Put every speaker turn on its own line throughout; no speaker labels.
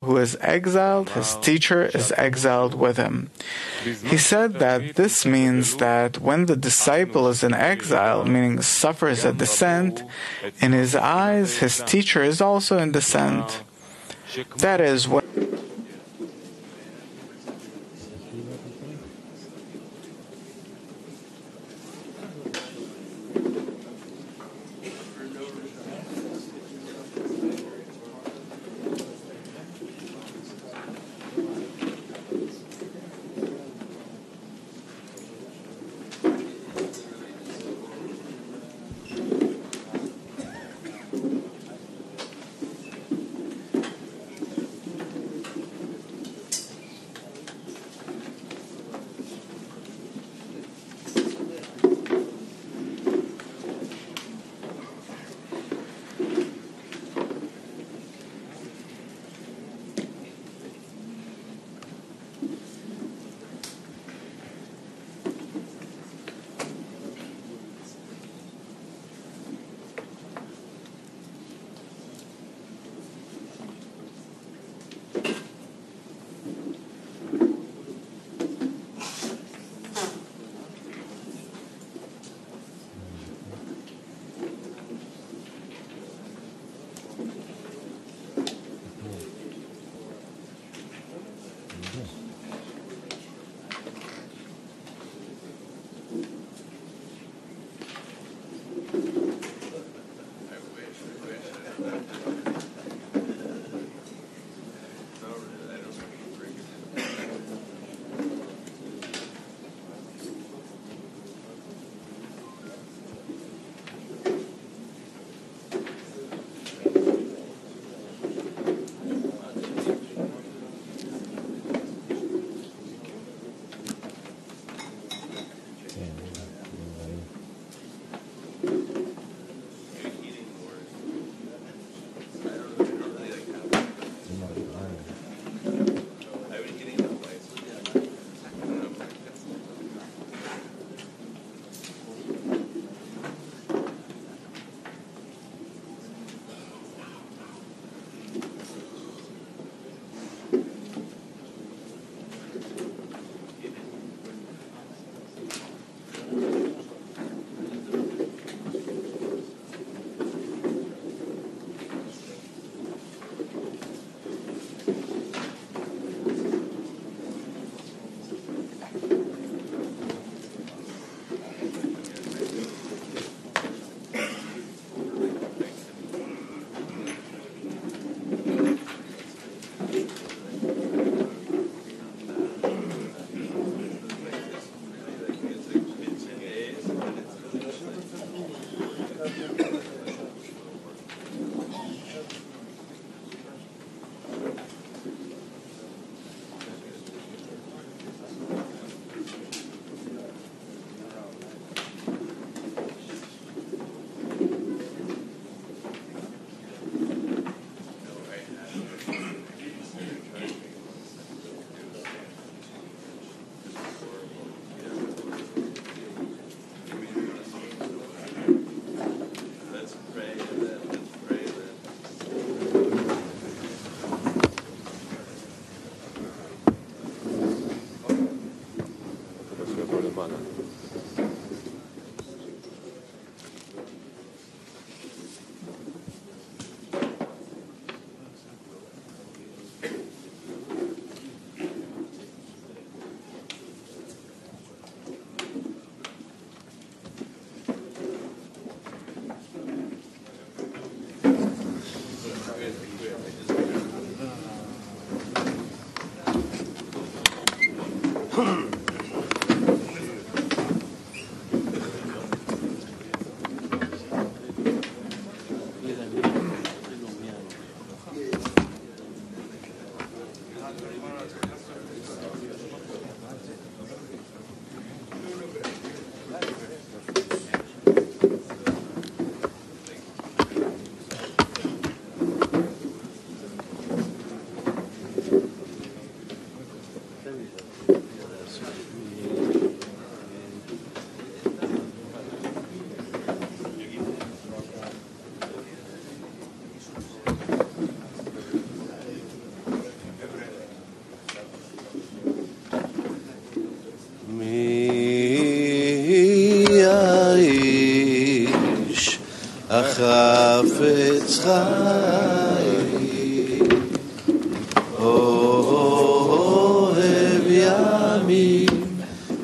who is exiled, his teacher is exiled with him. He said that this means that when the disciple is in exile, meaning suffers a descent, in his eyes his teacher is also in descent. That is what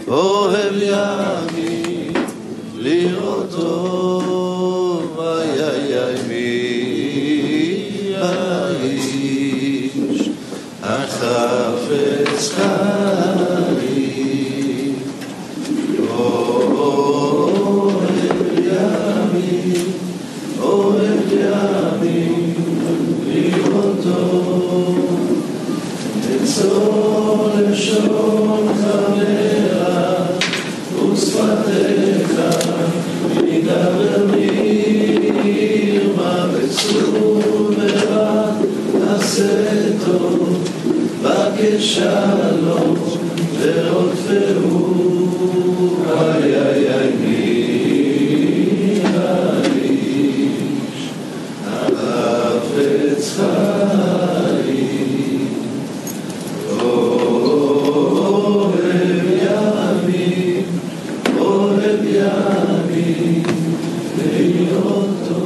אוהב ימים לראותו, מי האיש החפץ חיים. אוהב ימים לראותו, אצור לשון חברה ושפתיך ידבר מרמה וצור ורע עשה טוב בקש שלום ורודפהו. מי האיש החפץ חיים. אוהב ימים לראותו.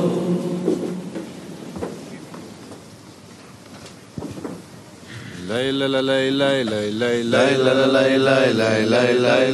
לילה לילה לילה לילה לילה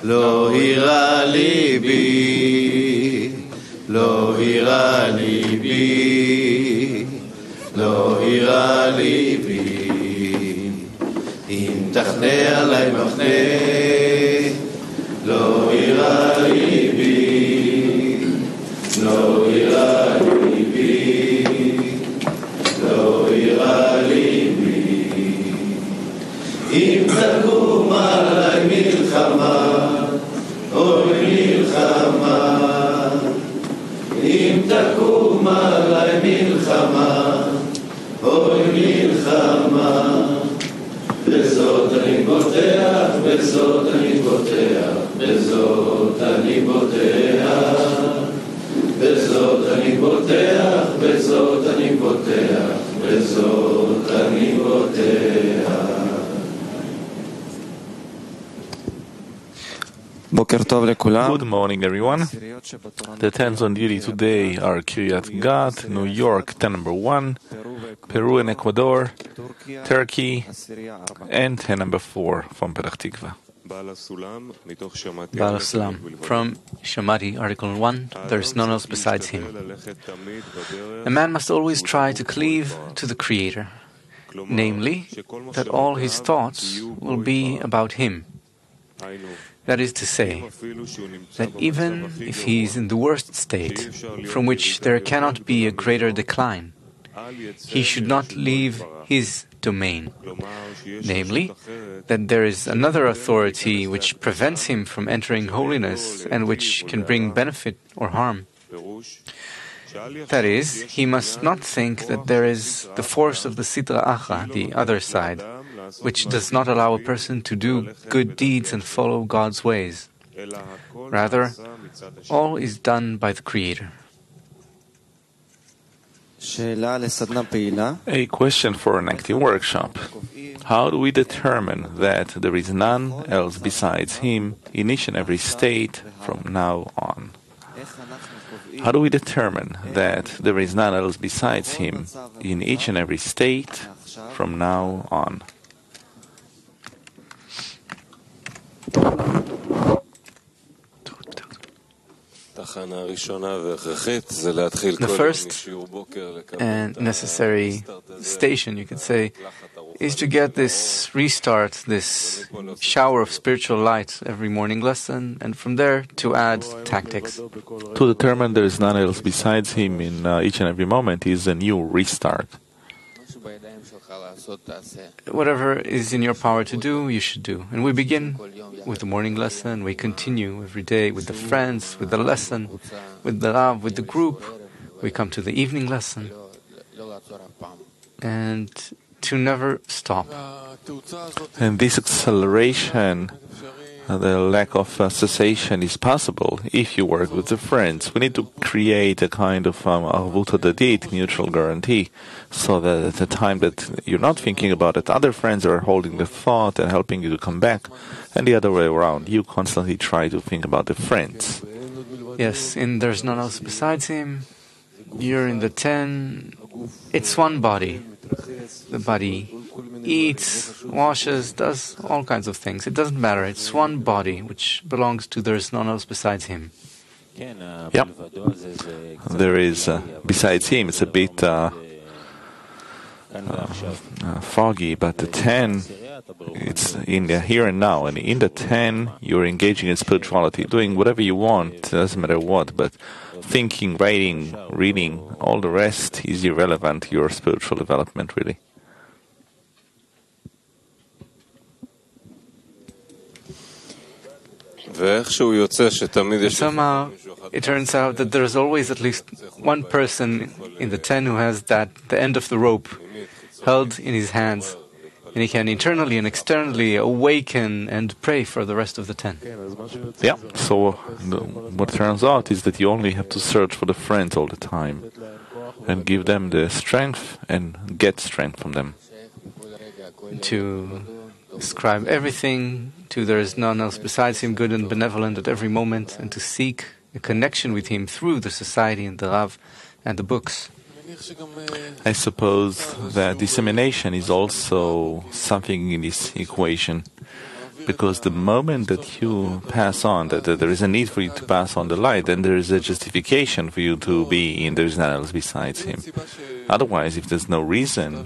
לא הירא ליבי, לא הירא ליבי, לא הירא ליבי, אם תחנה עלי מחנה. לא הירא ליבי, לא הירא ליבי, לא הירא ליבי, אם תקום עלי מלחמה, אוי מלחמה, אם תקום עלי מלחמה, אוי מלחמה, בזאת אני בוטח, בזאת אני בוטח, בזאת אני בוטח, בזאת אני בוטח, בזאת אני בוטח, בזאת אני בוטח.
Good morning, everyone. The tens on duty today are Kiryat Gat, New York, 10 number 1, Peru and Ecuador, Turkey, and 10 number 4 from Petach Tikva.
Baal Salam. From Shamati, Article 1, there is none else besides him. A man must always try to cleave to the Creator, namely, that all his thoughts will be about him. That is to say, that even if he is in the worst state, from which there cannot be a greater decline, he should not leave his domain, namely, that there is another authority which prevents him from entering holiness and which can bring benefit or harm. That is, he must not think that there is the force of the Sitra Achra, the other side, which does not allow a person to do good deeds and follow God's ways. Rather, all is done by the Creator.
A question for an active workshop. How do we determine that there is none else besides Him in each and every state from now on? How do we determine that there is none else besides Him in each and every state from now on?
The first and necessary station, you could say, is to get this restart, this shower of spiritual light every morning lesson, and from there to add tactics.
To determine there is none else besides Him in each and every moment is a new restart.
Whatever is in your power to do, you should do. And we begin with the morning lesson, we continue every day with the friends, with the lesson, with the love, with the group. We come to the evening lesson. And to never stop.
And this acceleration, the lack of cessation is possible if you work with the friends. We need to create a kind of arvut hadadit, mutual guarantee, so that at the time that you're not thinking about it, other friends are holding the thought and helping you to come back, and the other way around. You constantly try to think about the friends.
Yes, and there's none else besides Him. You're in the 10. It's one body. The body eats, washes, does all kinds of things. It doesn't matter. It's one body which belongs to there's none else besides Him.
Yeah. There is, besides Him, it's a bit foggy, but the 10, it's in the here and now. And in the 10, you're engaging in spirituality, doing whatever you want, doesn't matter what, but thinking, writing, reading, all the rest is irrelevant to your spiritual development, really.
Somehow, it turns out that there's always at least one person in the 10 who has the end of the rope held in his hands, and he can internally and externally awaken and pray for the rest of the 10.
Yeah, so what turns out is that you only have to search for the friends all the time and give them the strength and get strength from them.
To ascribe everything to there is none else besides Him, good and benevolent at every moment, and to seek a connection with Him through the society and the love and the books.
I suppose that dissemination is also something in this equation, because the moment that you pass on, that there is a need for you to pass on the light, then there is a justification for you to be in there is none else besides Him. Otherwise, if there's no reason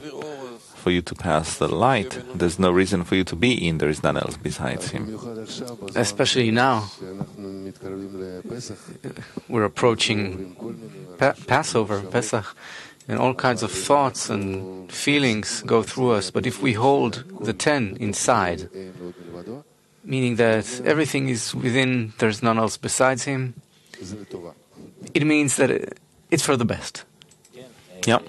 for you to pass the light, there's no reason for you to be in there is none else besides Him.
Especially now, we're approaching Passover, Pesach, and all kinds of thoughts and feelings go through us. But if we hold the 10 inside, meaning that everything is within, there's none else besides Him, it means that it's for the best.
Yeah.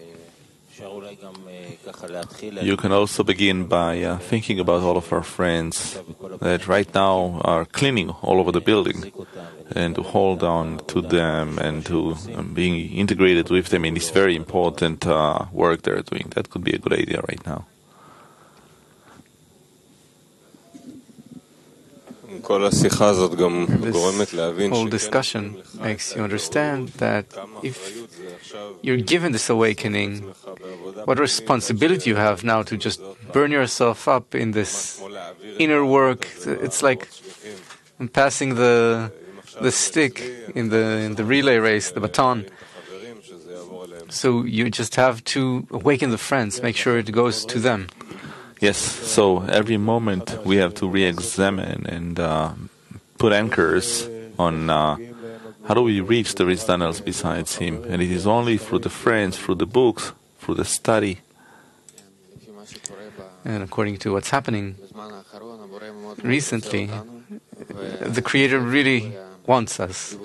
You can also begin by thinking about all of our friends that right now are cleaning all over the building, and to hold on to them and to being integrated with them in this very important work they're doing. That could be a good idea right now.
This whole discussion makes you understand that if you're given this awakening, what responsibility you have now to just burn yourself up in this inner work. It's like passing the stick in the relay race, the baton. So you just have to awaken the friends, make sure it goes to them.
Yes, so every moment we have to re-examine and put anchors on how do we reach there is none else besides Him. And it is only through the friends, through the books, through the study.
And according to what's happening recently, the Creator really wants us.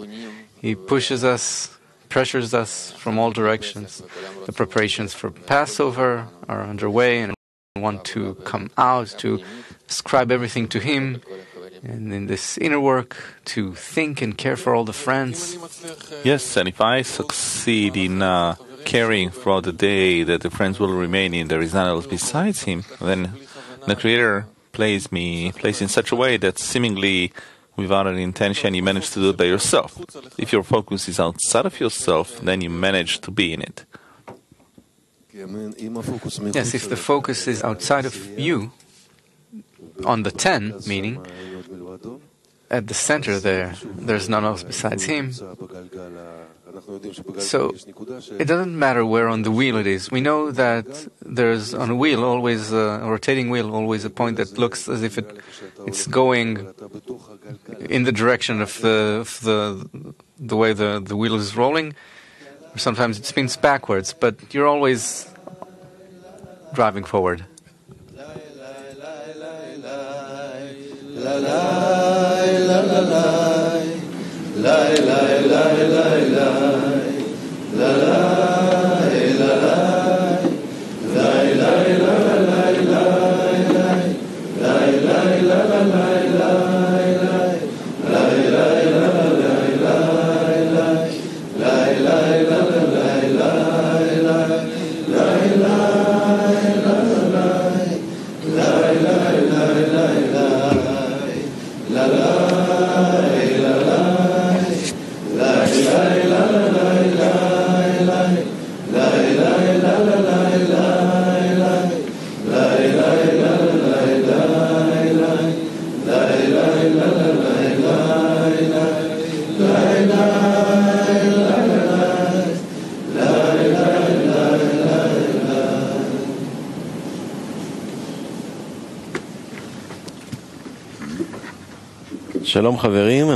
He pushes us, pressures us from all directions. The preparations for Passover are underway, and want to come out, to ascribe everything to Him, and in this inner work to think and care for all the friends.
Yes, and if I succeed in caring throughout the day that the friends will remain in, there is none else besides him, then the Creator plays in such a way that seemingly without an intention you manage to do it by yourself. If your focus is outside of yourself, then you manage to be in it.
Yes, if the focus is outside of you, on the 10, meaning at the center there's none else besides him. So it doesn't matter where on the wheel it is. We know that there's on a wheel always a rotating wheel, always a point that looks as if it's going in the direction of the way the wheel is rolling. Or sometimes it spins backwards, but you're always driving forward.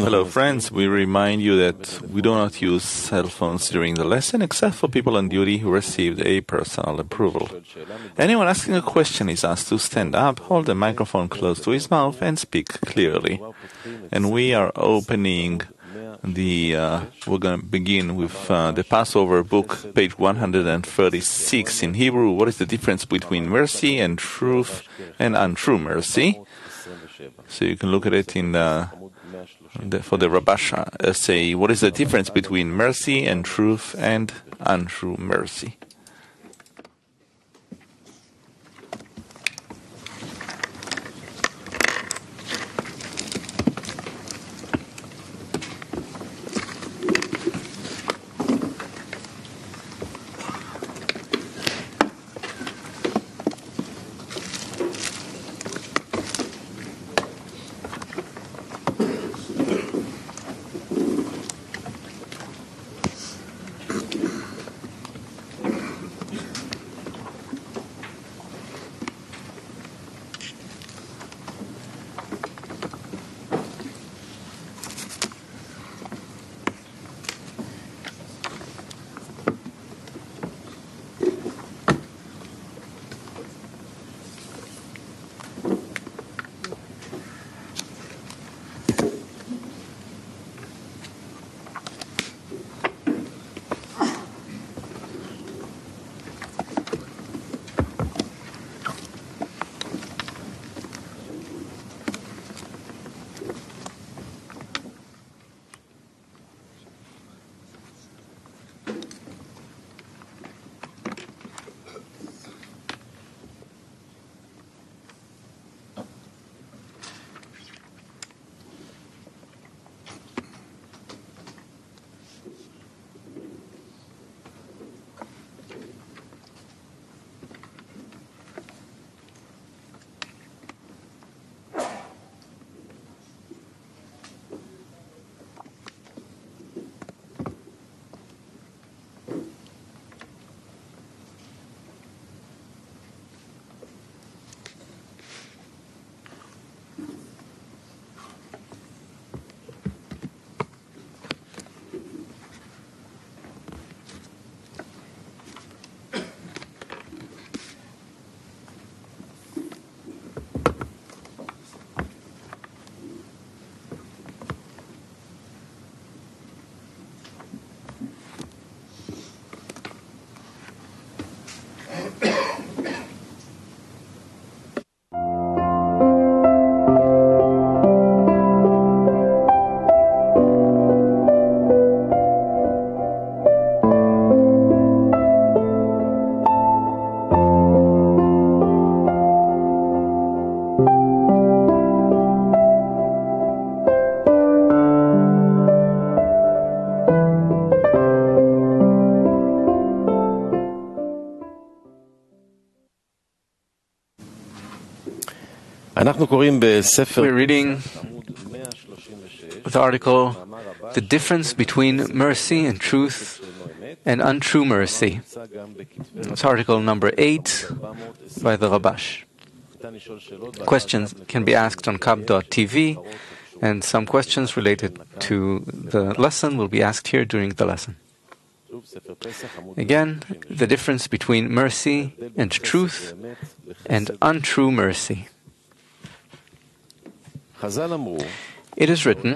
Hello friends, we remind you that we do not use cell phones during the lesson except for people on duty who received a personal approval. Anyone asking a question is asked to stand up, hold the microphone close to his mouth and speak clearly. And we are opening we're going to begin with the Passover book, page 136 in Hebrew. What is the difference between mercy and truth and untrue mercy? So you can look at it in for the Rabash essay. What is the difference between mercy and truth and untrue mercy?
We're reading the article, The Difference Between Mercy and Truth and Untrue Mercy. It's article number 8 by the Rabash. Questions can be asked on kab.tv, and some questions related to the lesson will be asked here during the lesson. Again, the difference between mercy and truth and untrue mercy. It is written,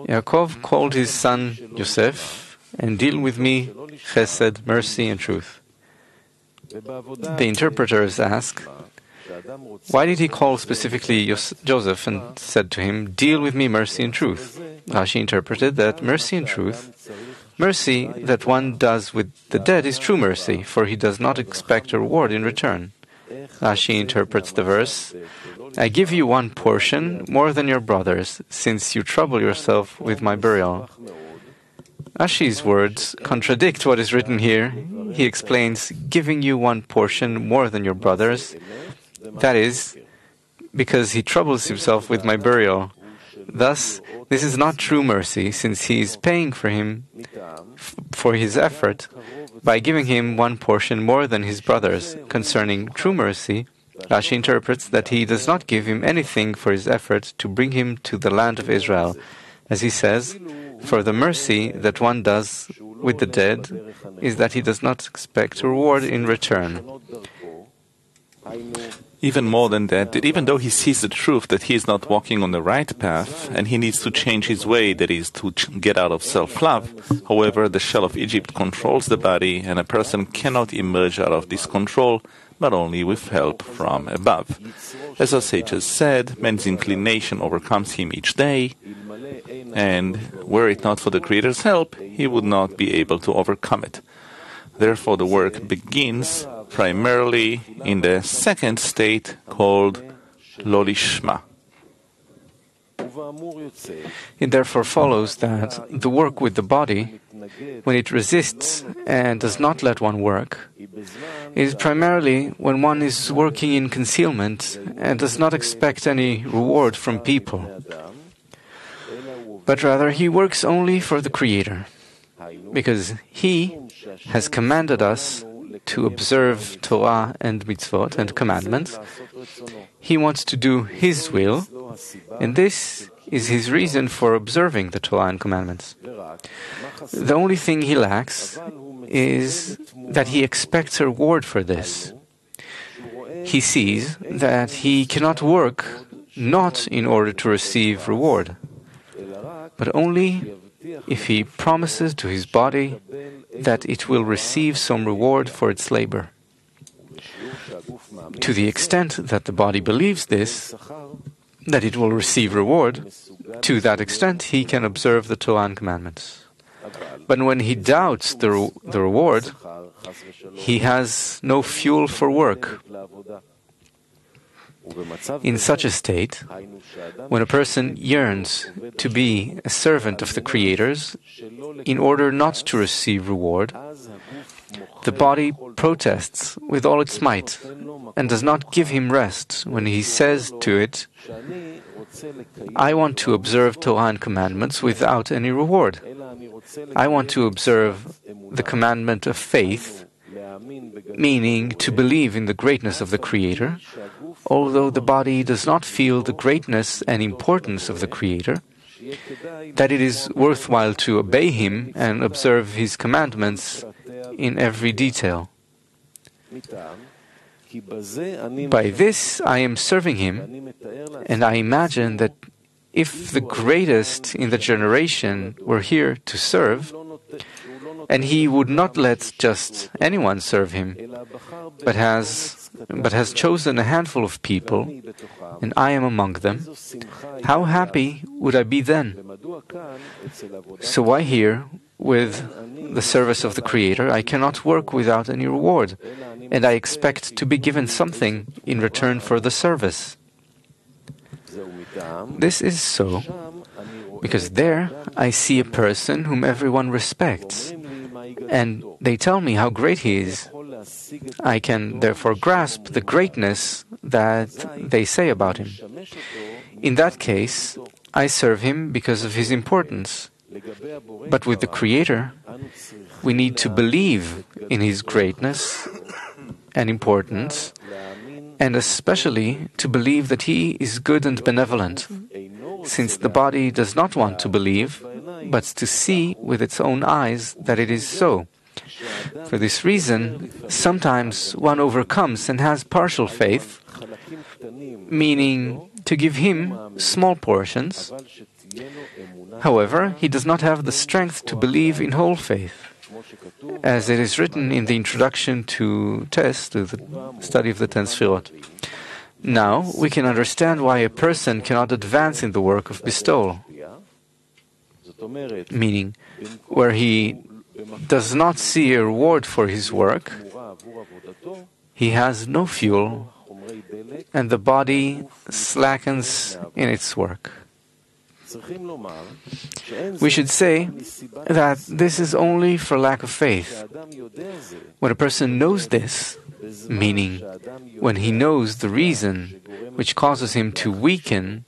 Yaakov called his son Yosef, and deal with me chesed, mercy and truth. The interpreters ask, why did he call specifically Joseph and said to him, deal with me mercy and truth? Rashi interpreted that mercy and truth, mercy that one does with the dead is true mercy, for he does not expect a reward in return. Rashi interprets the verse, I give you one portion more than your brothers, since you trouble yourself with my burial. Rashi's words contradict what is written here. He explains, giving you one portion more than your brothers, that is, because he troubles himself with my burial. Thus, this is not true mercy, since he is paying for him for his effort by giving him one portion more than his brothers. Concerning true mercy, Rashi interprets that he does not give him anything for his effort to bring him to the land of Israel. As he says, for the mercy that one does with the dead is that he does not expect a reward in return.
Even more than that even though he sees the truth that he is not walking on the right path and he needs to change his way, that is, to get out of self-love, however, the shell of Egypt controls the body and a person cannot emerge out of this control but only with help from above. As our sages said, man's inclination overcomes him each day, and were it not for the Creator's help, he would not be able to overcome it. Therefore, the work begins primarily in the second state called Lo Lishma.
It therefore follows that the work with the body, when it resists and does not let one work, is primarily when one is working in concealment and does not expect any reward from people, but rather he works only for the Creator, because He has commanded us to observe Torah and mitzvot and commandments. He wants to do His will, and this is His reason for observing the Torah and commandments. The only thing He lacks is that He expects a reward for this. He sees that He cannot work not in order to receive reward, but only if He promises to His body that it will receive some reward for its labor. To the extent that the body believes this, that it will receive reward, to that extent he can observe the Torah and commandments. But when he doubts the reward, he has no fuel for work. In such a state, when a person yearns to be a servant of the Creators in order not to receive reward, the body protests with all its might and does not give him rest when he says to it, I want to observe Torah and commandments without any reward. I want to observe the commandment of faith, meaning to believe in the greatness of the Creator, although the body does not feel the greatness and importance of the Creator, that it is worthwhile to obey Him and observe His commandments in every detail. By this I am serving Him, and I imagine that if the greatest in the generation were here to serve, and He would not let just anyone serve Him, but has chosen a handful of people, and I am among them, how happy would I be then? So why here, with the service of the Creator, I cannot work without any reward, and I expect to be given something in return for the service? This is so because there I see a person whom everyone respects, and they tell me how great he is. I can therefore grasp the greatness that they say about him. In that case, I serve him because of his importance. But with the Creator, we need to believe in his greatness and importance, and especially to believe that he is good and benevolent, since the body does not want to believe, but to see with its own eyes that it is so. For this reason, sometimes one overcomes and has partial faith, meaning to give him small portions. However, he does not have the strength to believe in whole faith. As it is written in the introduction to the study of the 10 Sfirot. Now, we can understand why a person cannot advance in the work of bestowal, meaning where he does not see a reward for his work, he has no fuel, and the body slackens in its work. We should say that this is only for lack of faith. When a person knows this, meaning when he knows the reason which causes him to weaken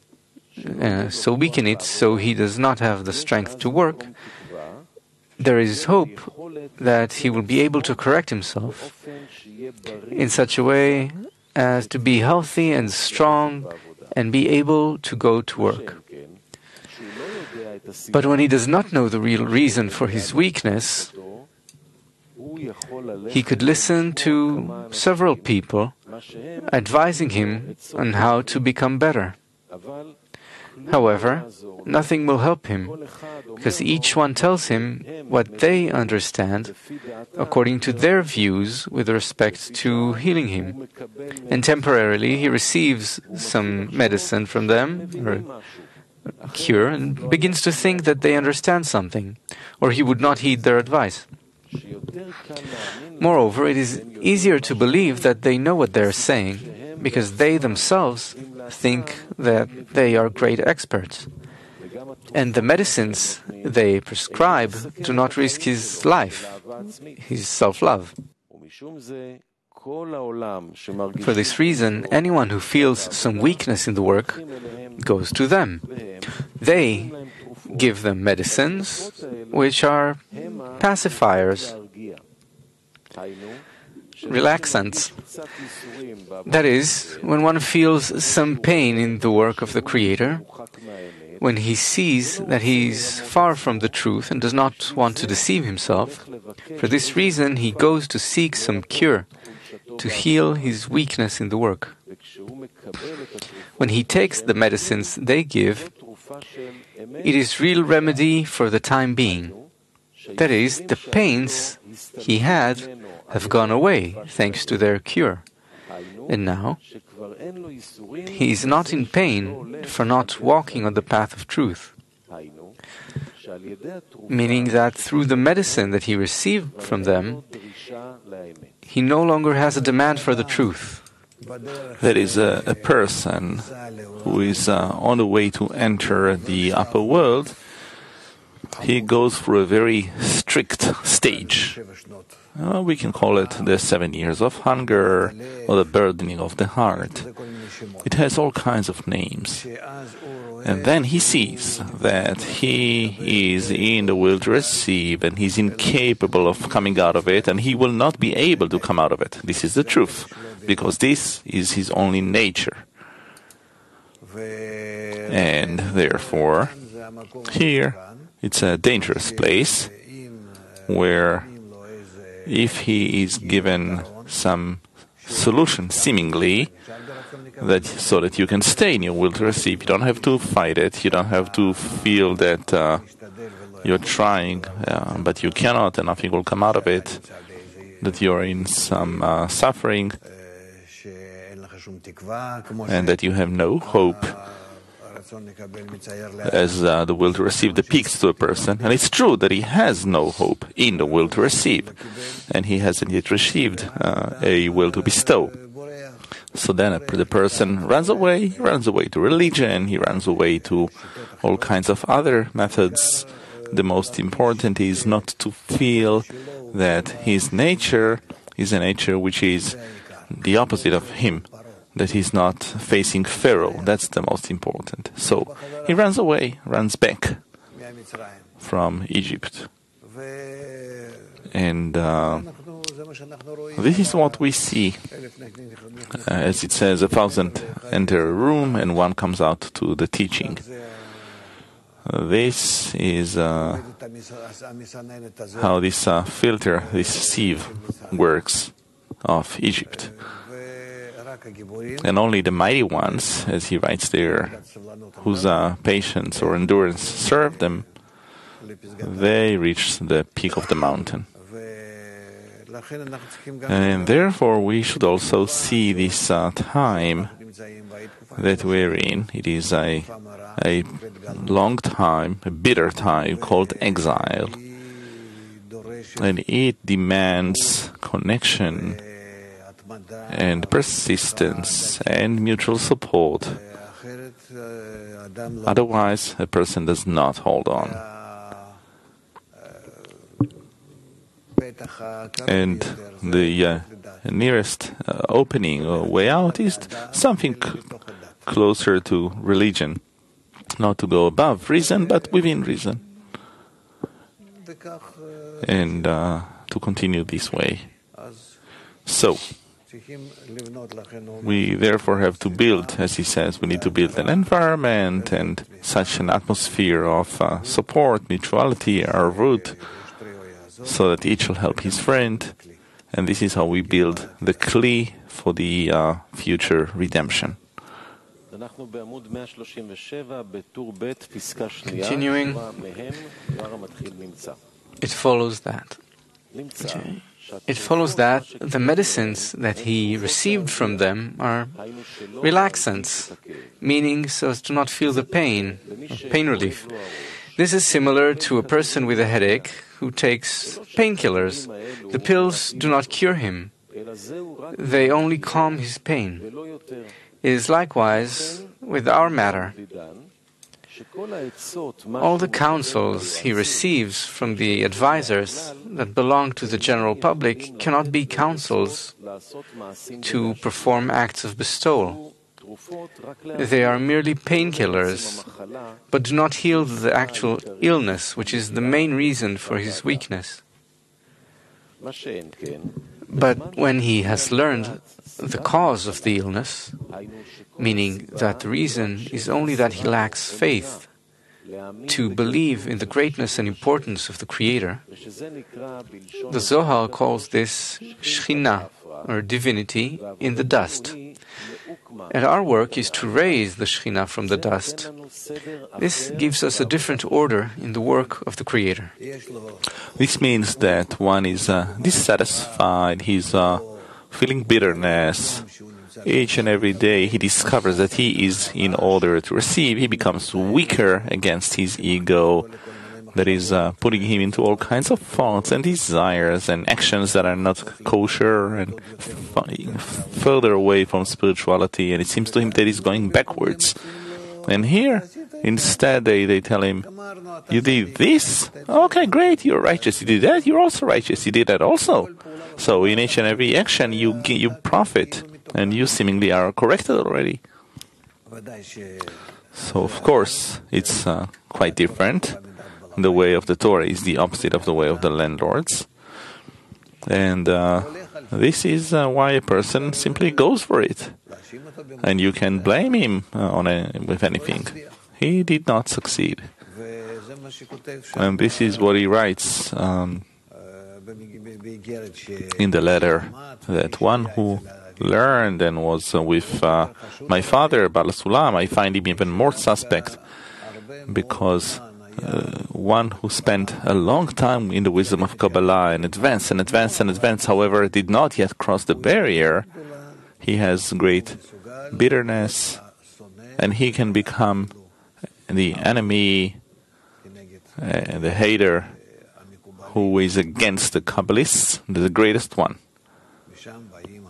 it so he does not have the strength to work, there is hope that he will be able to correct himself in such a way as to be healthy and strong and be able to go to work. But when he does not know the real reason for his weakness, he could listen to several people advising him on how to become better. However, nothing will help him, because each one tells him what they understand according to their views with respect to healing him. And temporarily he receives some medicine from them, or cure, and begins to think that they understand something, or he would not heed their advice. Moreover, it is easier to believe that they know what they are saying, because they themselves think that they are great experts. And the medicines they prescribe do not risk his life, his self-love. For this reason, anyone who feels some weakness in the work goes to them. They give them medicines which are pacifiers, relaxants. That is, when one feels some pain in the work of the Creator, when he sees that he is far from the truth and does not want to deceive himself, for this reason he goes to seek some cure, to heal his weakness in the work. When he takes the medicines they give, it is real remedy for the time being. That is, the pains he had have gone away thanks to their cure. And now, he is not in pain for not walking on the path of truth. Meaning that through the medicine that he received from them, he no longer has a demand for the truth.
That is, a person who is on the way to enter the upper world, he goes through a very strict stage. We can call it the 7 years of hunger or the burdening of the heart. It has all kinds of names. And then he sees that he is in the will to receive and he's incapable of coming out of it, and he will not be able to come out of it. This is the truth, because this is his only nature. And therefore, here it's a dangerous place where if he is given some solution, seemingly, so that you can stay in your will to receive, you don't have to fight it, you don't have to feel that you're trying, but you cannot and nothing will come out of it, that you're in some suffering, and that you have no hope, as the will to receive depicts to a person. And it's true that he has no hope in the will to receive, and he hasn't yet received a will to bestow. So then the person runs away. He runs away to religion, he runs away to all kinds of other methods the most important is not to feel that his nature is a nature which is the opposite of him, that he's not facing Pharaoh. That's the most important. So he runs away, runs back from Egypt. And this is what we see. As it says, 1,000 enter a room and one comes out to the teaching. This is how this filter, this sieve works of Egypt. And only the mighty ones, as he writes there, whose patience or endurance served them, they reach the peak of the mountain. And therefore we should also see this time that we're in. It is a long time, a bitter time called exile. And it demands connection and persistence and mutual support. Otherwise, a person does not hold on. And the nearest opening or way out is something closer to religion. Not to go above reason, but within reason. And to continue this way. So, we therefore have to build, as he says, we need to build an environment and such an atmosphere of support, mutuality, our root, so that each will help his friend. And this is how we build the kli for the future redemption.
Continuing, it follows that. It follows that the medicines that he received from them are relaxants, meaning so as to not feel the pain, pain relief. This is similar to a person with a headache who takes painkillers. The pills do not cure him. They only calm his pain. It is likewise with our matter. All the counsels he receives from the advisors that belong to the general public cannot be counsels to perform acts of bestowal. They are merely painkillers, but do not heal the actual illness, which is the main reason for his weakness. But when he has learned the cause of the illness, meaning that the reason is only that he lacks faith to believe in the greatness and importance of the Creator, the Zohar calls this Shekhinah, or divinity, in the dust. And our work is to raise the Shekhinah from the dust. This gives us a different order in the work of the Creator.
This means that one is dissatisfied, he's feeling bitterness. Each and every day he discovers that he is in order to receive. He becomes weaker against his ego that is putting him into all kinds of thoughts and desires and actions that are not kosher and further away from spirituality. And it seems to him that he's going backwards. And here, instead, they tell him, you did this? Okay, great, you're righteous. You did that? You're also righteous. You did that also. So in each and every action, you profit. And you seemingly are corrected already. So, of course, it's quite different. The way of the Torah is the opposite of the way of the landlords. And this is why a person simply goes for it. And you can blame him with anything. He did not succeed. And this is what he writes in the letter, that one who learned and was with my father, Baal Sulam, I find him even more suspect, because one who spent a long time in the wisdom of Kabbalah and advanced, however, did not yet cross the barrier, he has great bitterness, and he can become the enemy, the hater, who is against the Kabbalists, the greatest one.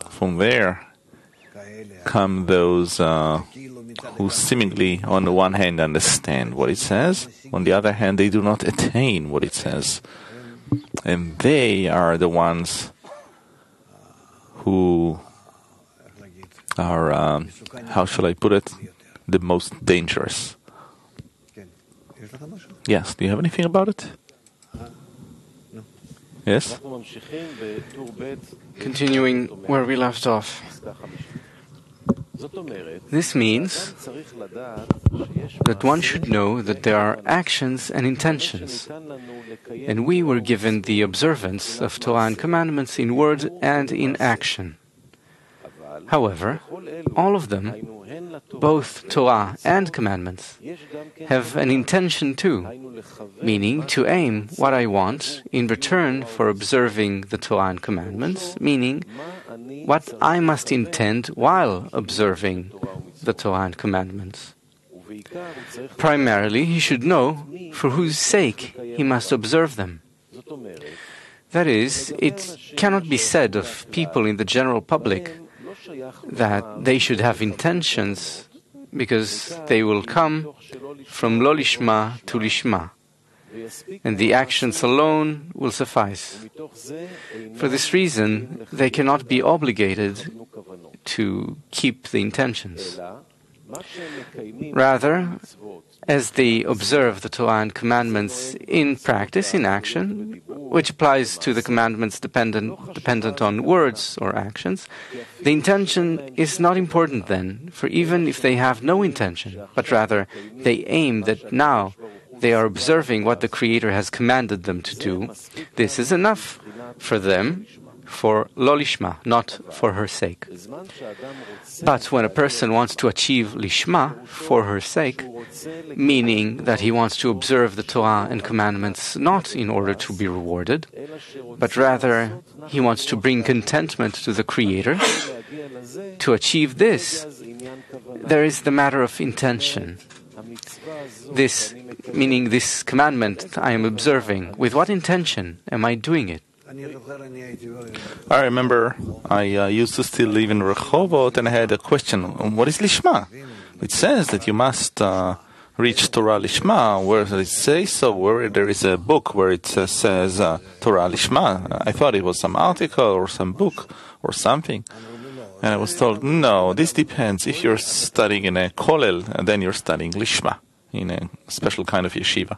From there, come those who seemingly, on the one hand, understand what it says, on the other hand, they do not attain what it says. And they are the ones who are, how shall I put it, the most dangerous. Yes, do you have anything about it? Yes?
Continuing where we left off. This means that one should know that there are actions and intentions, and we were given the observance of Torah and commandments in word and in action. However, all of them, both Torah and commandments, have an intention too, meaning to aim what I want in return for observing the Torah and commandments, meaning what I must intend while observing the Torah and commandments. Primarily, he should know for whose sake he must observe them. That is, it cannot be said of people in the general public that they should have intentions because they will come from lo lishma to lishma, and the actions alone will suffice. For this reason, they cannot be obligated to keep the intentions. Rather, as they observe the Torah and commandments in practice, in action, which applies to the commandments dependent on words or actions, the intention is not important then, for even if they have no intention, but rather they aim that now they are observing what the Creator has commanded them to do, this is enough for them, for lo lishma, not for her sake. But when a person wants to achieve lishma, for her sake, meaning that he wants to observe the Torah and commandments not in order to be rewarded, but rather he wants to bring contentment to the Creator, to achieve this, there is the matter of intention. This, meaning this commandment I am observing, with what intention am I doing it?
I remember I used to still live in Rehovot, and I had a question, what is Lishma? It says that you must reach Torah Lishma. Where does it say so? Where there is a book where it says Torah Lishma. I thought it was some article or some book or something. And I was told, no, this depends. If you're studying in a kollel, then you're studying Lishma, in a special kind of yeshiva.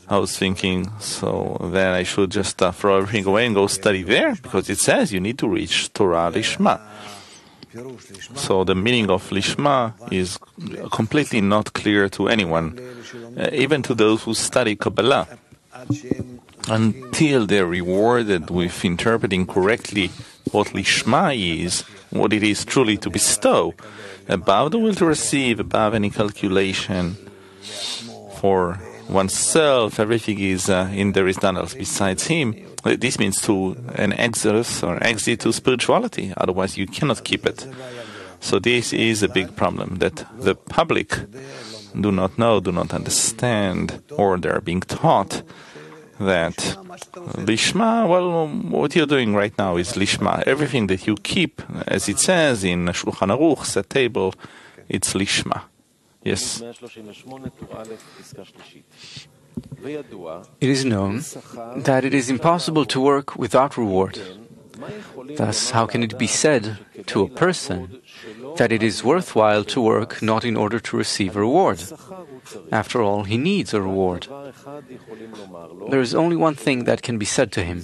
I was thinking, so then I should just throw everything away and go study there, because it says you need to reach Torah Lishma. So the meaning of Lishma is completely not clear to anyone, even to those who study Kabbalah, until they're rewarded with interpreting correctly what Lishma is, what it is truly to bestow, above the will to receive, above any calculation for oneself. Everything is there is none else besides him. This means to an exodus or exit to spirituality. Otherwise, you cannot keep it. So this is a big problem, that the public do not know, do not understand, or they are being taught that Lishma, well, what you're doing right now is Lishma. Everything that you keep, as it says in Shulchan Aruch, the table, it's Lishma. Yes.
It is known that it is impossible to work without reward. Thus, how can it be said to a person that it is worthwhile to work not in order to receive a reward? After all, he needs a reward. There is only one thing that can be said to him,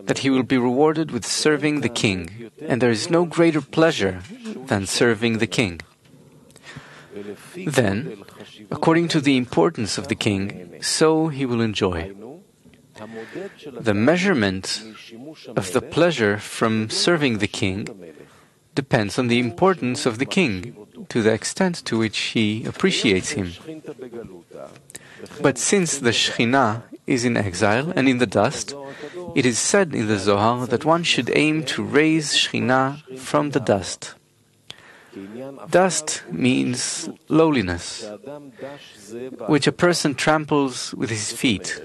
that he will be rewarded with serving the king, and there is no greater pleasure than serving the king. Then, according to the importance of the king, so he will enjoy. The measurement of the pleasure from serving the king depends on the importance of the king, to the extent to which he appreciates him. But since the Shekhinah is in exile and in the dust, it is said in the Zohar that one should aim to raise Shekhinah from the dust. Dust means lowliness, which a person tramples with his feet,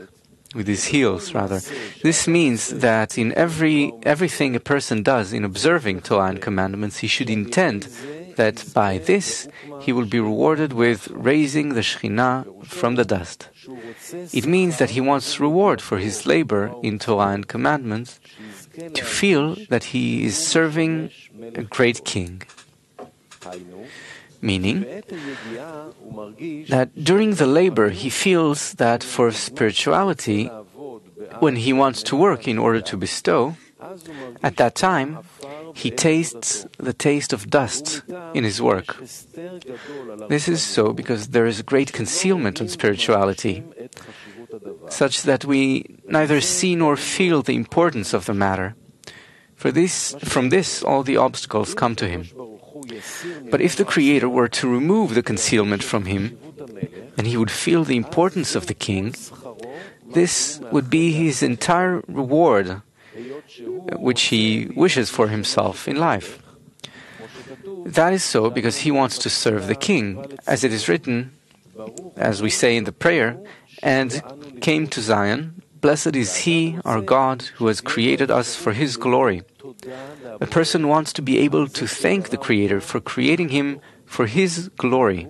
with his heels, rather. This means that in everything a person does in observing Torah and commandments, he should intend that by this he will be rewarded with raising the Shekhinah from the dust. It means that he wants reward for his labor in Torah and commandments, to feel that he is serving a great king. Meaning that during the labor he feels that for spirituality, when he wants to work in order to bestow, at that time he tastes the taste of dust in his work. This is so because there is a great concealment on spirituality, such that we neither see nor feel the importance of the matter. From this, all the obstacles come to him. But if the Creator were to remove the concealment from him, and he would feel the importance of the king, this would be his entire reward, which he wishes for himself in life. That is so because he wants to serve the king, as it is written, as we say in the prayer, and came to Zion, blessed is he, our God, who has created us for his glory. A person wants to be able to thank the Creator for creating him for his glory,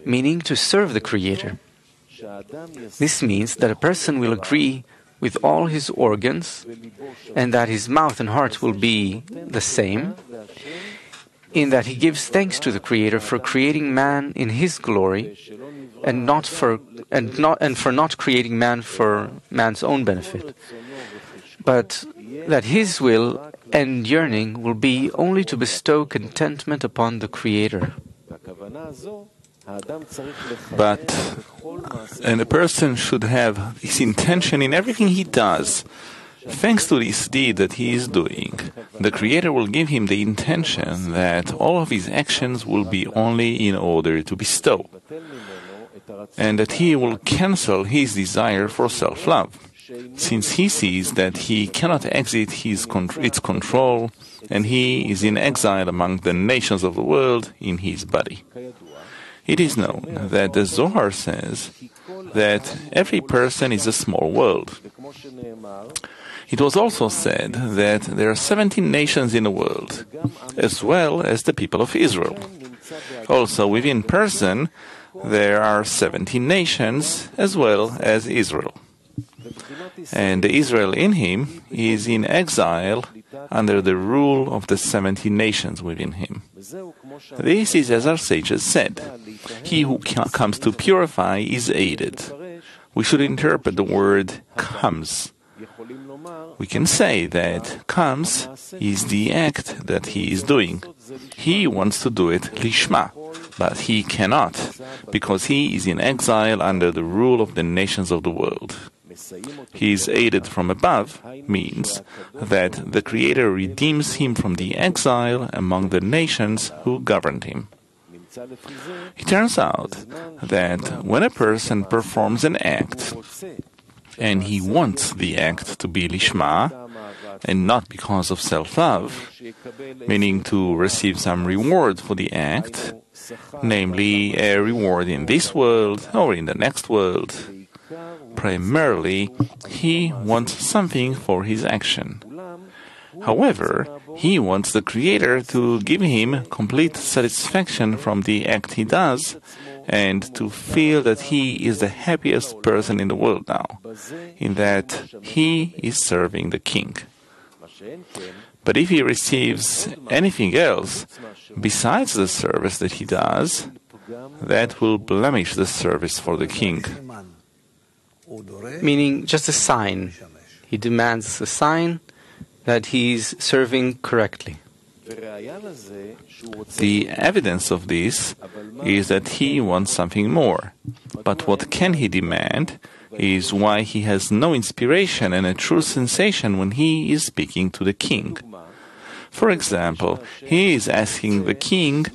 meaning to serve the Creator. This means that a person will agree with all his organs and that his mouth and heart will be the same, in that he gives thanks to the Creator for creating man in his glory and for not creating man for man's own benefit, but that his will and yearning will be only to bestow contentment upon the Creator.
And a person should have this intention in everything he does. Thanks to this deed that he is doing, the Creator will give him the intention that all of his actions will be only in order to bestow, and that he will cancel his desire for self-love, since he sees that he cannot exit its control, and he is in exile among the nations of the world in his body. It is known that the Zohar says that every person is a small world. It was also said that there are 17 nations in the world, as well as the people of Israel. Also, within person, there are 17 nations, as well as Israel. And the Israel in him is in exile under the rule of the 70 nations within him. This is as our sages said, he who comes to purify is aided. We should interpret the word comes. We can say that comes is the act that he is doing. He wants to do it lishma, but he cannot, because he is in exile under the rule of the nations of the world. He is aided from above means that the Creator redeems him from the exile among the nations who governed him. It turns out that when a person performs an act, and he wants the act to be lishma, and not because of self-love, meaning to receive some reward for the act, namely a reward in this world or in the next world, primarily, he wants something for his action. However, he wants the Creator to give him complete satisfaction from the act he does, and to feel that he is the happiest person in the world now, in that he is serving the king. But if he receives anything else besides the service that he does, that will blemish the service for the king.
Meaning just a sign. He demands a sign that he's serving correctly.
The evidence of this is that he wants something more. But what can he demand is why he has no inspiration and a true sensation when he is speaking to the king. For example, he is asking the king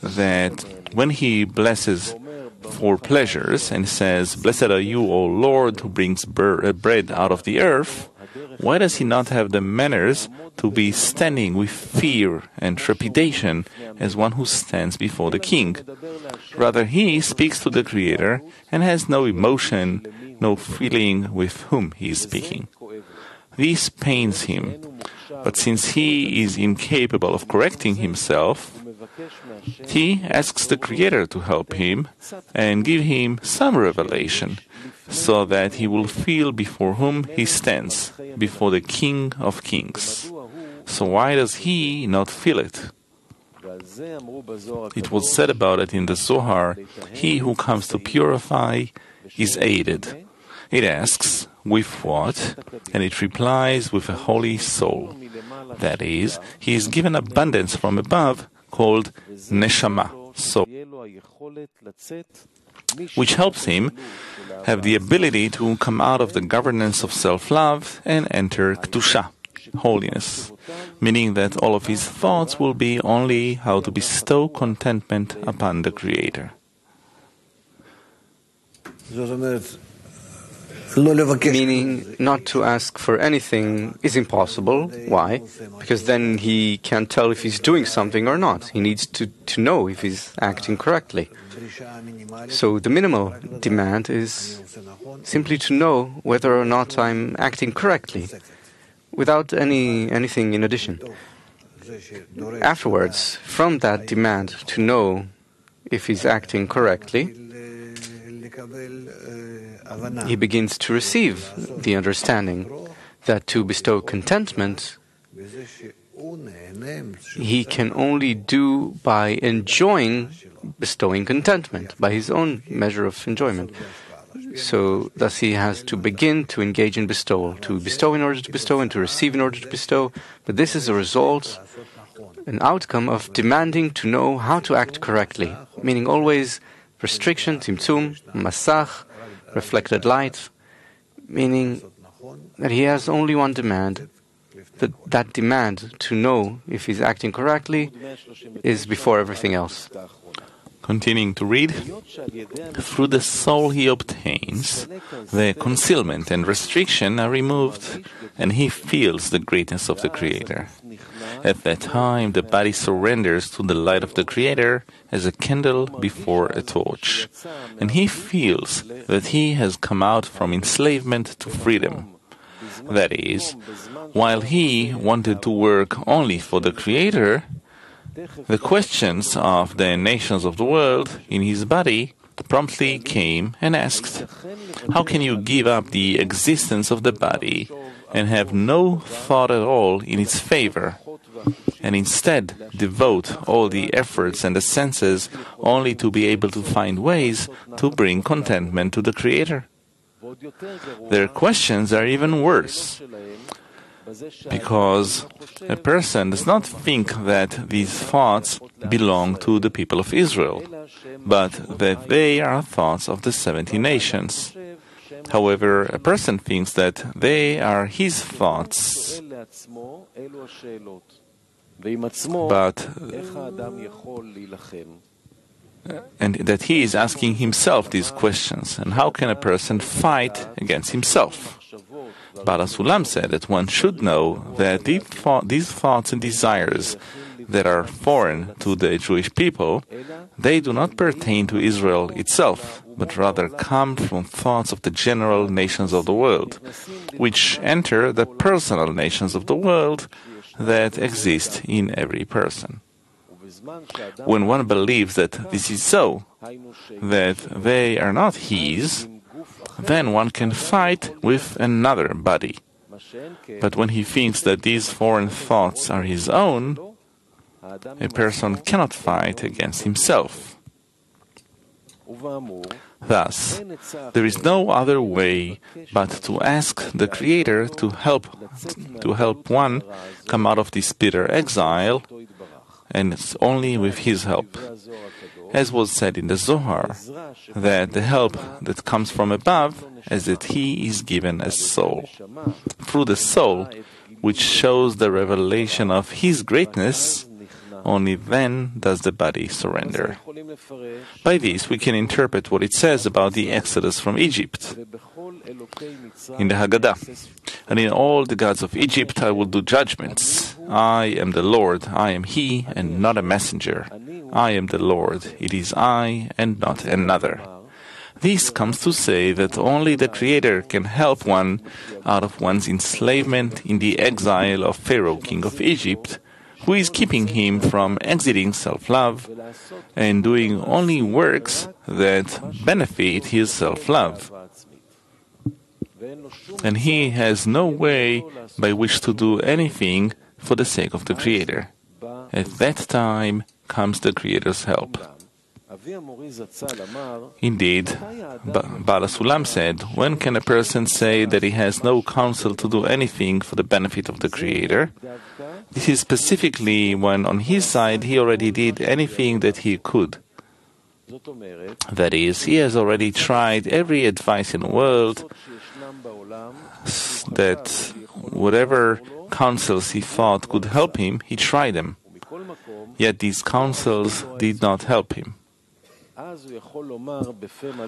that when he blesses for pleasures and says, "Blessed are you, O Lord, who brings bread out of the earth," why does he not have the manners to be standing with fear and trepidation as one who stands before the king? Rather, he speaks to the Creator and has no emotion, no feeling with whom he is speaking. This pains him, but since he is incapable of correcting himself, he asks the Creator to help him and give him some revelation, so that he will feel before whom he stands, before the King of Kings. So why does he not feel it? It was said about it in the Zohar, he who comes to purify is aided. It asks, with what? And it replies, with a holy soul. That is, he is given abundance from above, called neshama, soul, which helps him have the ability to come out of the governance of self-love and enter kedusha, holiness, meaning that all of his thoughts will be only how to bestow contentment upon the Creator.
Meaning, not to ask for anything is impossible. Why? Because then he can't tell if he's doing something or not. He needs to know if he's acting correctly. So the minimal demand is simply to know whether or not I'm acting correctly, without anything in addition. Afterwards, from that demand to know if he's acting correctly, he begins to receive the understanding that to bestow contentment, he can only do by enjoying bestowing contentment, by his own measure of enjoyment. So thus he has to begin to engage in bestowal, to bestow in order to bestow and to receive in order to bestow. But this is a result, an outcome of demanding to know how to act correctly, meaning always restriction, tzimtzum, masach, reflected light, meaning that he has only one demand. That demand to know if he's acting correctly is before everything else.
Continuing to read, through the soul he obtains, the concealment and restriction are removed, and he feels the greatness of the Creator. At that time, the body surrenders to the light of the Creator as a candle before a torch, and he feels that he has come out from enslavement to freedom. That is, while he wanted to work only for the Creator, the questions of the nations of the world in his body promptly came and asked, how can you give up the existence of the body and have no thought at all in its favor, and instead devote all the efforts and the senses only to be able to find ways to bring contentment to the Creator? Their questions are even worse, because a person does not think that these thoughts belong to the people of Israel, but that they are thoughts of the 70 nations. However, a person thinks that they are his thoughts, and that he is asking himself these questions. And how can a person fight against himself? Bala Sulam said that one should know that these thoughts and desires that are foreign to the Jewish people, they do not pertain to Israel itself, but rather come from thoughts of the general nations of the world, which enter the personal nations of the world that exist in every person. When one believes that this is so, that they are not his, then one can fight with another body. But when he thinks that these foreign thoughts are his own, a person cannot fight against himself. Thus, there is no other way but to ask the Creator to help one come out of this bitter exile, and it's only with His help. As was said in the Zohar, that the help that comes from above is that He is given a soul. Through the soul, which shows the revelation of His greatness, only then does the body surrender. By this, we can interpret what it says about the exodus from Egypt. In the Haggadah, and in all the gods of Egypt I will do judgments. I am the Lord, I am He, and not a messenger. I am the Lord, it is I, and not another. This comes to say that only the Creator can help one out of one's enslavement in the exile of Pharaoh, king of Egypt, who is keeping him from exiting self-love and doing only works that benefit his self-love. And he has no way by which to do anything for the sake of the Creator. At that time comes the Creator's help. Indeed, Baal HaSulam said, when can a person say that he has no counsel to do anything for the benefit of the Creator? This is specifically when on his side he already did anything that he could. That is, he has already tried every advice in the world, that whatever counsels he thought could help him, he tried them. Yet these counsels did not help him.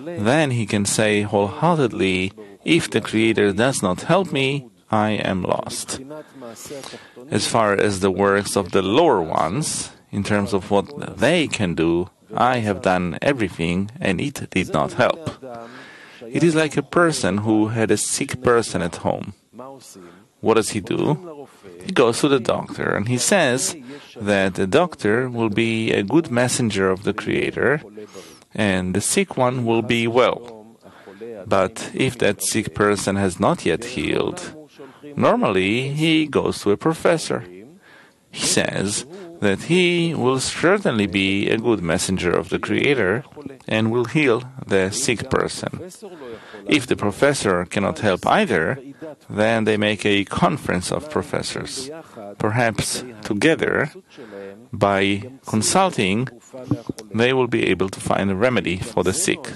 Then he can say wholeheartedly, if the Creator does not help me, I am lost. As far as the works of the lower ones, in terms of what they can do, I have done everything and it did not help. It is like a person who had a sick person at home. What does he do? He goes to the doctor and he says that the doctor will be a good messenger of the Creator and the sick one will be well. But if that sick person has not yet healed, normally he goes to a professor. He says that he will certainly be a good messenger of the Creator and will heal the sick person. If the professor cannot help either, then they make a conference of professors. Perhaps together, by consulting, they will be able to find a remedy for the sick.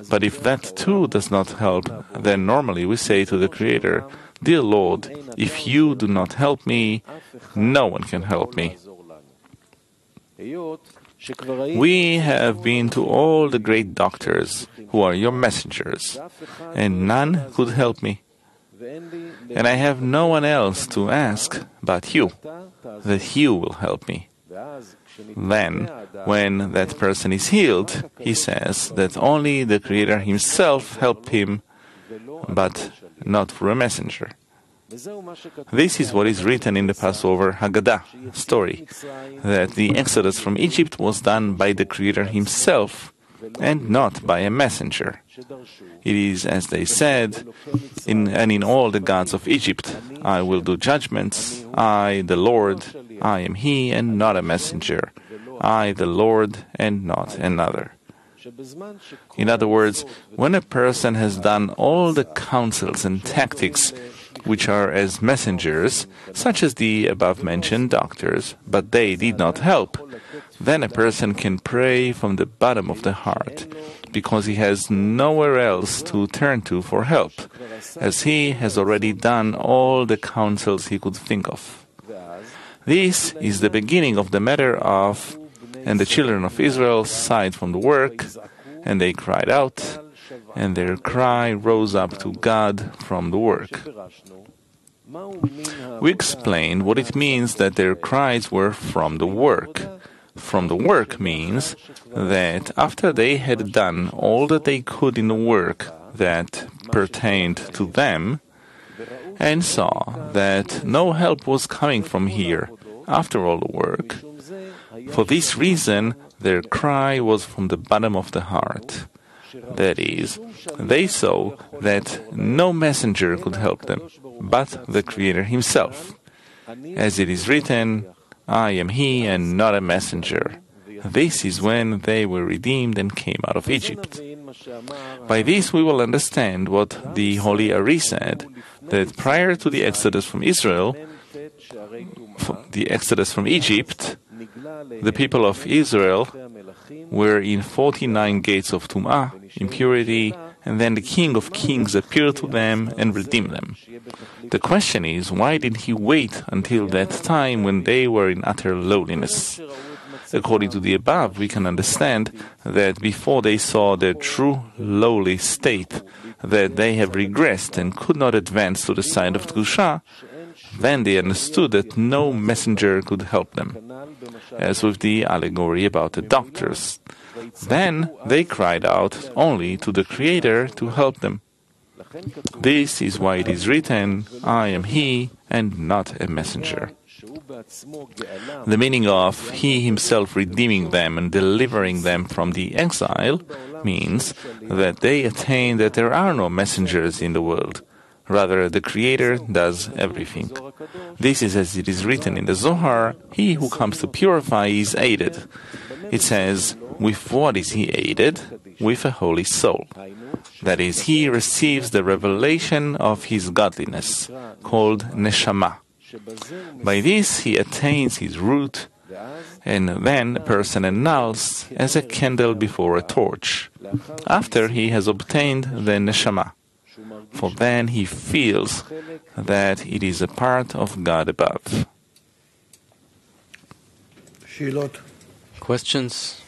But if that too does not help, then normally we say to the Creator, Dear Lord, if you do not help me, no one can help me. We have been to all the great doctors who are your messengers, and none could help me. And I have no one else to ask but you, that you will help me. Then, when that person is healed, he says that only the Creator himself helped him, but not through a messenger. This is what is written in the Passover Haggadah story, that the exodus from Egypt was done by the Creator himself and not by a messenger. It is as they said, in all the gods of Egypt, I will do judgments, I, the Lord, I am He and not a messenger, I, the Lord, and not another. In other words, when a person has done all the counsels and tactics which are as messengers, such as the above-mentioned doctors, but they did not help, then a person can pray from the bottom of the heart, because he has nowhere else to turn to for help, as he has already done all the counsels he could think of. This is the beginning of the matter of, and the children of Israel sighed from the work, and they cried out, and their cry rose up to God from the work. We explained what it means that their cries were from the work. From the work means that after they had done all that they could in the work that pertained to them, and saw that no help was coming from here after all the work, for this reason their cry was from the bottom of the heart. That is, they saw that no messenger could help them, but the Creator himself. As it is written, I am He and not a messenger. This is when they were redeemed and came out of Egypt. By this we will understand what the Holy Ari said, that prior to the exodus from Israel, the exodus from Egypt, the people of Israel were in 49 gates of Tum'ah, impurity, and then the King of Kings appeared to them and redeemed them. The question is, why did he wait until that time when they were in utter lowliness? According to the above, we can understand that before they saw their true lowly state, that they have regressed and could not advance to the side of Kedusha, then they understood that no messenger could help them. As with the allegory about the doctors, Then they cried out only to the Creator to help them. This is why it is written, I am He and not a messenger. The meaning of He Himself redeeming them and delivering them from the exile means that they attain that there are no messengers in the world. Rather, the Creator does everything. This is as it is written in the Zohar, he who comes to purify is aided. It says, with what is he aided? With a holy soul. That is, he receives the revelation of his godliness, called neshama. By this he attains his root, and then a person annuls as a candle before a torch, after he has obtained the neshama. For then he feels that it is a part of God above.
Questions?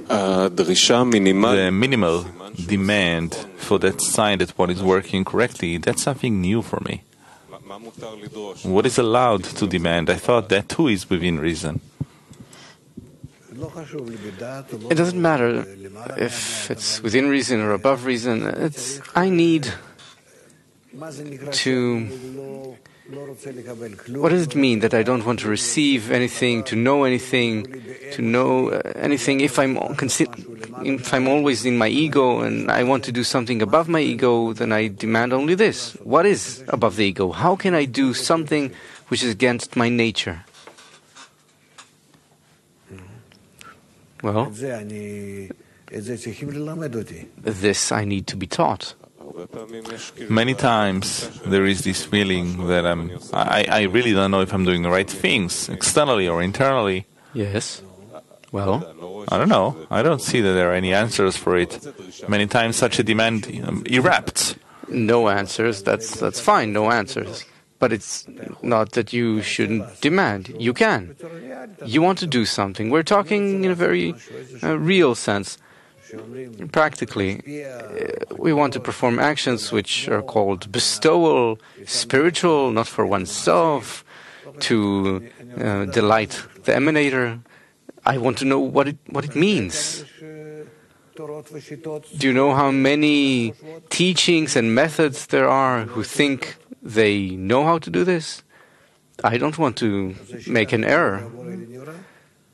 The minimal demand for that sign that one is working correctly, that's something new for me. What is allowed to demand? I thought that too is within reason.
It doesn't matter if it's within reason or above reason. I need to... What does it mean that I don't want to receive anything, to know anything, if I'm always in my ego and I want to do something above my ego, then I demand only this. What is above the ego? How can I do something which is against my nature? Well, this I need to be taught.
Many times there is this feeling that I really don't know if I'm doing the right things, externally or internally.
Yes. Well,
I don't know. I don't see that there are any answers for it. Many times such a demand erupts.
No answers, that's fine, no answers. But it's not that you shouldn't demand. You can. You want to do something. We're talking in a very real sense. Practically, we want to perform actions which are called bestowal, spiritual, not for oneself, to delight the emanator. I want to know what it means. Do you know how many teachings and methods there are who think they know how to do this? I don't want to make an error.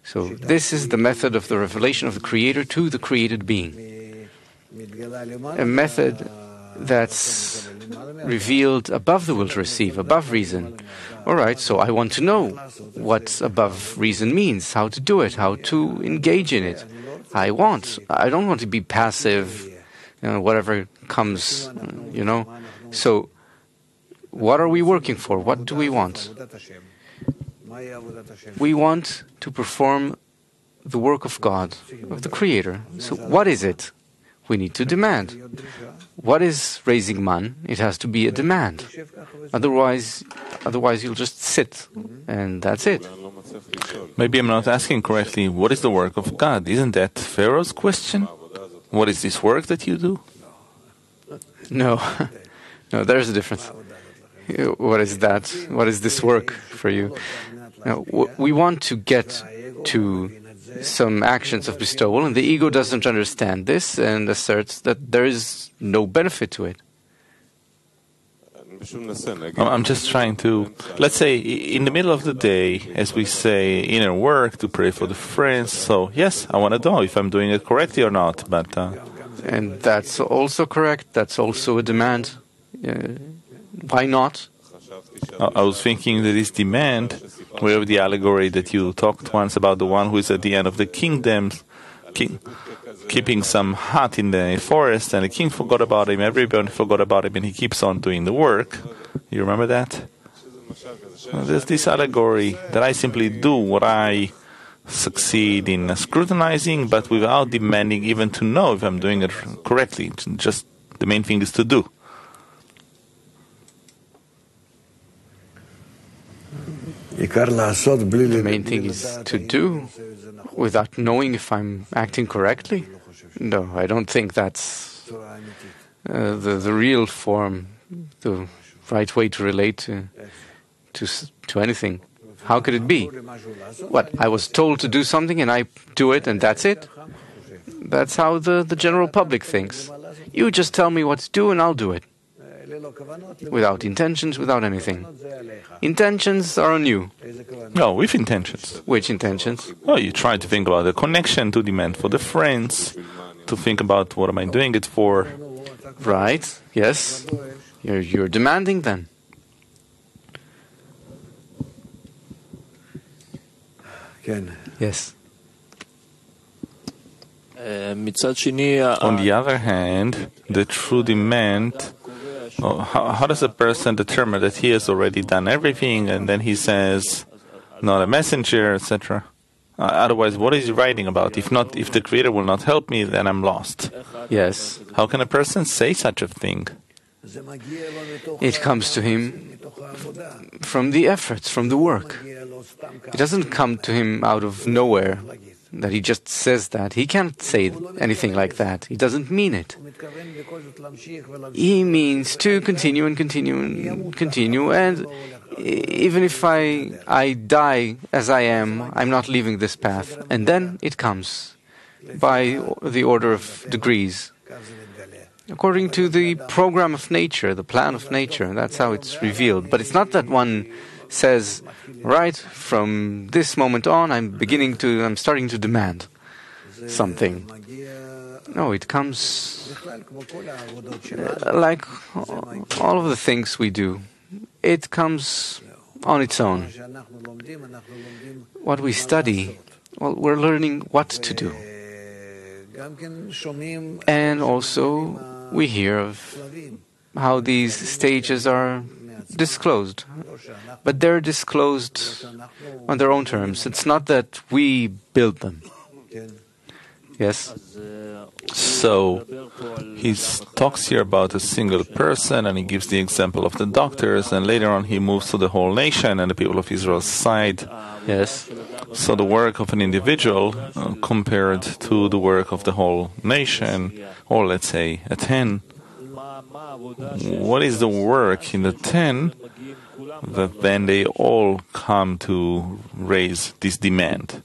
So this is the method of the revelation of the Creator to the created being. A method that's revealed above the will to receive, above reason. All right, so I want to know what above reason means, how to do it, how to engage in it. I don't want to be passive, whatever comes, So, what are we working for? What do we want? We want to perform the work of God, of the Creator. So, what is it? We need to demand. What is raising man? It has to be a demand. Otherwise you'll just sit, and that's it.
Maybe I'm not asking correctly. What is the work of God? Isn't that Pharaoh's question? What is this work that you do?
No, there's a difference. What is that? What is this work for you? Now, we want to get to some actions of bestowal, and the ego doesn't understand this and asserts that there is no benefit to it.
I'm just trying to, let's say, in the middle of the day, as we say, inner work, to pray for the friends. So, yes, I want to know if I'm doing it correctly or not. But
and that's also correct. That's also a demand. Why not?
I was thinking that this demand, we have the allegory that you talked once about the one who is at the end of the kingdom, keeping some hut in the forest, and the king forgot about him, everyone forgot about him, and he keeps on doing the work. You remember that? There's this allegory that I simply do what I succeed in scrutinizing, but without demanding even to know if I'm doing it correctly. Just the main thing is to do.
The main thing is to do without knowing if I'm acting correctly? No, I don't think that's the real form, the right way to relate to anything. How could it be? What, I was told to do something and I do it and that's it? That's how the general public thinks. You just tell me what to do and I'll do it. Without intentions, without anything. Intentions are on you.
No, with intentions.
Which intentions?
Oh, you try to think about the connection, to demand for the friends, to think about what am I doing it for.
Right, yes. You're demanding then. Yes.
On the other hand, the true demand, how does a person determine that he has already done everything and then he says, not a messenger, etc.? Otherwise, what is he writing about? If the Creator will not help me, then I'm lost.
Yes.
How can a person say such a thing?
It comes to him from the efforts, from the work. It doesn't come to him out of nowhere, that he just says that. He can't say anything like that. He doesn't mean it. He means to continue and continue and continue, and even if I die as I am, I'm not leaving this path. And then it comes by the order of degrees. According to the program of nature, the plan of nature, that's how it's revealed. But it's not that one says, right, from this moment on, I'm starting to demand something. No, it comes like all of the things we do. It comes on its own. What we study, well, we're learning what to do. And also, we hear of how these stages are disclosed. But they're disclosed on their own terms. It's not that we build them. Yes?
So, he talks here about a single person, and he gives the example of the doctors, and later on he moves to the whole nation and the people of Israel's side.
Yes.
So the work of an individual compared to the work of the whole nation, or let's say a 10, what is the work in the 10 that then they all come to raise this demand?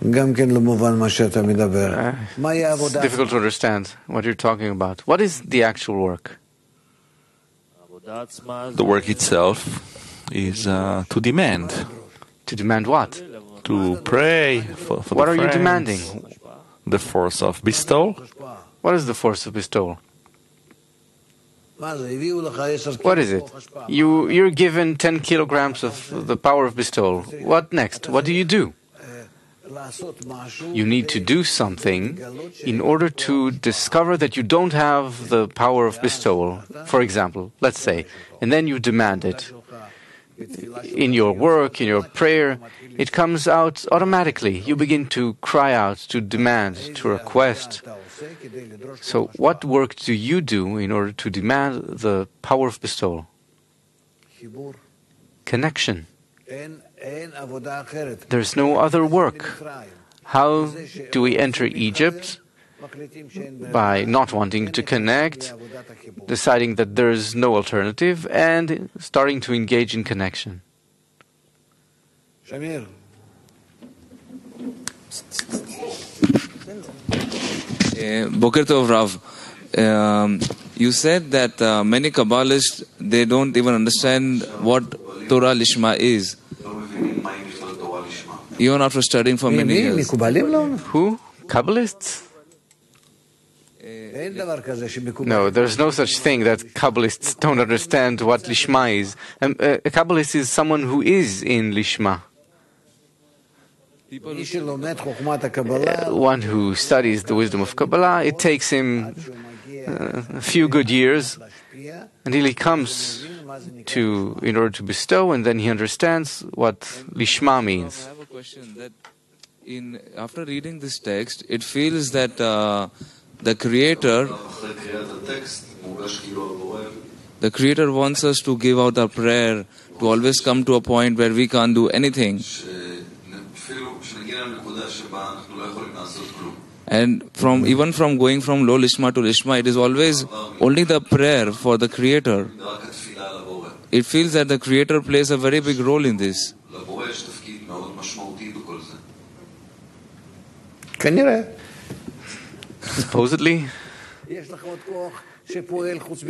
It's difficult to understand what you're talking about. What is the actual work?
The work itself is to demand.
To demand what?
To pray for
what
the
are
friends.
You demanding?
The force of bestowal.
What is the force of bestowal? What is it? You're given 10 kilograms of the power of bestowal. What next? What do? You need to do something in order to discover that you don't have the power of bestowal, for example, let's say, and then you demand it. In your work, in your prayer, it comes out automatically. You begin to cry out, to demand, to request. So what work do you do in order to demand the power of bestowal? Connection. There's no other work. How do we enter Egypt? By not wanting to connect, deciding that there's no alternative, and starting to engage in connection.
Boker Tov Rav, you said that many Kabbalists, they don't even understand what Torah Lishma is. Even after studying for many years.
Who? Kabbalists? No, there's no such thing that Kabbalists don't understand what Lishma is. A Kabbalist is someone who is in Lishma. One who studies the wisdom of Kabbalah, it takes him a few good years until he comes in order to bestow, and then he understands what Lishma means.
I have a question that after reading this text, it feels that the Creator wants us to give out our prayer, to always come to a point where we can't do anything. And even from going from low lishma to lishma, it is always only the prayer for the Creator. It feels that the Creator plays a very big role in this.
Supposedly.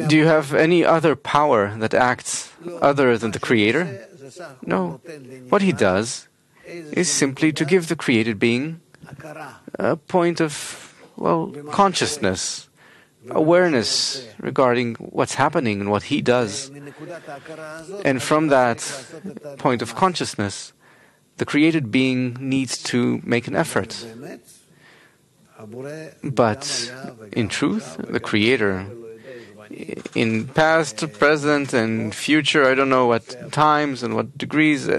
Do you have any other power that acts other than the Creator? No. What he does is simply to give the created being a point of, consciousness, awareness regarding what's happening and what he does. And from that point of consciousness, the created being needs to make an effort. But in truth, the Creator, in past, present, and future, I don't know what times and what degrees,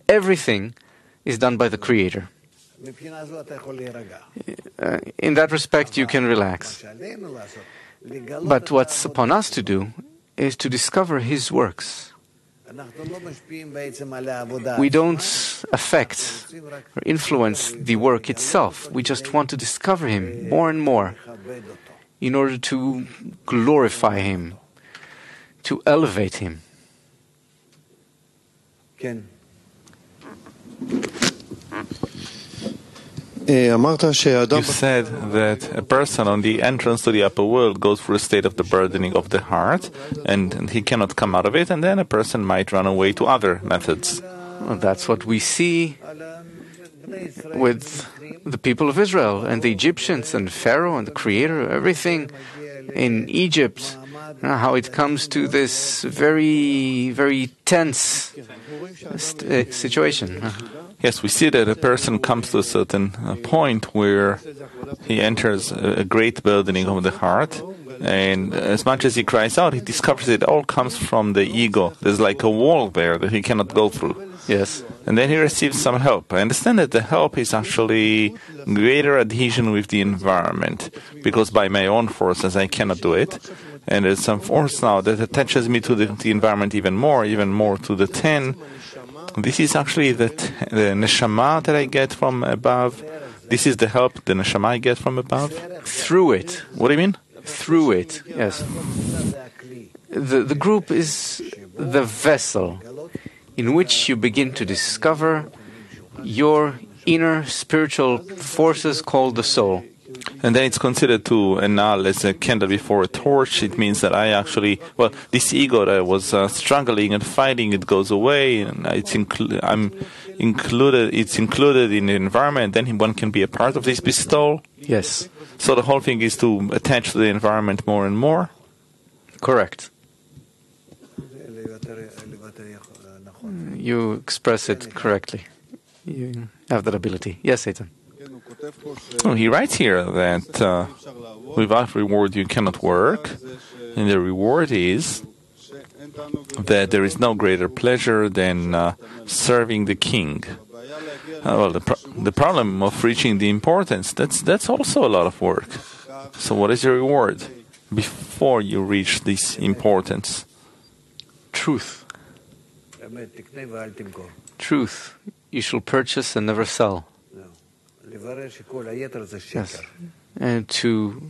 everything is done by the Creator. In that respect, you can relax. But what's upon us to do is to discover His works. We don't affect or influence the work itself. We just want to discover Him more and more in order to glorify Him, to elevate Him.
You said that a person on the entrance to the upper world goes through a state of the burdening of the heart, and he cannot come out of it, and then a person might run away to other methods.
Well, that's what we see with the people of Israel and the Egyptians and Pharaoh and the Creator, everything in Egypt, how it comes to this very, very tense situation.
Yes, we see that a person comes to a certain point where he enters a great burdening of the heart, and as much as he cries out, he discovers it all comes from the ego. There's like a wall there that he cannot go through.
Yes.
And then he receives some help. I understand that the help is actually greater adhesion with the environment, because by my own forces I cannot do it. And there's some force now that attaches me to the environment even more to the 10. This is actually the neshama that I get from above. This is the help the neshama I get from above.
Through it.
What do you mean?
Through it, yes. The group is the vessel in which you begin to discover your inner spiritual forces called the soul.
And then it's considered to annul as a candle before a torch. It means that I actually, this ego that I was struggling and fighting, it goes away, and it's included in the environment. Then one can be a part of this bestowal.
Yes.
So the whole thing is to attach to the environment more and more.
Correct. You express it correctly. You have that ability. Yes, Satan.
He writes here that without reward you cannot work, and the reward is that there is no greater pleasure than serving the king. The problem of reaching the importance, that's also a lot of work. So what is the reward before you reach this importance?
Truth. Truth. You shall purchase and never sell. Yes. And to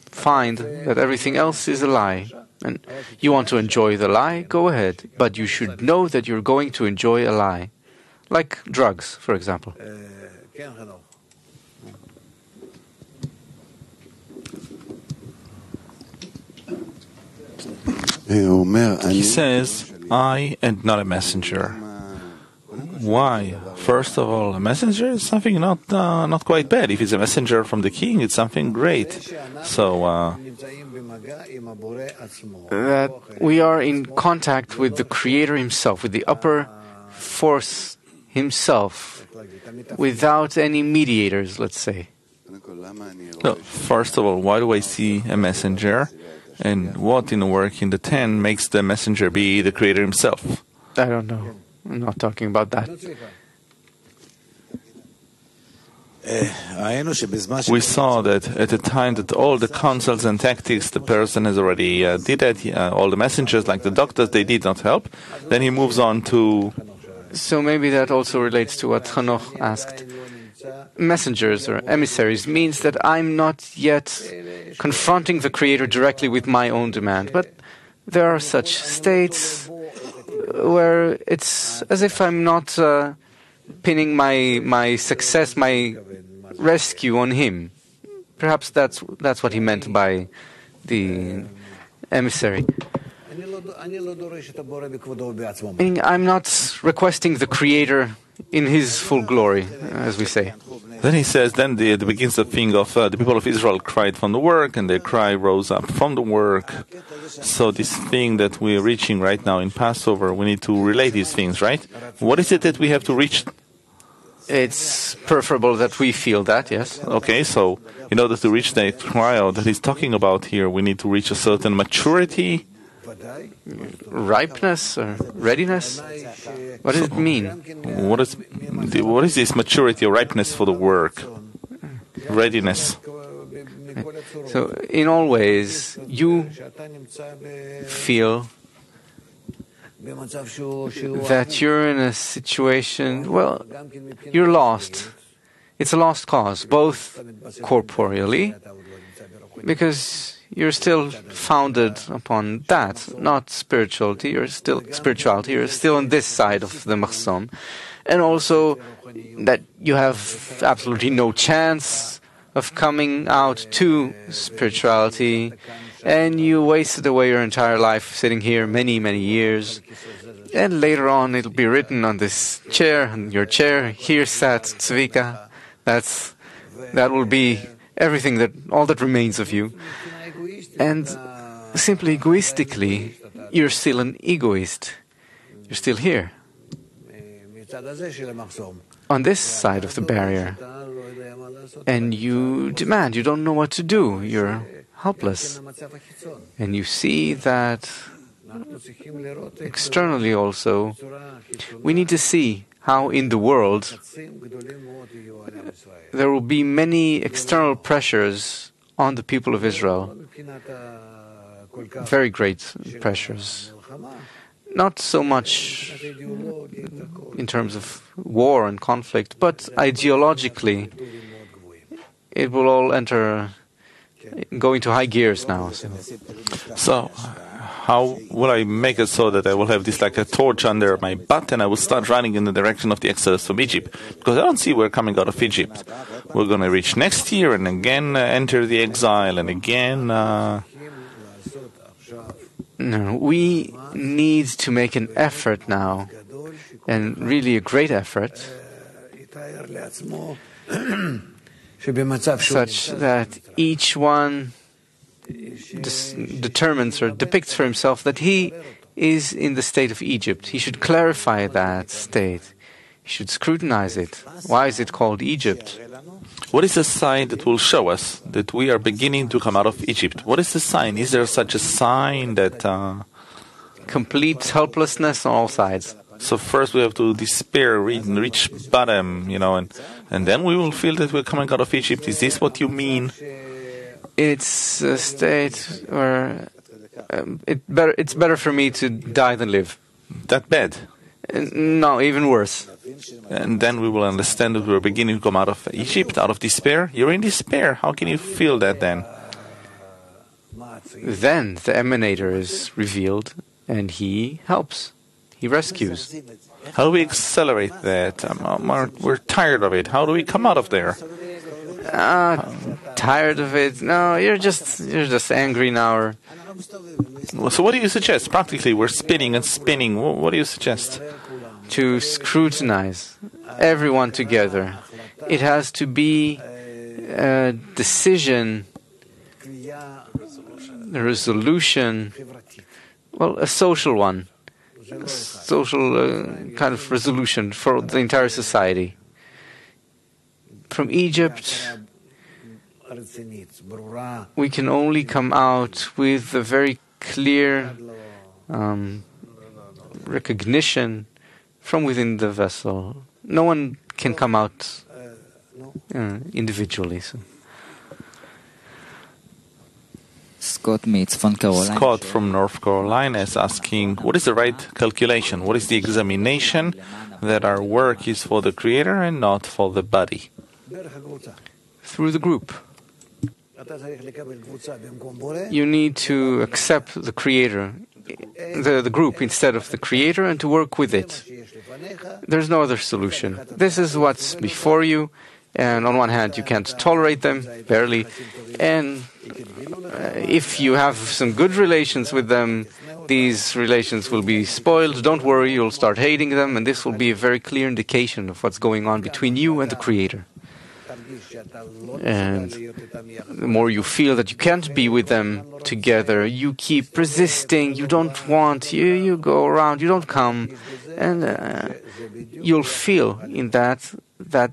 find that everything else is a lie. And you want to enjoy the lie? Go ahead. But you should know that you're going to enjoy a lie. Like drugs, for example.
He says, I am not a messenger. Why? First of all, a messenger is something not quite bad. If it's a messenger from the king, it's something great. So
that we are in contact with the Creator Himself, with the upper force Himself, without any mediators, let's say.
No, first of all, why do I see a messenger? And what in the work in the 10 makes the messenger be the Creator Himself?
I don't know. I'm not talking about that.
We saw that at the time that all the counsels and tactics the person has already did it, all the messengers like the doctors, they did not help. Then he moves on to...
So maybe that also relates to what Hanoch asked. messengers or emissaries means that I'm not yet confronting the Creator directly with my own demand. But there are such states where it's as if I'm not pinning my success, my rescue on Him. Perhaps that's what he meant by the emissary. Meaning, I'm not requesting the Creator in His full glory, as we say.
Then he says, then it begins the thing of the people of Israel cried from the work, and their cry rose up from the work. So this thing that we're reaching right now in Passover, we need to relate these things, right? What is it that we have to reach?
It's preferable that we feel that, yes.
Okay, so in order to reach that trial that he's talking about here, we need to reach a certain maturity,
ripeness, or readiness. What does it mean?
What is this maturity or ripeness for the work? Readiness.
So, in all ways, you feel that you're in a situation, well, you're lost. It's a lost cause, both corporeally, because you're still founded upon that, not spirituality. You're still on this side of the Mahsom, and also that you have absolutely no chance of coming out to spirituality, and you wasted away your entire life sitting here many, many years, and later on it'll be written on this chair, on your chair, here sat Tzvika. That will be everything, all that remains of you. And simply egoistically, you're still an egoist. You're still here. On this side of the barrier. And you demand, you don't know what to do. You're helpless. And you see that externally also, we need to see how in the world there will be many external pressures on the people of Israel. Very great pressures. Not so much in terms of war and conflict, but ideologically, it will all go into high gears now.
So, how will I make it so that I will have this like a torch under my butt and I will start running in the direction of the exodus from Egypt? Because I don't see we're coming out of Egypt. We're going to reach next year and again enter the exile and again...
No, we need to make an effort now, and really a great effort, such that each one determines or depicts for himself that he is in the state of Egypt. He should clarify that state. He should scrutinize it. Why is it called Egypt?
What is the sign that will show us that we are beginning to come out of Egypt? What is the sign? Is there such a sign that...
Complete helplessness on all sides.
So first we have to despair, reach bottom, and then we will feel that we're coming out of Egypt. Is this what you mean?
It's a state where it's better for me to die than live.
That bad?
No, even worse.
And then we will understand that we're beginning to come out of Egypt, out of despair. You're in despair. How can you feel that then?
Then the emanator is revealed and he helps. He rescues.
How do we accelerate that? We're tired of it. How do we come out of there?
Tired of it? No, you're just angry now.
So what do you suggest? Practically, we're spinning and spinning. What do you suggest?
To scrutinize everyone together. It has to be a decision, a resolution, well, a social one, a social kind of resolution for the entire society. From Egypt, we can only come out with a very clear recognition from within the vessel. No one can come out individually. So.
Scott
from North Carolina is asking, what is the right calculation? What is the examination that our work is for the Creator and not for the body?
Through the group. You need to accept the Creator, the group instead of the Creator, and to work with it. There's no other solution. This is what's before you, and on one hand you can't tolerate them, barely, and if you have some good relations with them, these relations will be spoiled. Don't worry, you'll start hating them, and this will be a very clear indication of what's going on between you and the Creator. And the more you feel that you can't be with them together, you keep resisting, you don't want, you go around, you don't come, and you'll feel in that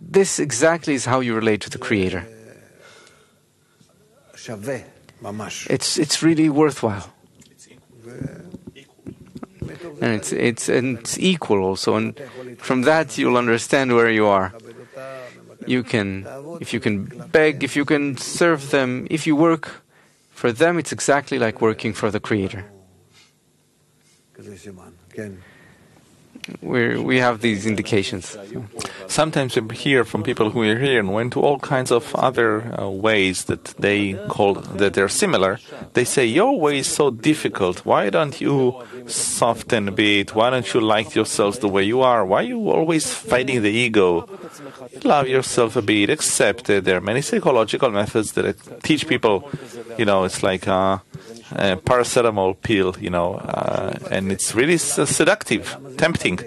this exactly is how you relate to the Creator. It's really worthwhile. And it's equal also, and from that you'll understand where you are. If you can beg, if you can serve them, if you work for them, it's exactly like working for the Creator. We have these indications.
Sometimes we hear from people who are here and went to all kinds of other ways that they're similar. They say, your way is so difficult. Why don't you soften a bit? Why don't you like yourselves the way you are? Why are you always fighting the ego? Love yourself a bit, accept it. There are many psychological methods that teach people, it's like a paracetamol pill, and it's really seductive, tempting.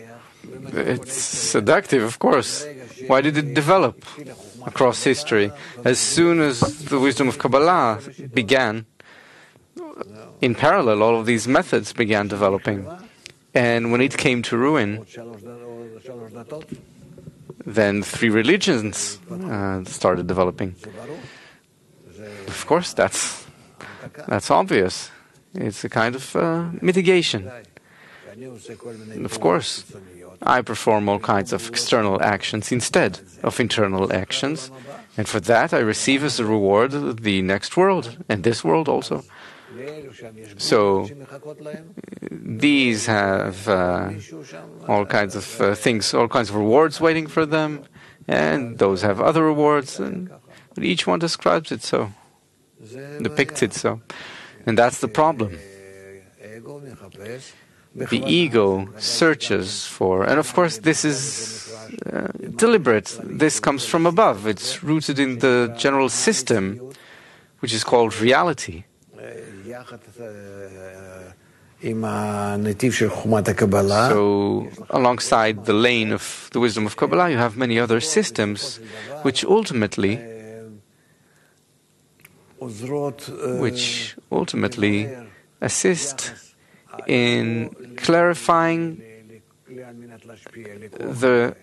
It's seductive, of course. Why did it develop across history? As soon as the wisdom of Kabbalah began, in parallel, all of these methods began developing. And when it came to ruin, then 3 religions started developing. Of course, that's obvious. It's a kind of mitigation. Of course, I perform all kinds of external actions instead of internal actions, and for that I receive as a reward the next world, and this world also. So, these have all kinds of things, all kinds of rewards waiting for them, and those have other rewards, and each one describes it so, depicts it so. And that's the problem. The ego searches for, and of course this is deliberate, this comes from above, it's rooted in the general system, which is called reality. So, alongside the lane of the wisdom of Kabbalah, you have many other systems which ultimately assist in clarifying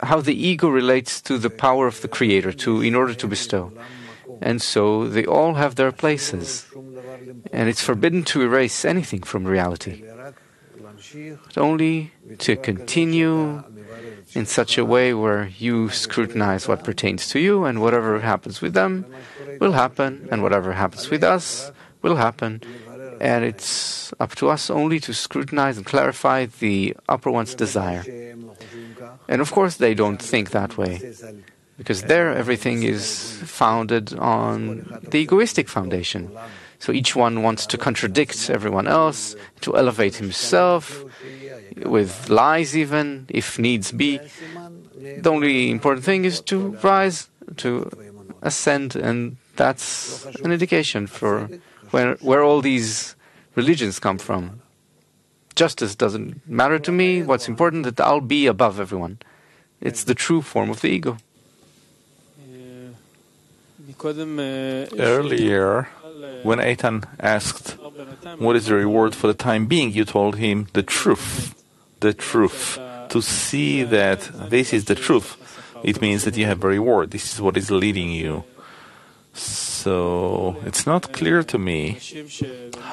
how the ego relates to the power of the Creator in order to bestow. And so they all have their places. And it's forbidden to erase anything from reality, but only to continue in such a way where you scrutinize what pertains to you, and whatever happens with them will happen, and whatever happens with us will happen. And it's up to us only to scrutinize and clarify the upper one's desire. And of course they don't think that way, because there everything is founded on the egoistic foundation. So each one wants to contradict everyone else, to elevate himself, with lies even, if needs be. The only important thing is to rise, to ascend, and that's an indication for where all these religions come from. Justice doesn't matter to me. What's important is that I'll be above everyone. It's the true form of the ego.
Earlier, when Eitan asked, what is the reward for the time being, you told him the truth. The truth. To see that this is the truth, it means that you have a reward. This is what is leading you. So, it's not clear to me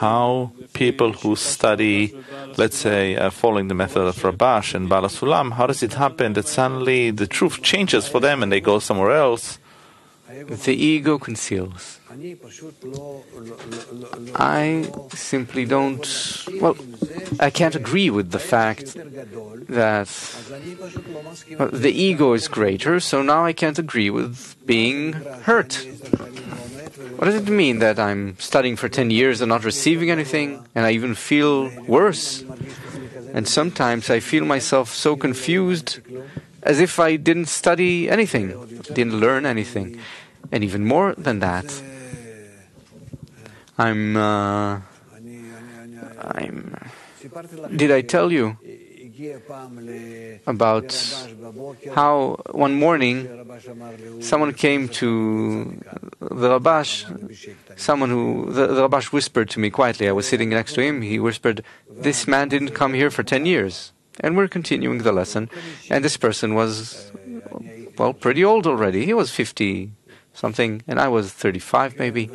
how people who study, let's say, following the method of Rabash and Bala Sulam, how does it happen that suddenly the truth changes for them and they go somewhere else?
the ego conceals. I simply don't, well, I can't agree with the fact that the ego is greater, so now I can't agree with being hurt. What does it mean that I'm studying for 10 years and not receiving anything, and I even feel worse? And sometimes I feel myself so confused, as if I didn't study anything, didn't learn anything. And even more than that, did I tell you about how one morning someone came to the Rabash, the Rabash whispered to me quietly, I was sitting next to him, he whispered, "This man didn't come here for 10 years. And we're continuing the lesson. And this person was, well, pretty old already. He was 50-something, and I was 35 maybe.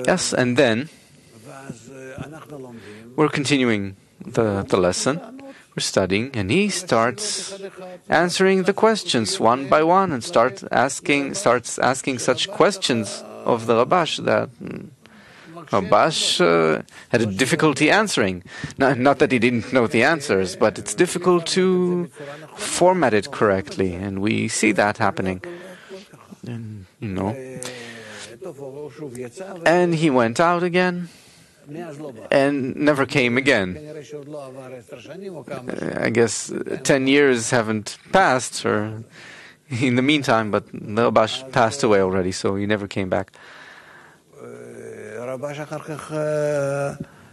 Yes, and then we're continuing the lesson. We're studying, and he starts answering the questions one by one and starts asking such questions of the Rabash that Rabash had a difficulty answering. Not that he didn't know the answers, but it's difficult to format it correctly, and we see that happening. And, and he went out again and never came again. I guess 10 years haven't passed, or in the meantime, but the Rabash passed away already, so he never came back.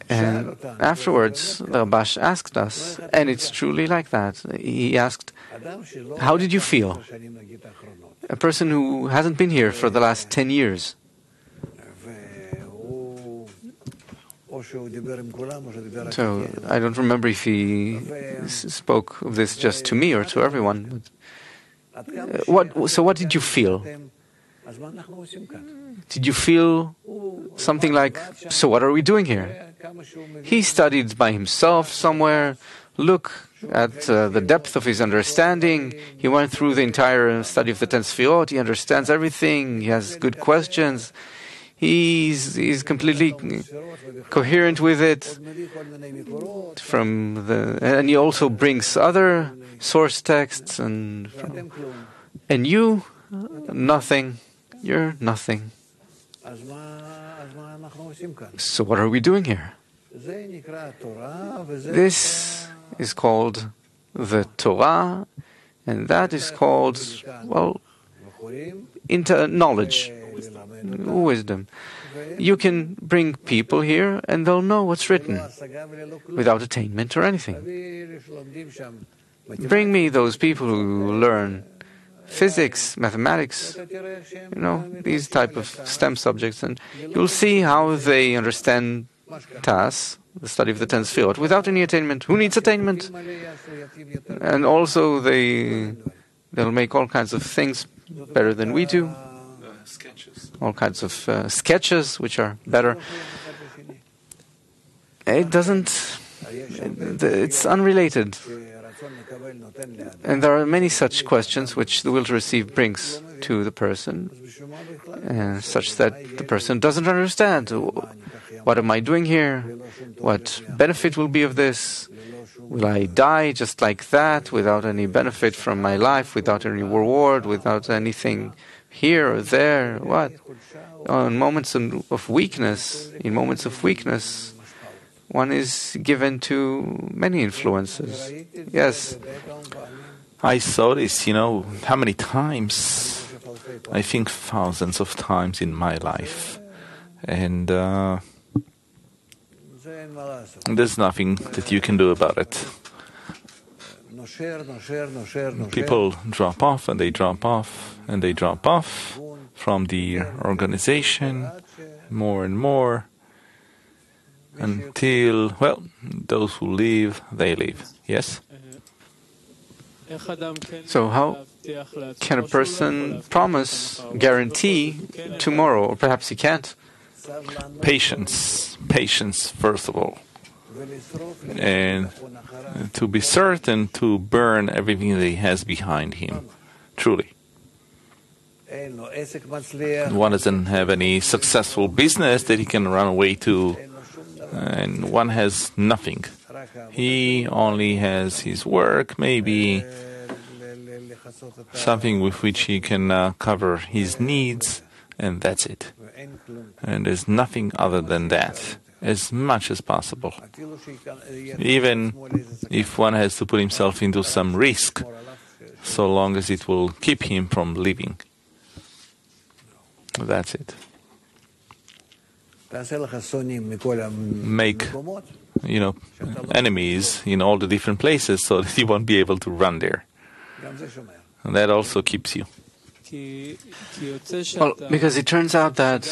And afterwards, the Rabash asked us, and it's truly like that. He asked, "How did you feel?" A person who hasn't been here for the last 10 years. So I don't remember if he spoke of this just to me or to everyone. So what did you feel? Did you feel something like, so what are we doing here? He studied by himself somewhere. Look at the depth of his understanding. He went through the entire study of the 10 Sefirot. He understands everything. He has good questions. He's completely coherent with it. And he also brings other source texts. And you, nothing. You're nothing. So what are we doing here? This is called the Torah, and that is called, well, knowledge, wisdom. You can bring people here and they'll know what's written without attainment or anything. Bring me those people who learn physics, mathematics, these type of STEM subjects, and you'll see how they understand TAS, the study of the 10 Sefirot, without any attainment. Who needs attainment? And also they'll make all kinds of things better than we do. All kinds of sketches which are better. It's unrelated. And there are many such questions which the will to receive brings to the person, such that the person doesn't understand. What am I doing here? What benefit will be of this? Will I die just like that, without any benefit from my life, without any reward, without anything here or there? What? In moments of weakness, one is given to many influences. Yes.
I saw this, how many times? I think thousands of times in my life. And there's nothing that you can do about it. People drop off and they drop off and they drop off from the organization more and more until, well, those who leave, they leave. Yes?
So how can a person guarantee tomorrow, or perhaps he can't?
Patience, first of all. And to be certain to burn everything that he has behind him. Truly. One doesn't have any successful business that he can run away to, and one has nothing. He only has his work, maybe something with which he can cover his needs, and that's it. And there's nothing other than that, as much as possible. Even if one has to put himself into some risk, so long as it will keep him from living. That's it. Make, enemies in all the different places so that you won't be able to run there. And that also keeps you.
Well, because it turns out that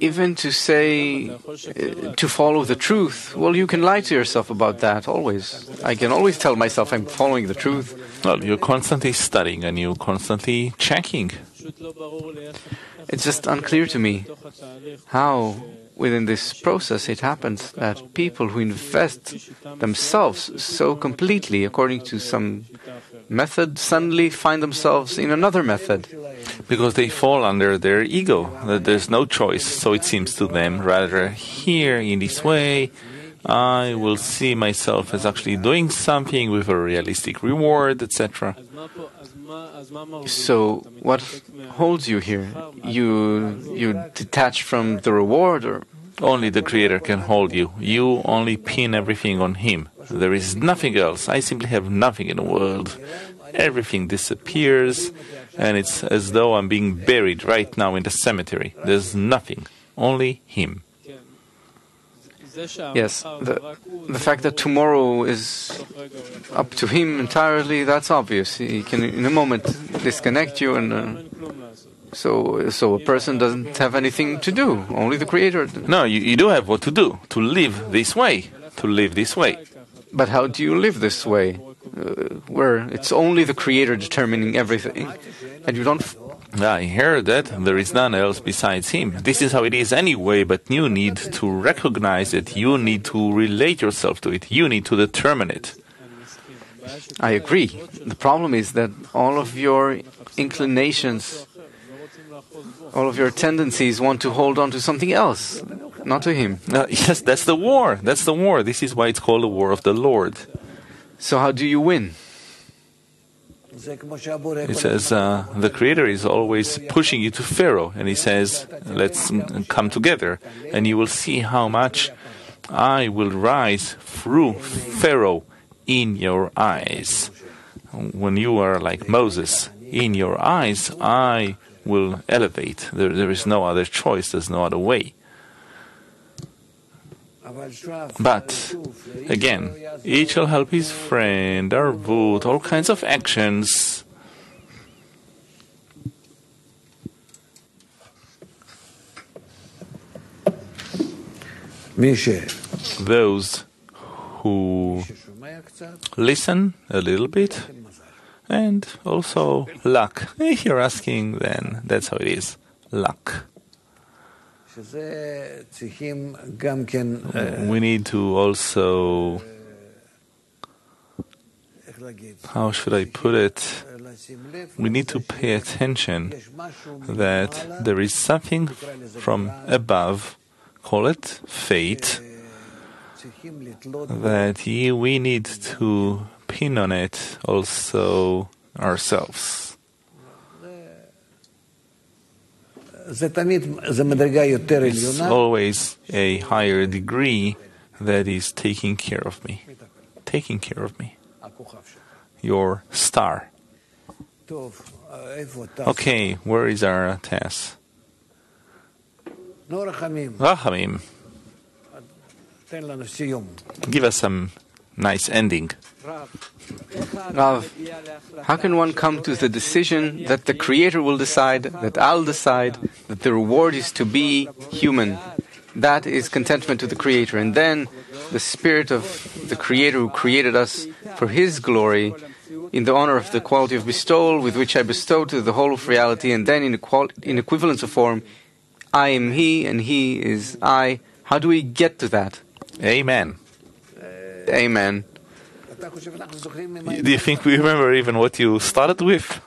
even to say, to follow the truth, well, you can lie to yourself about that always. I can always tell myself I'm following the truth.
Well, you're constantly studying and you're constantly checking.
It's just unclear to me how within this process it happens that people who invest themselves so completely according to some method suddenly find themselves in another method.
Because they fall under their ego, that there's no choice, so it seems to them. Rather, here, in this way, I will see myself as actually doing something with a realistic reward, etc.
So, what holds you here? You detach from the reward, or?
Only the Creator can hold you. You only pin everything on Him. There is nothing else. I simply have nothing in the world. Everything disappears, and it's as though I'm being buried right now in the cemetery. There's nothing. Only Him.
Yes, the fact that tomorrow is up to Him entirely, that's obvious. He can in a moment disconnect you, and so a person doesn't have anything to do. Only the Creator.
No, you do have what to do. To live this way. To live this way.
But how do you live this way? Where it's only the Creator determining everything, and you don't...
I heard that there is none else besides Him. This is how it is anyway, but you need to recognize it. You need to relate yourself to it. You need to determine it.
I agree. The problem is that all of your inclinations, all of your tendencies want to hold on to something else, not to Him.
Yes, that's the war. That's the war. This is why it's called the war of the Lord.
So how do you win?
It says the Creator is always pushing you to Pharaoh, and He says, let's come together, and you will see how much I will rise through Pharaoh in your eyes. When you are like Moses, in your eyes, I will elevate. There is no other choice, there's no other way. But, again, each shall help his friend, arvut, all kinds of actions. Those who listen a little bit, and also luck. If you're asking, then that's how it is. Luck. We need to also, how should I put it? We need to pay attention that there is something from above, call it fate, that we need to pin on it also ourselves. It's always a higher degree that is taking care of me. Taking care of me. Your star. Okay, where is our task? Rachamim. Give us some nice ending.
Rav, how can one come to the decision that the Creator will decide, that I'll decide, that the reward is to be human? That is contentment to the Creator. And then the Spirit of the Creator who created us for His glory, in the honor of the quality of bestowal with which I bestow to the whole of reality, and then in equivalence of form, I am He and He is I. How do we get to that?
Amen.
Amen.
Do you think we remember even what you started with?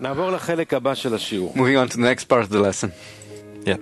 Moving on to the next part of the lesson.
Yeah.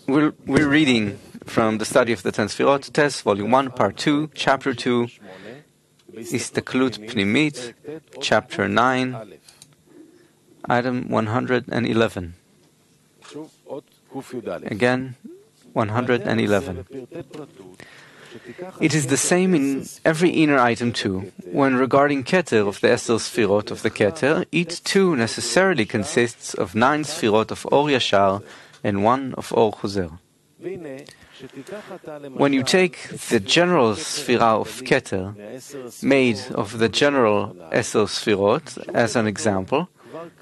We're reading from the study of the Ten Sfirot, Tes, Volume 1, Part 2, Chapter 2, Istaklut Pnimit, Chapter 9, Item 111. Again, 111. It is the same in every inner item too. When regarding Keter of the Esser Sfirot of the Keter, it too necessarily consists of 9 Sfirot of Or Yashar and 1 of Or Choser. When you take the general Sfira of Keter, made of the general Esser Sfirot, as an example,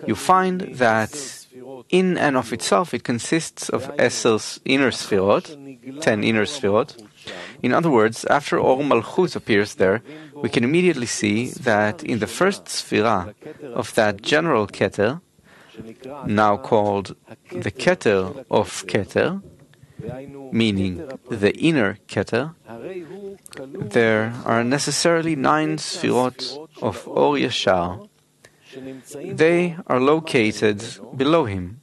you find that in and of itself it consists of Esser's inner Sfirot, 10 inner Sfirot. In other words, after Or Malchut appears there, we can immediately see that in the first Sfira of that general Keter, now called the Keter of Keter, meaning the inner Keter, there are necessarily 9 Sfirot of Or Yashar. They are located below him,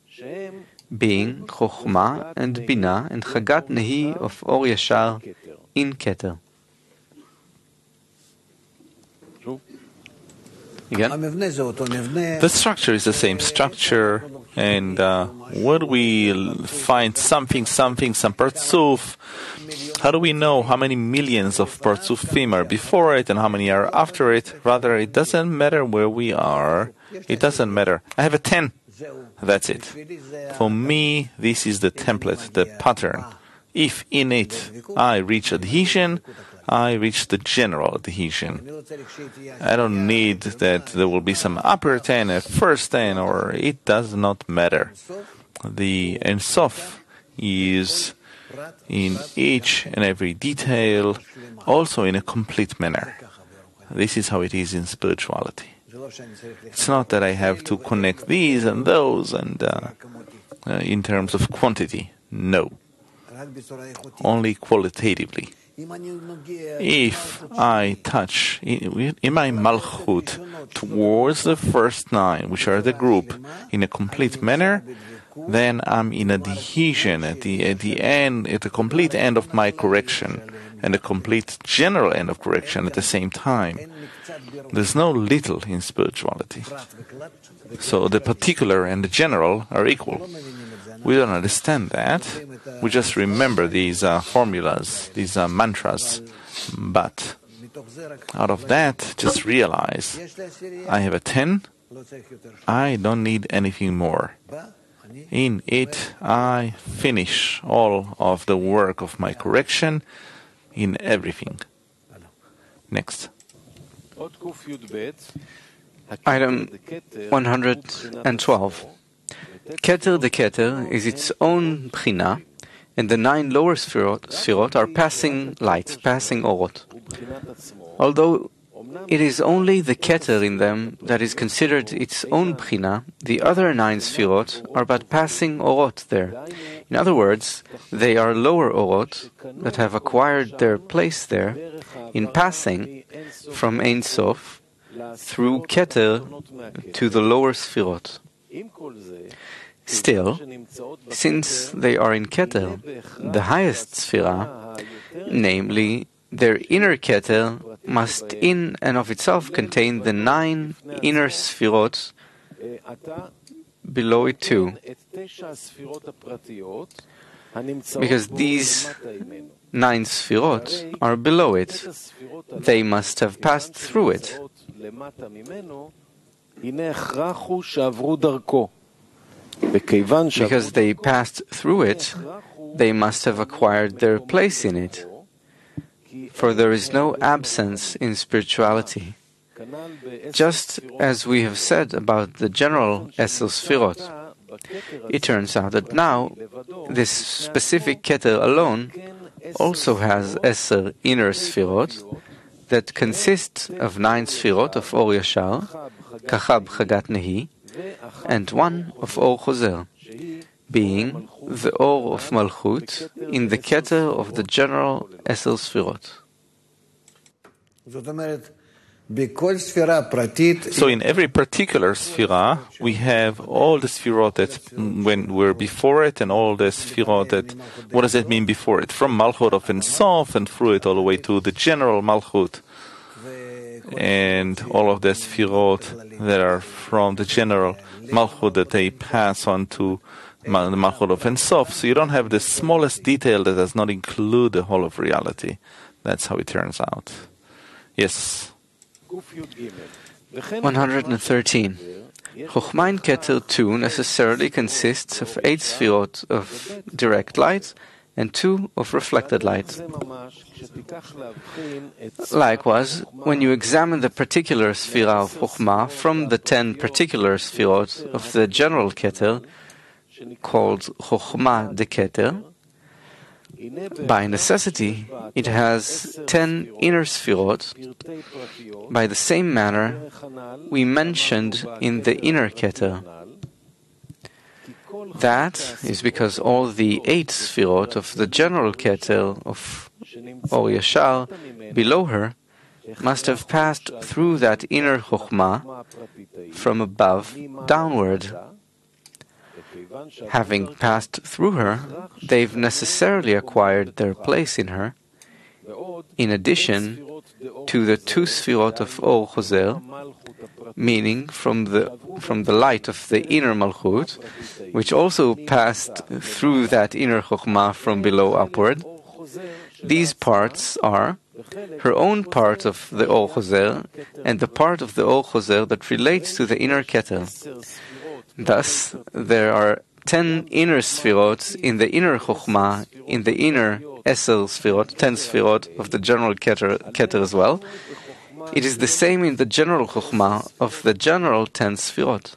being Chokhmah and Bina and Chagat Nehi of Or Yashar in Keter. Again?
The structure is the same structure, and where do we find some Partzuf? How do we know how many millions of Partzufim are before it and how many are after it? Rather, it doesn't matter where we are. It doesn't matter. I have a 10. That's it. For me, this is the template, the pattern. If in it I reach adhesion, I reach the general adhesion. I don't need that there will be some upper 10, a first 10, or it does not matter. The Ein Sof is in each and every detail, also in a complete manner. This is how it is in spirituality. It's not that I have to connect these and those and in terms of quantity. No. Only qualitatively. If I touch in my Malchut towards the first 9, which are the group, in a complete manner, then I'm in adhesion at the end, at the complete end of my correction, and a complete general end of correction at the same time. There's no little in spirituality. So the particular and the general are equal. We don't understand that. We just remember these formulas, these mantras. But out of that, just realize, I have a 10, I don't need anything more. In it, I finish all of the work of my correction in everything. Next.
Item 112. Keter the Keter is its own Bchina, and the 9 lower Sfirot are passing lights, passing Orot. Although it is only the Keter in them that is considered its own Bchina, the other 9 Sfirot are but passing Orot there. In other words, they are lower Orot that have acquired their place there in passing from Ein Sof through Keter to the lower Sfirot. Still, since they are in Keter, the highest Sfira, namely their inner Keter, must in and of itself contain the 9 inner Sfirot below it too. because these 9 Sfirot are below it. They must have passed through it. Because they passed through it, they must have acquired their place in it. For there is no absence in spirituality. Just as we have said about the general 10 Sfirot, it turns out that now this specific Keter alone also has 10 inner Sfirot that consist of 9 Sfirot of Or Yashar, Kachab Chagat Nehi, and 1 of Or Choser, being the Or of Malchut in the Keter of the general 10 Sfirot.
So in every particular Sphira, we have all the Sphirot that when we're before it and all the Sphirot that, what does that mean before it? From Malchut of Ein Sof and through it all the way to the general Malchut. And all of the Sphirot that are from the general Malchut that they pass on to the Malchut of Ein Sof. So you don't have the smallest detail that does not include the whole of reality. That's how it turns out. Yes.
113. Chochmah in Keter 2 necessarily consists of 8 Sfirot of direct light and 2 of reflected light. Likewise, when you examine the particular Sfira of Chochmah from the 10 particular Sfirot of the general Keter, called Chochmah de Keter, by necessity, it has 10 inner Sfirot, by the same manner we mentioned in the inner Keter. That is because all the 8 Sfirot of the general Keter of Or Yashar below her must have passed through that inner Chochmah from above downward. Having passed through her, they've necessarily acquired their place in her, in addition to the 2 Sfirot of Or Choser, meaning from the light of the inner Malchut, which also passed through that inner Chochmah from below upward. These parts are her own part of the Or Choser and the part of the Or Choser that relates to the inner Keter. Thus, there are 10 inner Sfirot in the inner Chochmah, in the inner 10 Sfirot, 10 Sfirot of the general Keter as well. It is the same in the general Chochmah of the general 10 Sfirot.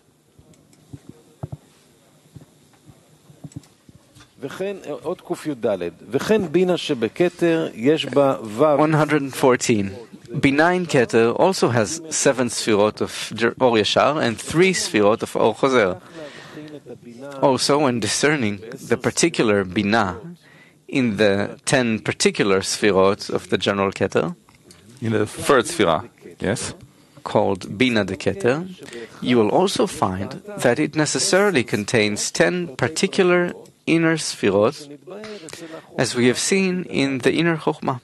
114. Bina in Keter also has 7 Sfirot of Or Yashar and 3 Sfirot of Or Choser. Also, when discerning the particular Bina in the 10 particular Sfirot of the general Keter,
in the third Sphira, yes,
called Bina de Keter, you will also find that it necessarily contains 10 particular inner Sfirot, as we have seen in the inner Chochmah.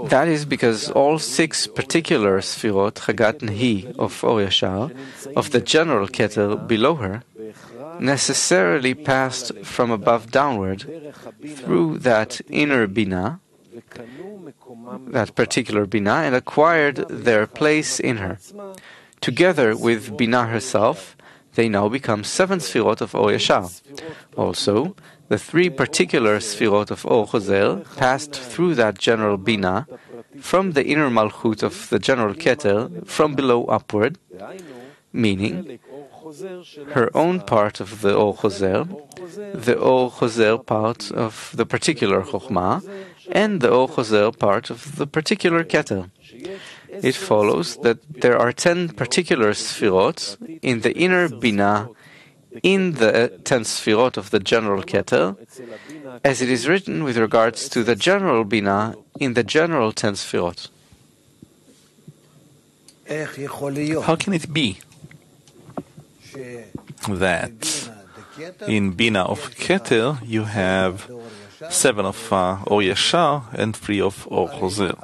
That is because all 6 particular Sfirot, Chagat Nehi of Or Yashar, of the general Keter below her, necessarily passed from above downward through that inner Bina, that particular Bina, and acquired their place in her. Together with Bina herself, they now become 7 Sfirot of Or Yashar. Also, the 3 particular Sfirot of Or Choser passed through that general Bina from the inner Malchut of the general Keter from below upward, meaning her own part of the Or Choser, the Or Choser part of the particular Chochmah, and the Or Choser part of the particular Keter. It follows that there are 10 particular Sfirot in the inner Bina in the 10 Sfirot of the general Keter, as it is written with regards to the general Bina in the general 10 Sfirot.
how can it be that in Bina of Keter you have 7 of Or Yashar and 3 of Or Choser?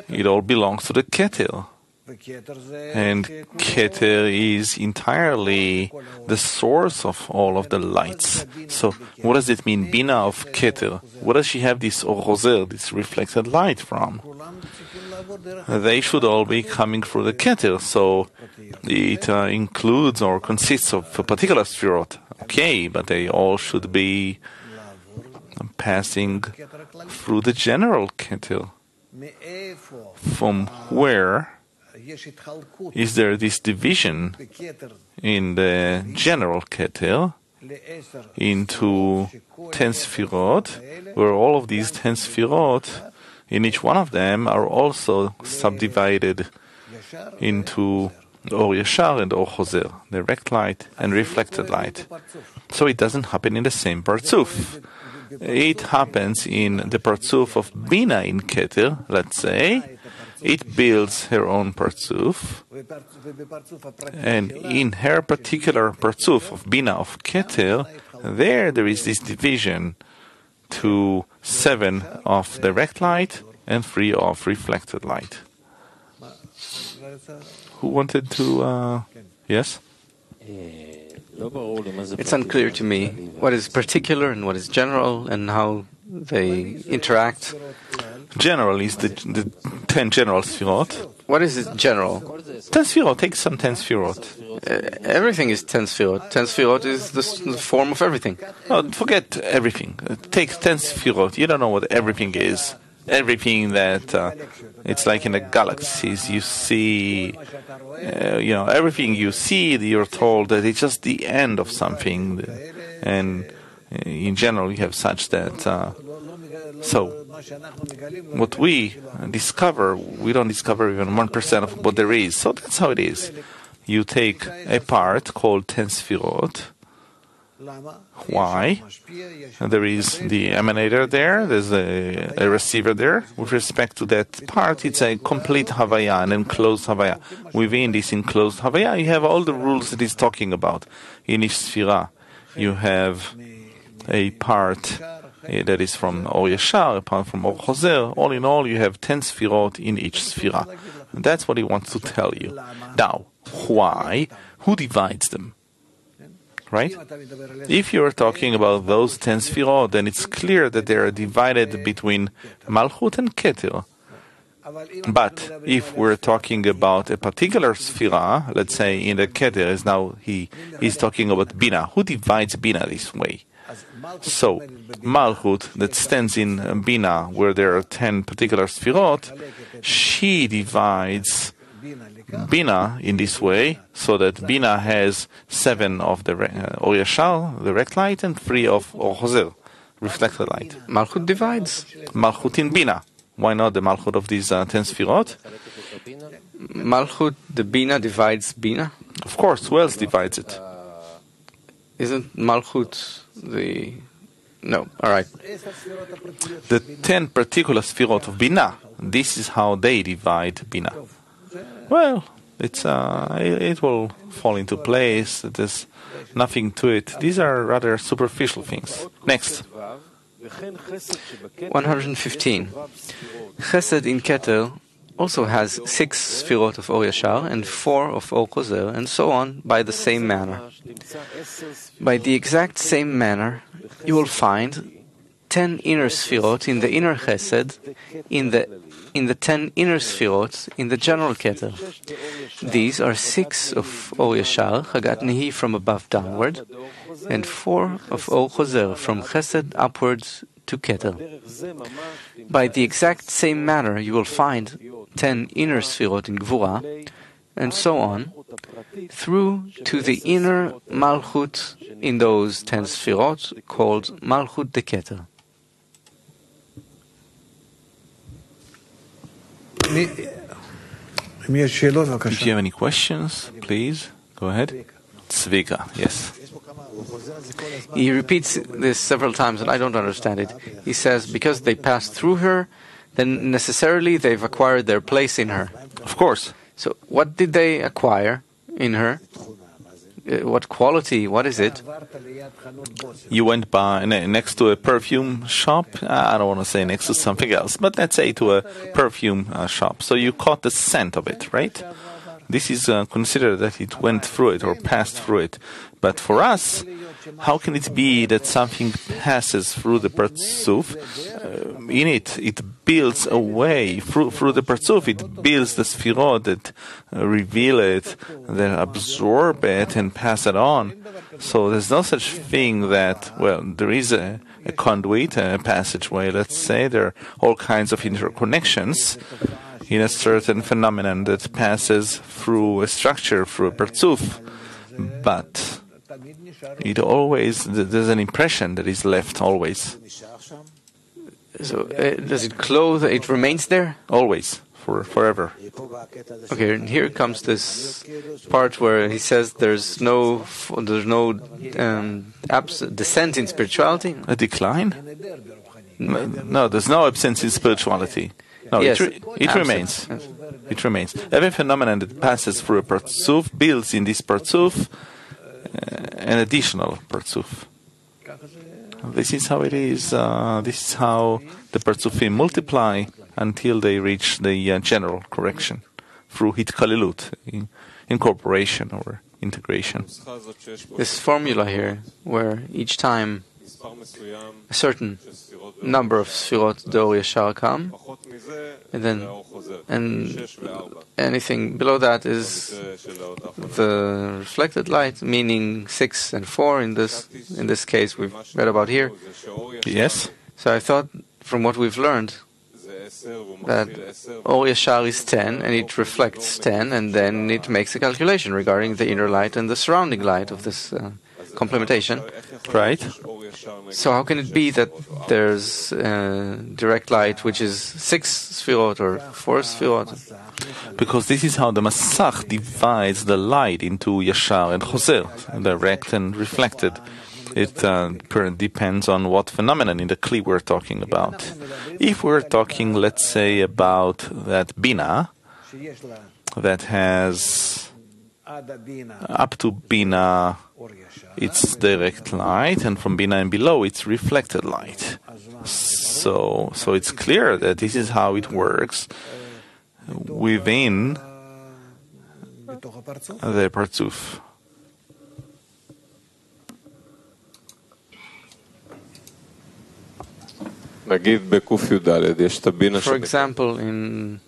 It all belongs to the Keter. And Keter is entirely the source of all of the lights. So what does it mean, Bina of Keter? Where does she have this Or, this reflected light from? They should all be coming through the Keter, so it includes or consists of a particular Sfirot. Okay, but they all should be passing through the general Keter. From where is there this division in the general Keter into 10 Sfirot, where all of these 10 Sfirot, in each one of them, are also subdivided into Or Yashar and Or Choser, direct light and reflected light. So it doesn't happen in the same Partzuf. It happens in the Partzuf of Bina in Keter, let's say. It builds her own Partzuf, and in her particular Partzuf of Bina of Keter, there is this division to 7 of direct light and 3 of reflected light. Who wanted to... yes?
It's unclear to me what is particular and what is general and how they interact.
General is the 10 general Sfirot.
What is it general?
10 Sfirot, take some 10 Sfirot.
Everything is 10 Sfirot. 10 Sfirot is the form of everything.
Oh, forget everything. Take 10 Sfirot. You don't know what everything is. Everything that it's like in the galaxies. You see, everything you see, you're told that it's just the end of something. And in general, you have such that. So, what we discover, we don't discover even 1% of what there is. So that's how it is. You take a part called 10 Sfirot. Why? There is the emanator there, there's a receiver there. With respect to that part, it's a complete Havaya, an enclosed Havaya. Within this enclosed Havaya, you have all the rules that he's talking about. In each Sfira, you have a part that is from Or Yashar, a part from Or Choser. All in all, you have 10 Sfirot in each Sfira. And that's what he wants to tell you. Now, why? Who divides them? Right? If you're talking about those 10 Sfirot, then it's clear that they are divided between Malchut and Keter. But if we're talking about a particular Sfira, let's say in the Keter, as now he is talking about Bina, who divides Bina this way? So, Malchut, that stands in Bina, where there are 10 particular Sfirot, she divides Bina in this way, so that Bina has 7 of the Or Yashar, direct light, and 3 of Or Choser, reflected light.
Malchut divides.
Malchut in Bina. Why not the Malchut of these 10 Sfirot?
Malchut, the Bina divides Bina?
Of course, who else divides it?
Isn't Malchut the... No, all right.
The 10 particular Sfirot of Bina, this is how they divide Bina. Well, it will fall into place. There's nothing to it. These are rather superficial things. Next.
115. Chesed in Keter also has 6 Sfirot of Or Yashar and 4 of Or Choser, and so on, by the same manner. By the exact same manner, you will find 10 inner Sfirot in the inner Chesed, in the 10 inner Sfirot in the general Keter. These are 6 of Or Yashar, Chagat Nehi from above downward, and 4 of Or Choser from Chesed upwards to Keter. By the exact same manner, you will find 10 inner Sfirot in Gvura, and so on, through to the inner Malchut in those 10 Sfirot called Malchut de Keter.
If you have any questions, please go ahead. Tzvika, yes.
He repeats this several times and I don't understand it. He says, because they passed through her, then necessarily they've acquired their place in her.
Of course.
So what did they acquire in her? what quality? What is it?
You went by next to a perfume shop. I don't want to say next to something else, but let's say to a perfume shop. So you caught the scent of it, right? This is considered that it went through it or passed through it. But for us, how can it be that something passes through the Partzuf? In it builds a way through the Partzuf. It builds the Sfirot that reveal it, that absorb it and pass it on. So there's no such thing that, well, there is a conduit, a passageway, let's say. There are all kinds of interconnections in a certain phenomenon that passes through a structure, through a Partzuf. But it always, there's an impression that is left always.
So does it clothe? It remains there
Always, forever.
Okay, and here comes this part where he says there's no descent in spirituality.
A decline? No, there's no absence in spirituality. No,
yes,
it remains.
Yes.
It remains. Every phenomenon that passes through a Partzuf builds in this Partzuf an additional Partzuf. This is how it is. This is how the Partzufim multiply until they reach the general correction through hitkalilut, incorporation or integration.
This formula here, where each time a certain number of Sfirot Dor Yashar come, and anything below that is the reflected light, meaning 6 and 4 in this case we've read about here.
Yes.
So I thought, from what we've learned, that Or Yashar is 10, and it reflects 10, and then it makes a calculation regarding the inner light and the surrounding light of this complementation.
Right.
So how can it be that there's direct light which is 6 Sfirot or 4 Sfirot?
Because this is how the Masach divides the light into Yashar and Choser, direct and reflected. It depends on what phenomenon in the Kli we're talking about. If we're talking, let's say, about that Bina, that has up to Bina, it's direct light, and from Bina and below, it's reflected light. So it's clear that this is how it works within the Partzuf.
For example, in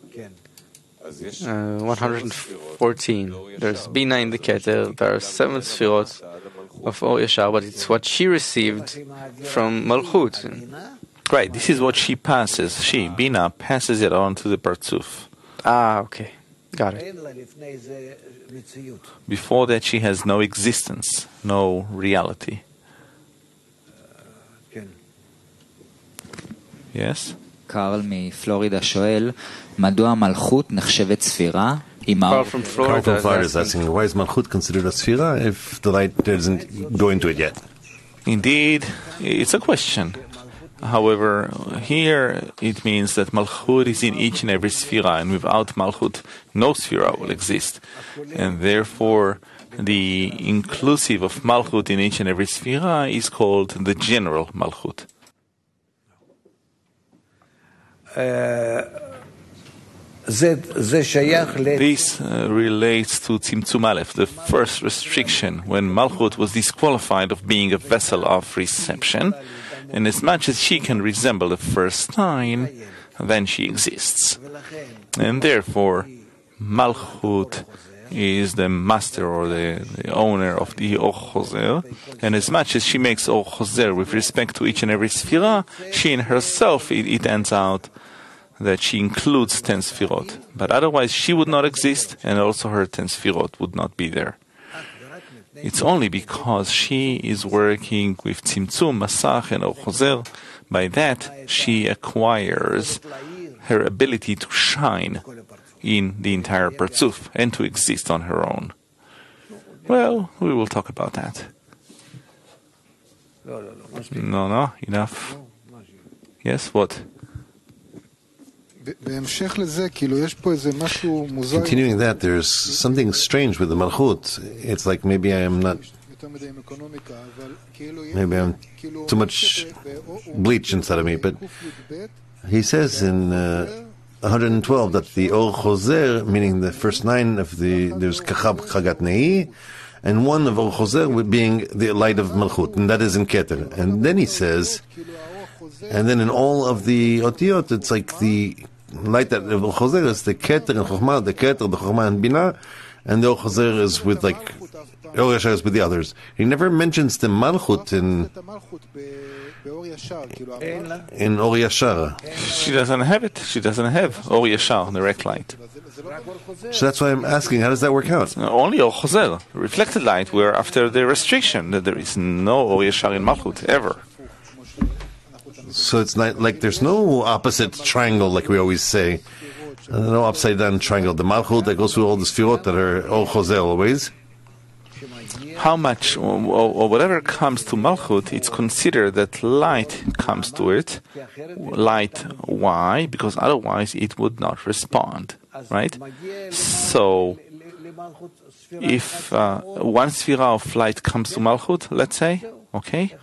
114, there's Bina in the Keter, there are 7 Sfirot of Or Yashar, but it's what she received from Malchut.
Right, this is what she passes. Bina, passes it on to the Partzuf.
Okay. Got it.
Before that, she has no existence, no reality. Yes?
קארל מפלורידה שואל, מדוע המלכות נחשבת ספירה?
Carl from Florida
is asking, why is Malchut considered a Sfira if the light doesn't go into it yet?
Indeed, it's a question. However, here it means that Malchut is in each and every Sfira, and without Malchut, no Sfira will exist. And therefore, the inclusive of Malchut in each and every Sfira is called the general Malchut. This relates to Tzimtzum Aleph, the first restriction, when Malchut was disqualified of being a vessel of reception, and as much as she can resemble the first 9, then she exists. And therefore, Malchut is the master or the owner of the Or Choser, and as much as she makes Or Choser with respect to each and every Sfira, she in herself, it ends out that she includes 10 Sfirot. But otherwise she would not exist, and also her 10 Sfirot would not be there. It's only because she is working with Tzimtzum, Masach, and Or Choser. By that, she acquires her ability to shine in the entire Partzuf and to exist on her own. Well, we will talk about that. No, enough. Yes, what?
Continuing that, there's something strange with the Malchut. It's like maybe I'm too much bleach inside of me, but he says in 112 that the Or Choser, meaning the first 9 of there's Kachab Chagat Nei, and one of Or Choser being the light of Malchut, and that is in Keter. And then he says, and then in all of the Otiyot, it's like the light that Or Choser is the Keter and Chokhmah, the Keter, the Chokhmah and Binah, and the Or Choser is with like, Or Yashar is with the others. He never mentions the Malchut in Or Yashar.
She doesn't have it. She doesn't have Or Yashar, direct light.
So that's why I'm asking, how does that work out?
Only Or Choser, reflected light, where after the restriction that there is no Or Yashar in Malchut ever.
So it's not like there's no opposite triangle like we always say. No upside down triangle. The Malchut that goes through all the Sfirot that are Or Choser always.
How much or whatever comes to Malchut, it's considered that light comes to it. Light, why? Because otherwise it would not respond, right? So, if one Sfira of light comes to Malchut, let's say, okay?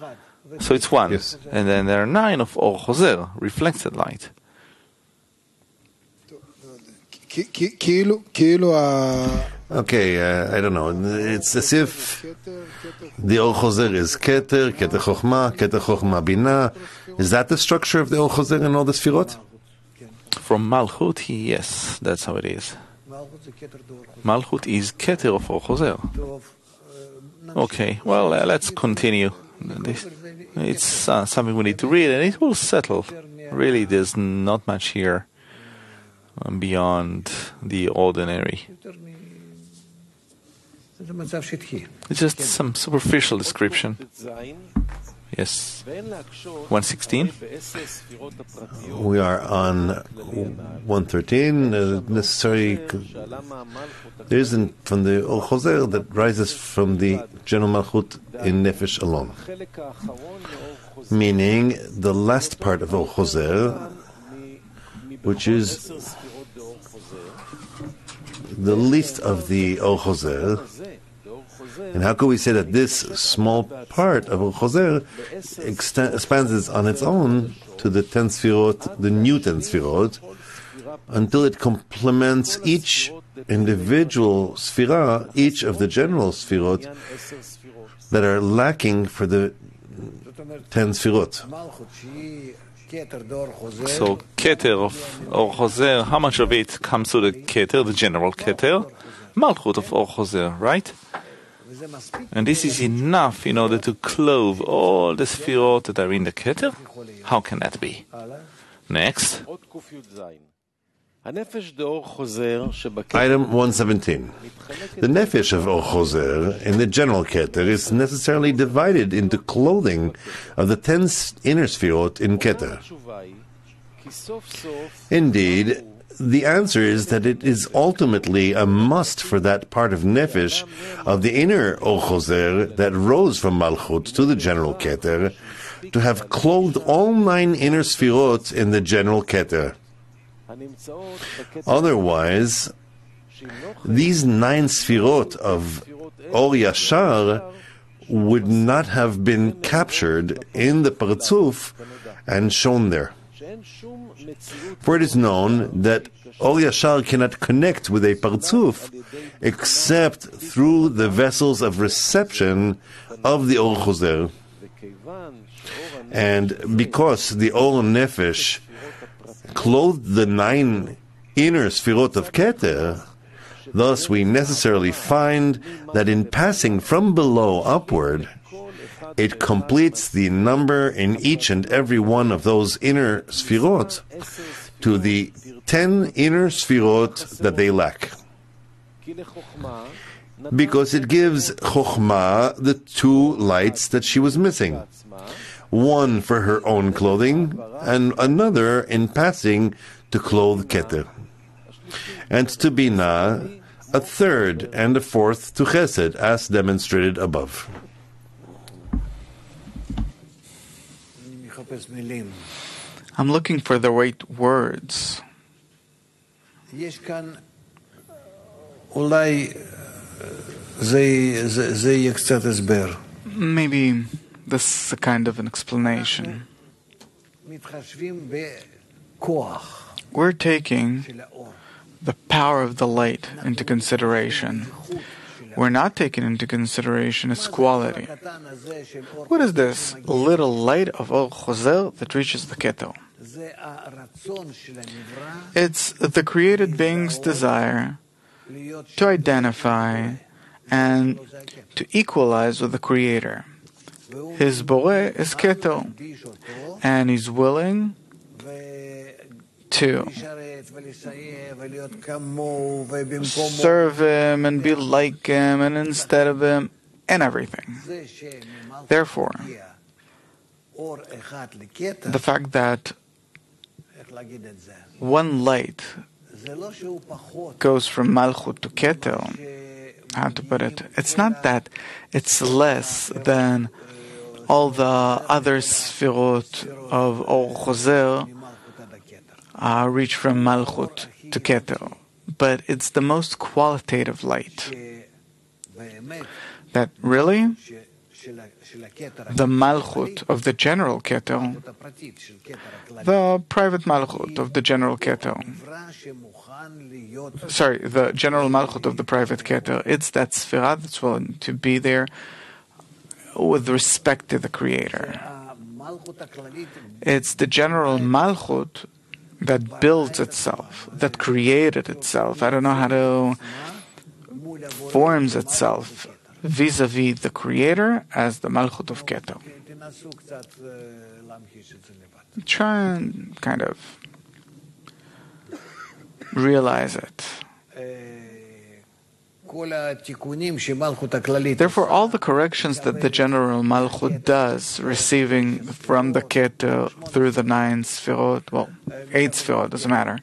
So it's 1.
Yes.
And then there are 9 of Or Choser, reflected light.
Okay, I don't know. It's as if the Or Choser is Keter, Keter Chokhmah, Keter Chokhmah Binah. Is that the structure of the Or Choser in all the Sfirot?
From Malchut, yes, that's how it is. Malchut is Keter of Or Choser. Okay, well, let's continue. It's something we need to read, and it will settle. Really, there's not much here beyond the ordinary. It's just some superficial description. Yes. 116.
We are on 113. Necessary. There isn't from the Or Choser that rises from the general Malchut in Nefesh alone. Meaning the last part of Or Choser, which is the least of the Or Choser. And how could we say that this small part of Or Choser expands on its own to the 10 Sfirot, the new 10 Sfirot, until it complements each individual Sfira, each of the general Sfirot that are lacking for the 10 Sfirot.
So, Keter of Or Choser, how much of it comes to the Keter, the general Keter? Malchut of Or Choser, right? And this is enough in order to clothe all the Sfirot that are in the Keter? How can that be? Next.
Item 117. The Nefesh of Or Choser in the general Keter is necessarily divided into clothing of the 10 inner Sfirot in Keter. Indeed, the answer is that it is ultimately a must for that part of Nefesh of the inner Or Choser that rose from Malchut to the general Keter to have clothed all 9 inner Sfirot in the general Keter. Otherwise, these 9 Sfirot of Or Yashar would not have been captured in the Partzuf and shown there. For it is known that Or Yashar cannot connect with a Partzuf except through the vessels of reception of the Or Choser. And because the Or Nefesh clothed the 9 inner Sfirot of Keter, thus we necessarily find that in passing from below upward, it completes the number in each and every one of those inner Sfirot to the 10 inner Sfirot that they lack. Because it gives Chokhmah the 2 lights that she was missing. One for her own clothing, and another in passing to clothe Keter. And to Binah, a third and a fourth to Chesed, as demonstrated above.
I'm looking for the right words. Maybe this is a kind of an explanation. We're taking the power of the light into consideration. We're not taking into consideration its quality. What is this little light of Or Chozer that reaches the Keter? It's the created being's desire to identify and to equalize with the Creator. His Boreh is Keter, and he's willing to serve him and be like him and instead of him and everything. Therefore, the fact that one light goes from Malchut to Keter, how to put it, it's not that it's less than all the other Sfirot of Or Chozer reach from Malchut to Keter, but it's the most qualitative light. That really, the Malchut of the general Keter, the private Malchut of the general Keter, the general Malchut of the private Keter, it's that Sfirah that's willing to be there with respect to the Creator. It's the general Malchut that builds itself, that created itself. I don't know how to forms itself vis-a-vis the Creator as the Malchut of Keter. Try and kind of realize it. Therefore, all the corrections that the general Malchut does, receiving from the Keter through the 9 Sfirot, 8 Sfirot, doesn't matter,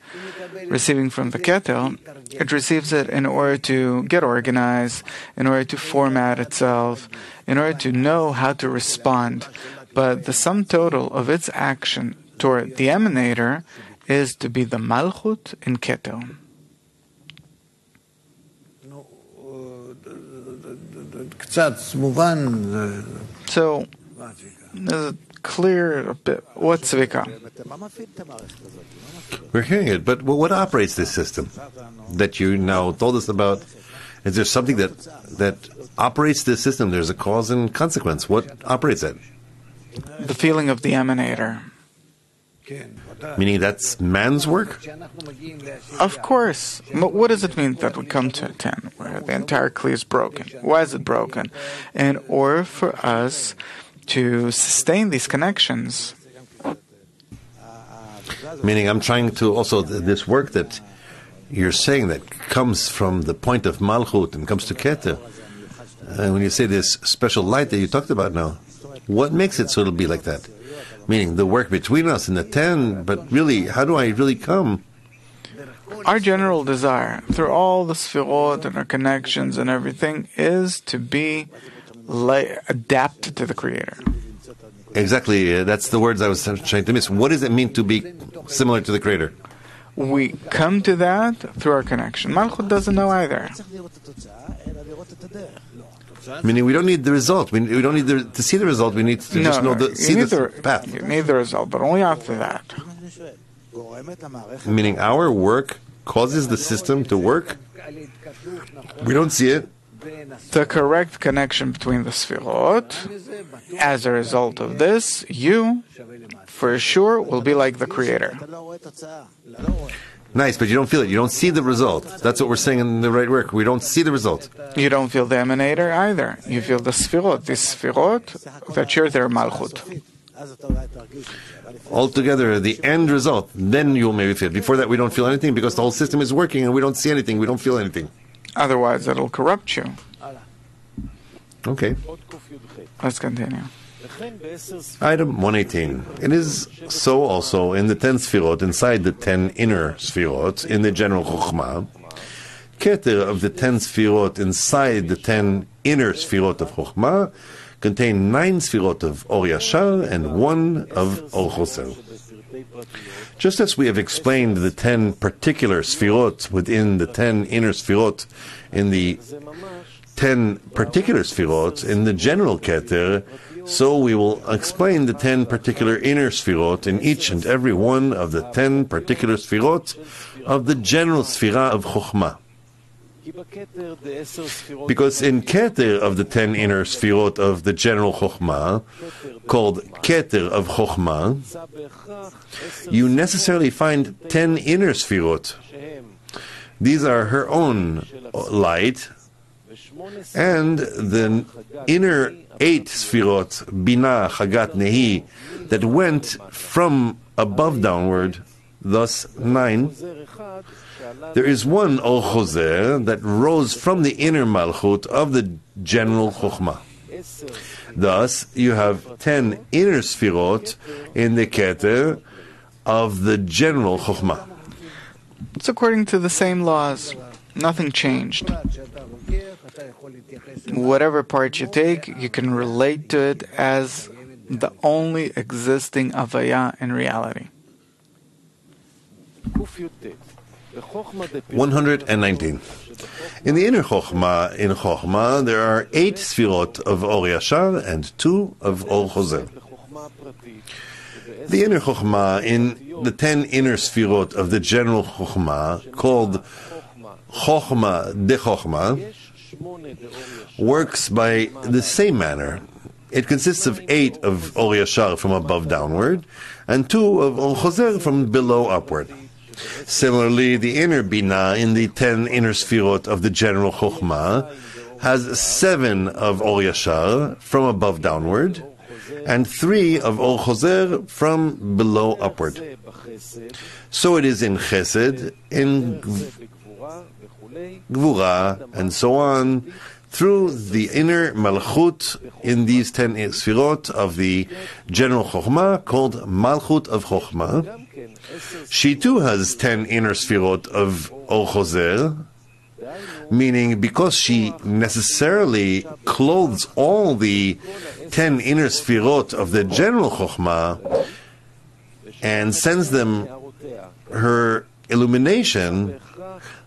receiving from the Keter, it receives it in order to get organized, in order to format itself, in order to know how to respond. But the sum total of its action toward the emanator is to be the Malchut in Keter. So, is it clear a bit? What's Zvika?
We're hearing it, but what operates this system that you now told us about? Is there something that operates this system? There's a cause and consequence. What operates it?
The feeling of the emanator.
Meaning that's man's work?
Of course. But what does it mean that we come to a 10 where the entire Kli is broken? Why is it broken? In order for us to sustain these connections.
Meaning I'm trying to also, this work that you're saying that comes from the point of Malchut and comes to Keter. And when you say this special light that you talked about now, what makes it so it'll be like that? Meaning the work between us and the 10, but really, how do I really come?
Our general desire, through all the Sfirot and our connections and everything, is to be adapted to the Creator.
Exactly, that's the words I was trying to miss. What does it mean to be similar to the Creator?
We come to that through our connection. Malchut doesn't know either.
Meaning we don't need the result. We don't need to see the result. We need to just know the path.
You need the result, but only after that.
Meaning our work causes the system to work. We don't see it.
The correct connection between the Sfirot, as a result of this, you, for sure, will be like the Creator.
Nice, but you don't feel it. You don't see the result. That's what we're saying in the right work. We don't see the result.
You don't feel the emanator either. You feel the Sfirot. The Sfirot, that you're their Malchut.
Altogether, the end result, then you'll maybe feel it. Before that, we don't feel anything because the whole system is working and we don't see anything. We don't feel anything.
Otherwise, it'll corrupt you.
Okay.
Let's continue.
Item 118. It is so also in the 10 Sfirot, inside the 10 inner Sfirot, in the general Chokhmah. Keter of the 10 Sfirot inside the 10 inner Sfirot of Chokhmah contain 9 Sfirot of Or Yashar and 1 of Or Choser. Just as we have explained the 10 particular sfirot within the 10 inner sfirot in the 10 particular sfirot in the general Keter, so we will explain the 10 particular inner sfirot in each and every one of the 10 particular sfirot of the general sfira of Chokhmah. Because in Keter of the 10 inner sfirot of the general Chokhmah, called Keter of Chokhmah, you necessarily find 10 inner sfirot. These are her own light, and the inner 8 sfirot, Bina, Chagat, Nehi, that went from above downward, thus 9. There is one Or Choser that rose from the inner Malchut of the general Chokhmah. Thus, you have 10 inner Sfirot in the Keter of the general Chokhmah.
It's according to the same laws. Nothing changed. Whatever part you take, you can relate to it as the only existing Avaya in reality.
119. In the inner Chokhmah, there are 8 Sfirot of Or Yashar and 2 of Or Choser. The inner Chokhmah in the 10 inner Sfirot of the general Chokhmah, called Chokhmah de Chokhmah, works by the same manner. It consists of 8 of Or Yashar from above downward, and 2 of Or Choser from below upward. Similarly, the inner Bina in the 10 inner Sfirot of the general Chokhmah has 7 of Or Yashar from above downward, and 3 of Or Choser from below upward. So it is in Chesed, in Gvura, and so on, through the inner Malchut in these 10 Sfirot of the general Chokhmah, called Malchut of Chokhmah. She too has 10 inner Sfirot of Or Choser, meaning because she necessarily clothes all the 10 inner Sfirot of the general Chokhmah and sends them her illumination,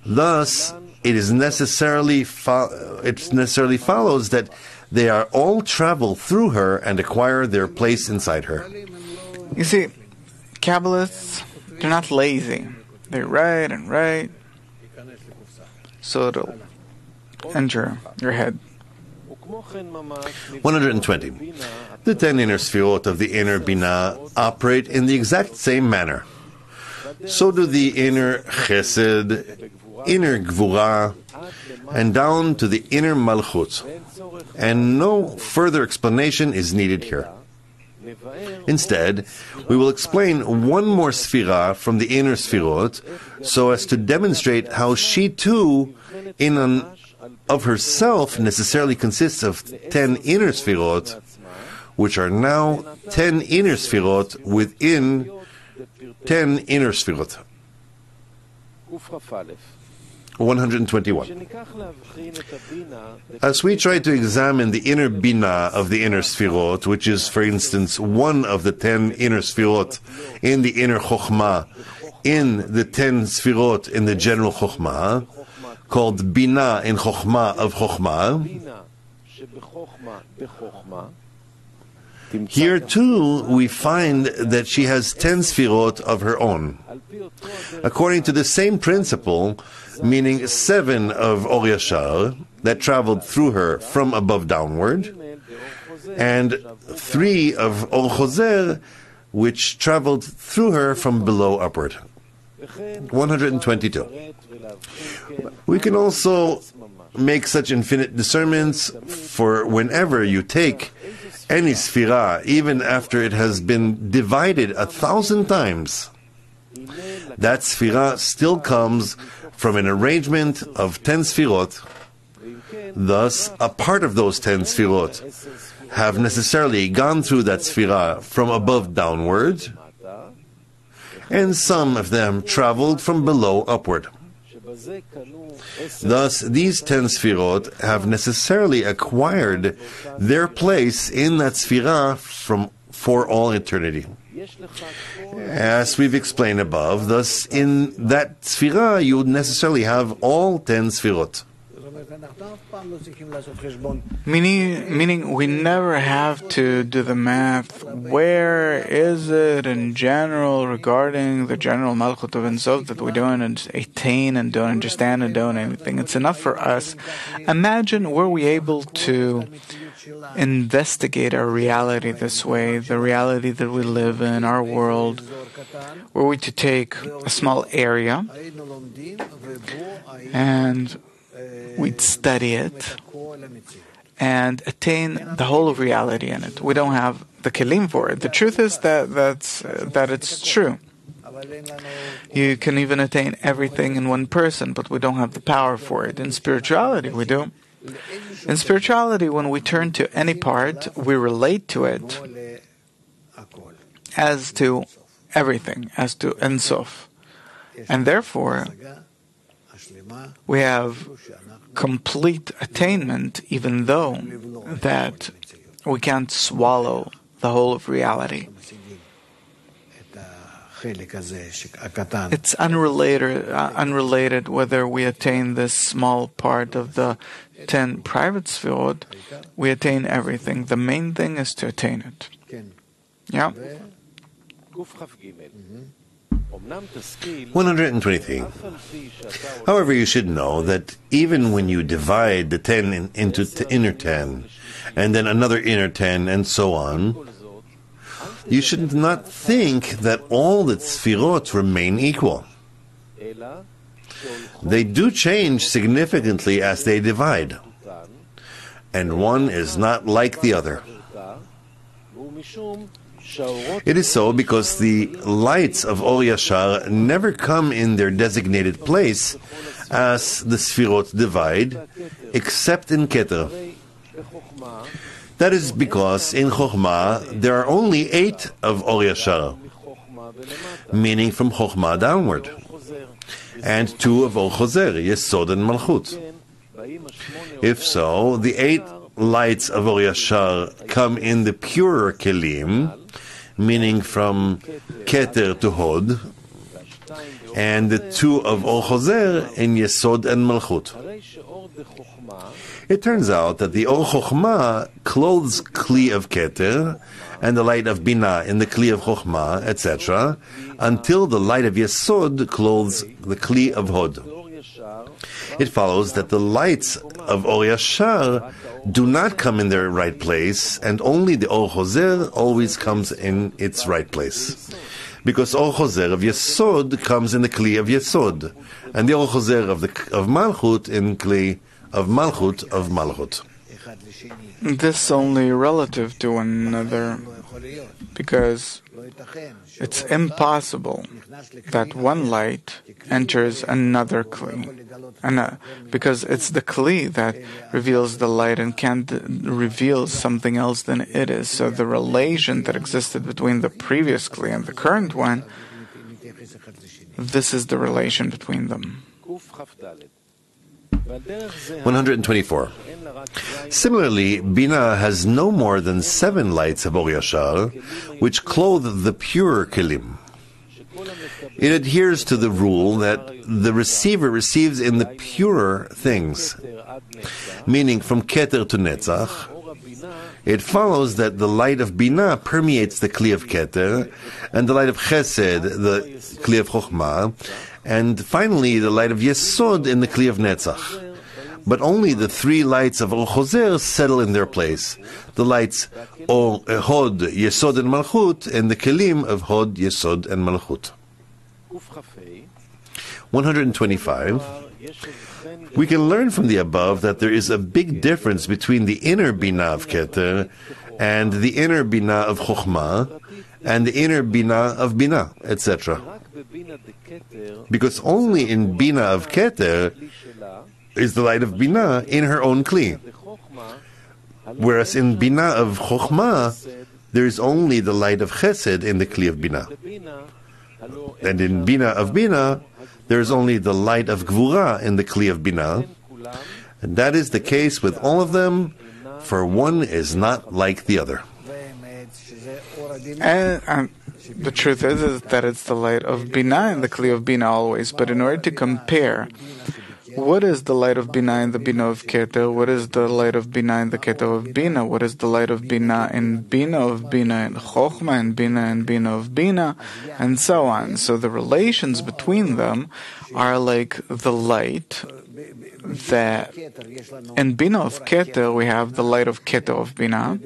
thus it necessarily follows that they are all travel through her and acquire their place inside her.
You see, Kabbalists, they're not lazy. They write and write, so it'll enter your head.
120. The 10 inner Sfirot of the inner Bina operate in the exact same manner. So do the inner Chesed, inner Gvura, and down to the inner Malchut. And no further explanation is needed here. Instead, we will explain one more Sfira from the inner Sfirot, so as to demonstrate how she too, in and of herself, necessarily consists of 10 inner Sfirot, which are now 10 inner Sfirot within 10 inner Sfirot. 121. As we try to examine the inner Bina of the inner Sfirot, which is, for instance, one of the 10 inner Sfirot in the inner Chokhmah, in the 10 Sfirot in the general Chokhmah, called Bina in Chokhmah of Chokhmah, here too we find that she has 10 Sfirot of her own. According to the same principle, meaning 7 of Or Yashar that traveled through her from above downward, and 3 of Or Choser which traveled through her from below upward. 122. We can also make such infinite discernments for whenever you take any Sfira, even after it has been divided 1,000 times, that Sfira still comes from an arrangement of 10 Sfirot. Thus, a part of those 10 Sfirot have necessarily gone through that Sfira from above downward, and some of them traveled from below upward. Thus, these 10 Sfirot have necessarily acquired their place in that Sfira for all eternity. As we've explained above, thus in that Sfira you would necessarily have all 10 Sfirot.
Meaning we never have to do the math. Where is it in general regarding the general Malchut of Ein Sof that we don't attain and don't understand and don't anything? It's enough for us. Imagine were we able to investigate our reality this way, the reality that we live in, our world. Were we to take a small area and we'd study it and attain the whole of reality in it. We don't have the kelim for it. The truth is that it's true. You can even attain everything in one person, but we don't have the power for it. In spirituality, we do. In spirituality, when we turn to any part, we relate to it as to everything, as to Ein Sof. And therefore, we have complete attainment, even though that we can't swallow the whole of reality. It's unrelated whether we attain this small part of the 10 private sfirot. We attain everything. The main thing is to attain it. Yeah.
123. However, you should know that even when you divide the 10 into inner 10, and then another inner 10, and so on, you should not think that all the Sfirot remain equal. They do change significantly as they divide, and one is not like the other. It is so because the lights of Or Yashar never come in their designated place as the Sfirot divide, except in Keter. That is because in Chokhmah there are only 8 of Or Yashar, meaning from Chokhmah downward, and 2 of Or Choser, Yesod and Malchut. If so, the 8 lights of Or Yashar come in the purer Kelim, meaning from Keter to Hod, and the 2 of Or Choser in Yesod and Malchut. It turns out that the Or Chokhmah clothes Kli of Keter and the light of Binah in the Kli of Chokhmah, etc., until the light of Yesod clothes the Kli of Hod. It follows that the lights of Or Yashar do not come in their right place, and only the Or Choser always comes in its right place. Because Or Choser of Yesod comes in the Kli of Yesod, and the Or Choser of Malchut in Kli of Malchut of Malchut.
This only relative to one another, because it's impossible that one light enters another Kli. Because it's the Kli that reveals the light and can't reveal something else than it is. So the relation that existed between the previous Kli and the current one, this is the relation between them.
124. Similarly, Binah has no more than 7 lights of Or Yashar, which clothe the pure Kelim. It adheres to the rule that the receiver receives in the purer things, meaning from Keter to Netzach. It follows that the light of Binah permeates the Kli of Keter, and the light of Chesed, the Kli of Chokhmah, and finally the light of Yesod in the Kli of Netzach. But only the 3 lights of Or Choser settle in their place. The lights Hod, Yesod and Malchut, and the Kelim of Hod, Yesod and Malchut. 125. We can learn from the above that there is a big difference between the inner Binah of Keter and the inner Binah of Chokhmah and the inner Binah of Binah, etc. Because only in Binah of Keter is the light of Binah in her own Kli, whereas in Binah of Chokhmah there is only the light of Chesed in the Kli of Binah. And in Binah of Binah, there is only the light of Gvura in the Kli of Binah. And that is the case with all of them, for one is not like the other.
The truth is that it's the light of Bina and the Kli of Bina always. But in order to compare what is the light of Bina in the Bina of Keter, what is the light of Bina in the Keter of Bina, what is the light of Bina in Bina of Bina and Chochma and Bina of Bina, and so on. So the relations between them are like the light that in Bina of Keter we have the light of Keter of Bina,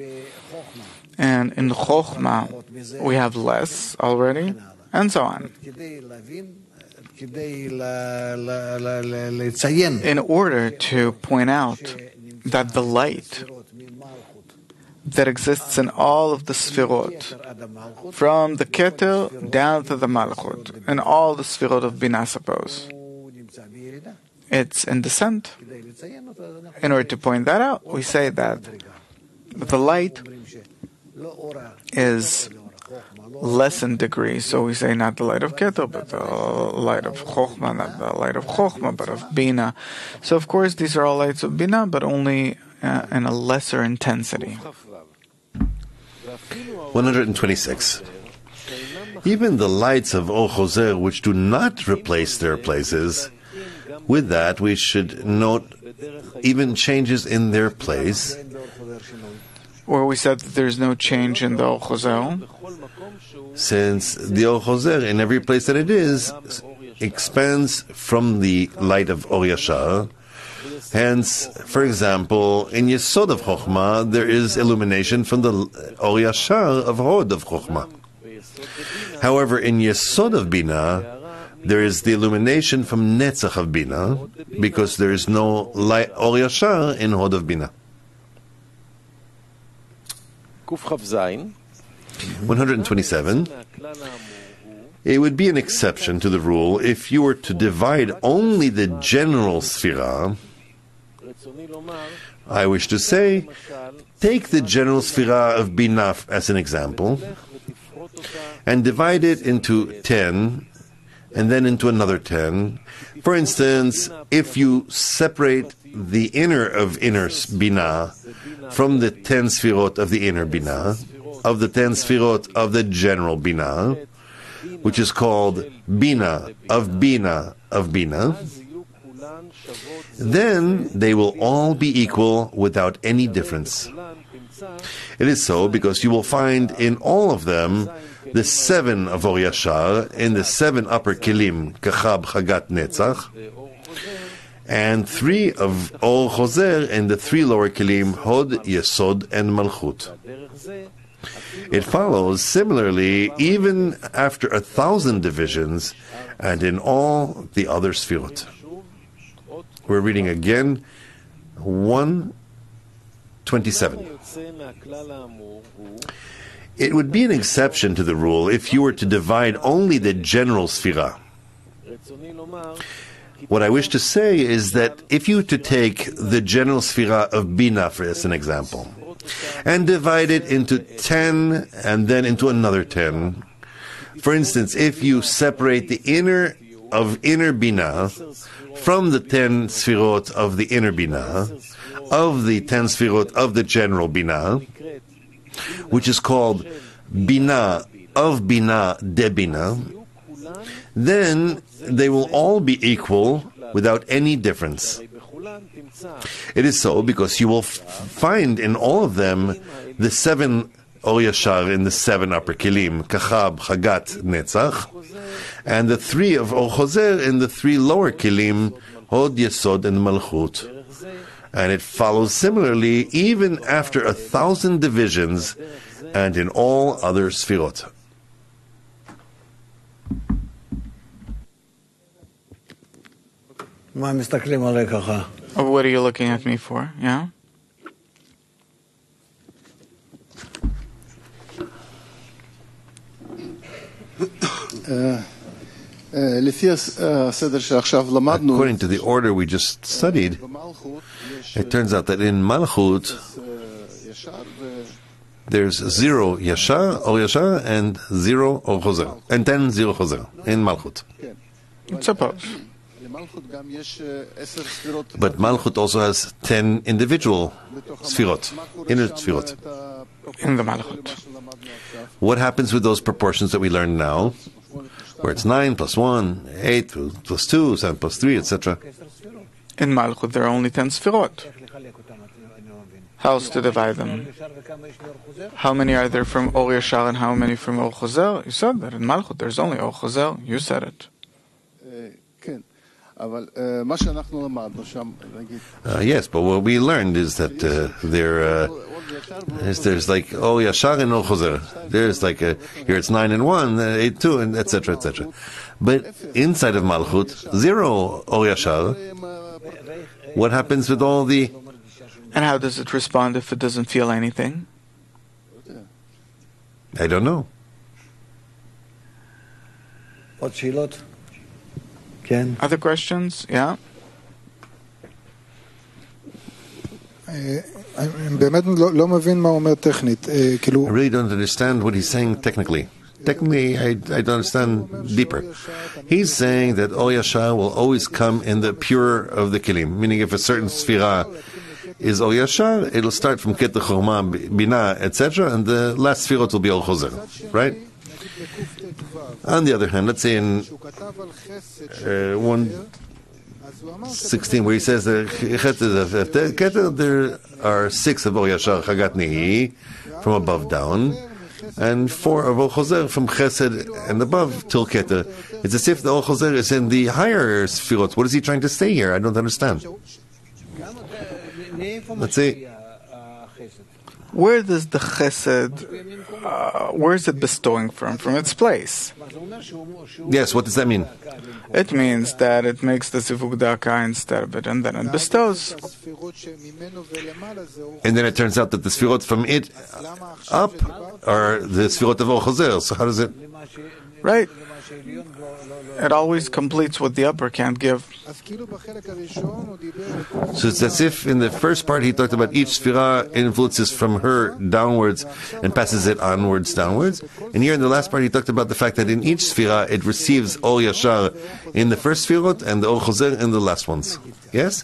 and in Chochma we have less already, and so on. In order to point out that the light that exists in all of the Sfirot, from the Keter down to the Malchut, and all the Sfirot of Bina, suppose, it's in descent. In order to point that out, we say that the light is less in degree, so we say not the light of Keter, but the light of Chochma, not the light of Chochma, but of Bina. So of course these are all lights of Bina, but only in a lesser intensity.
126. Even the lights of Or Choser, which do not replace their places, with that we should note even changes in their place.
Where we said that there's no change in the Or Choser,
since the Or Choser, in every place that it is, expands from the light of Or Yashar. Hence, for example, in Yesod of Chochma, there is illumination from the Or Yashar of Hod of Chochma. However, in Yesod of Bina, there is the illumination from Netzach of Bina, because there is no light Or Yashar in Hod of Bina. 127. It would be an exception to the rule if you were to divide only the general Sfira. I wish to say, take the general Sfira of Bina as an example, and divide it into 10, and then into another 10. For instance, if you separate the inner of inner Bina from the 10 Sfirot of the inner Bina, of the 10 Sfirot of the general Bina, which is called Bina of Bina of Bina, then they will all be equal without any difference. It is so because you will find in all of them the 7 of Or Yashar in the 7 upper Kelim, Kachab, Chagat, Netzach, and 3 of Or Choser in the 3 lower Kelim, Hod, Yesod, and Malchut. It follows similarly even after 1,000 divisions and in all the other Sfirot. We're reading again 127. It would be an exception to the rule if you were to divide only the general Sfira. What I wish to say is that if you were to take the general Sfira of Bina, for as an example, and divide it into 10 and then into another 10. For instance, if you separate the inner of inner Bina from the 10 Sfirot of the inner Bina, of the 10 Sfirot of the general Bina, which is called Bina of Bina de Bina, then they will all be equal without any difference. It is so because you will find in all of them the 7 Or Yashar in the 7 upper Kelim, Kachab, Chagat, Netzach, and the 3 of Or Choser in the 3 lower Kelim, Hod, Yesod, and Malchut. And it follows similarly even after 1,000 divisions and in all other Sfirot.
What are you looking at me for? Yeah?
According to the order we just studied, it turns out that in Malchut there's 0 Yashar, Or Yashar, and 0 Or Choser, and 10 0 Choser in Malchut.
Suppose.
But Malchut also has 10 individual sfirot, inner sfirot.
In the Malchut.
What happens with those proportions that we learn now, where it's 9 plus 1, 8 plus 2, 7 plus 3, etc.?
In Malchut, there are only 10 Sfirot. How else to divide them? How many are there from Or Yashar and how many from Or Chozer? You said that in Malchut there's only Or Chozer. You said it.
Yes, but what we learned is that there's like Or Yashar and Or Chozer. There's like here it's 9 and 1, 8, 2, and etc., etc. But inside of Malchut, 0 Or Yashar. What happens with all the...
And how does it respond if it doesn't feel anything?
I don't know.
Other questions? Yeah?
I really don't understand what he's saying technically. Technically, I don't understand deeper. He's saying that Or Yashar will always come in the pure of the Kelim, meaning if a certain Sfira is Or Yashar, it'll start from Keter Chorma, Bina, etc., and the last Sfirot will be Or Chozer, right? On the other hand, let's say in 1:16, where he says that there are 6 of Or Yashar, Chagat Nehi, from above down, and 4 of Or Chozer from Chesed and above till Keter. It's as if the Or Chozer is in the higher Sfirot. What is he trying to say here? I don't understand. Let's see.
Where does the Chesed, where is it bestowing from? From its place.
Yes, what does that mean?
It means that it makes the Zivug Daka instead of it, and then it bestows.
And then it turns out that the Sfirot from it up are the Sfirot of Or Chozer. So how does it...
Right. It always completes what the upper can't give.
So it's as if in the first part he talked about each Sfira influences from her downwards and passes it onwards, downwards. And here in the last part he talked about the fact that in each Sfira it receives Or Yashar in the first Sfirot and the Or Chozer in the last ones. Yes?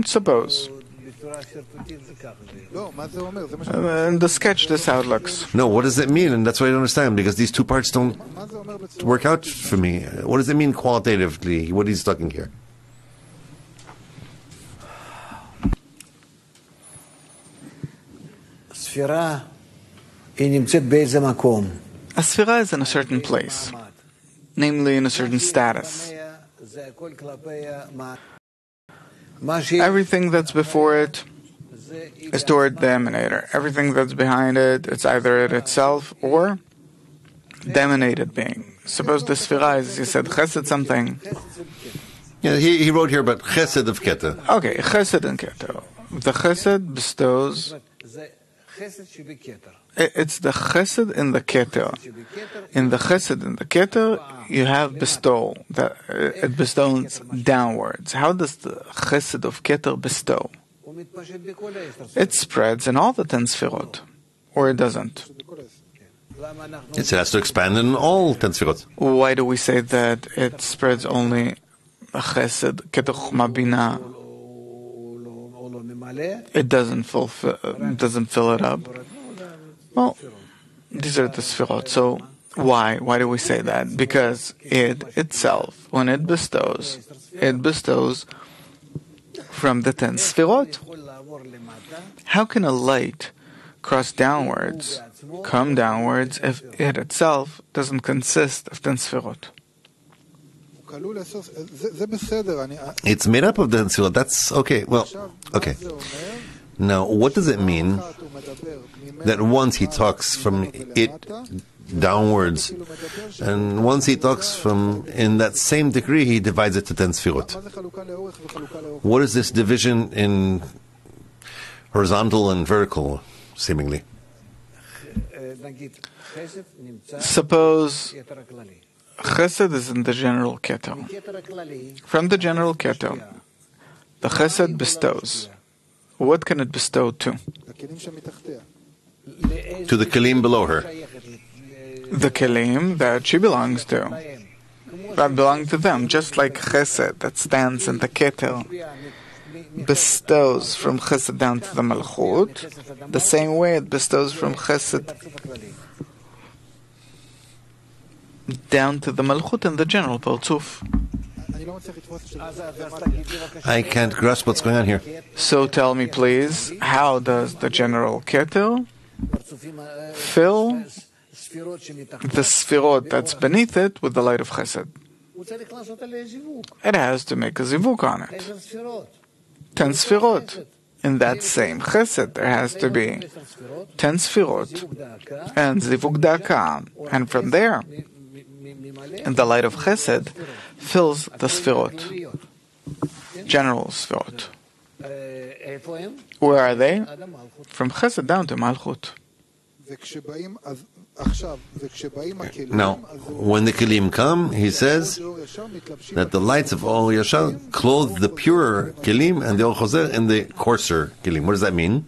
Suppose. In the sketch, this how it looks.
No, what does it mean? And that's what I don't understand, because these two parts don't work out for me. What does it mean qualitatively, what he's talking here?
A Sphira is in a certain place, namely in a certain status. Everything that's before it is toward the emanator. Everything that's behind it, it's either it itself or the emanated being. Suppose the Sphira is, you said, Chesed something.
Yeah, he wrote here about Chesed of Keter.
Okay, Chesed and Keter. The Chesed bestows. It's the Chesed in the Keter. In the Chesed in the Keter, you have bestowal. That it bestows downwards. How does the Chesed of Keter bestow? It spreads in all the 10 Sfirot, or it doesn't.
It has to expand in all 10 Sfirot.
Why do we say that it spreads only Chesed, Keter Chokma Bina? It doesn't fill it up. Well, these are the Sfirot. So why do we say that? Because it itself, when it bestows from the 10 Sfirot. How can a light cross downwards, come downwards, if it itself doesn't consist of 10 Sfirot?
It's made up of 10 Sfirot. That's okay. Well, okay. Now, what does it mean that once he talks from it downwards, and once he talks from, in that same degree, he divides it to 10 Sfirot? What is this division in horizontal and vertical, seemingly?
Suppose Chesed is in the general Keter. From the general Keter, the Chesed bestows. What can it bestow to?
To the Kelim below her.
The Kelim that she belongs to. that belong to them, just like chesed that stands in the ketel bestows from chesed down to the malchut, the same way it bestows from chesed down to the malchut and the general partzuf.
I can't grasp what's going on here.
So tell me, please, how does the general ketel fill the sfirot that's beneath it with the light of chesed? It has to make a zivuk on it. 10 sfirot. In that same chesed, there has to be 10 sfirot and zivuk daka. And from there, and the light of chesed fills the sfirot, general sfirot. Where are they? From chesed down to malchut.
Now, when the kelim come, he says that the lights of Or Yashar clothe the purer kelim and the Or Choser in the coarser kelim. What does that mean?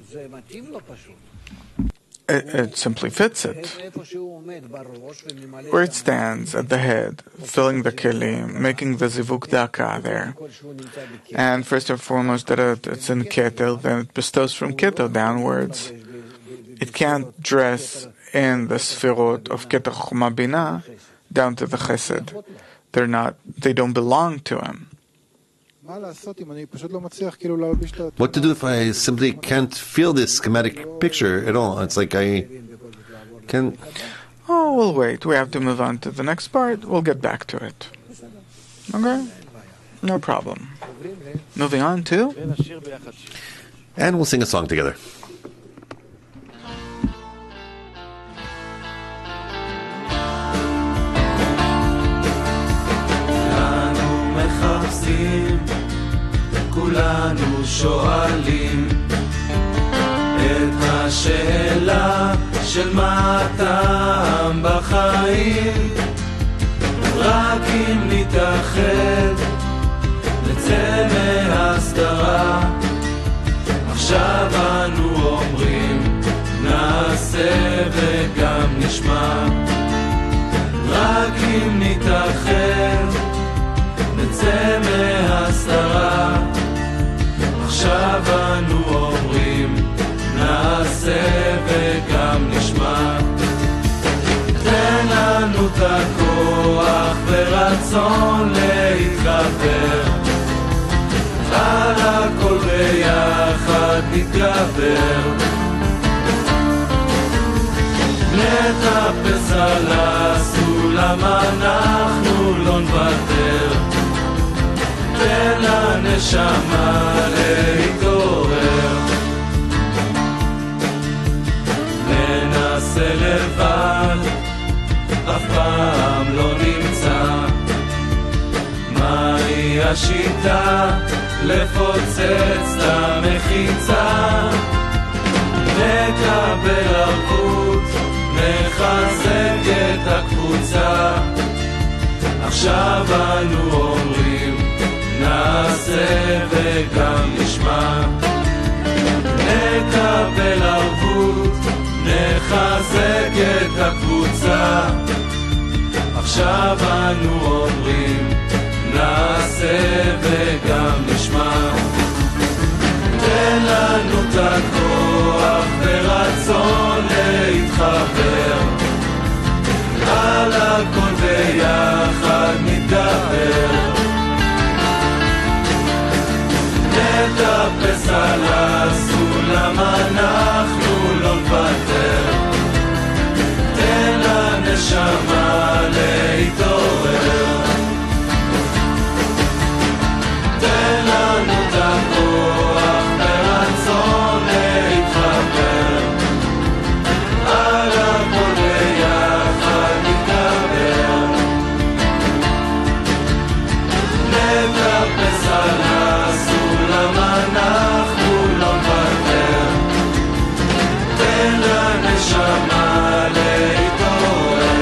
It simply fits it. Where it stands at the head, filling the kelim, making the zivuk daka there. And first and foremost, that it's in ketel, then it bestows from ketel downwards. It can't dress in the sfirot of keter chuma bina down to the chesed. They don't belong to him.
What to do if I simply can't feel this schematic picture at all? It's like I can...
Oh, we'll wait. We have to move on to the next part. We'll get back to it. Okay? No problem. Moving on to...
And we'll sing a song together.
כולנו שואלים את השאלה של מה הטעם בחיים, רק אם נתאחד נצא מהסתרה. עכשיו אנו אומרים נעשה וגם נשמע, רק אם נתאחד נצא מהסתרה. עכשיו אנו אומרים נעשה וגם נשמע. תן לנו את הכוח ורצון להתגבר, על הכל ביחד נתגבר. נטפס על הסולם, אנחנו לא נוותר. תן לנשמה להתעורר, ננסה לבד, אף פעם לא נמצא מהי השיטה לפוצץ את המחיצה. נקבל ערבות, נחזק את הקבוצה. עכשיו אנו אומרים נעשה וגם נשמע, נקבל ערבות, נחזק את הקבוצה. עכשיו אנו אומרים נעשה וגם נשמע. תן לנו את הכוח ורצון להתחבר, על הכל ביחד נתגבר. נטפס על הסולם, אנחנו לא נוותר. תן לנשמה להתעורר, תן לנו את הכוח ורצון להתחבר, על הכל ביחד נתגבר. נטפס על הסולם, אנחנו לא נוותר. תן לנשמה להתעורר,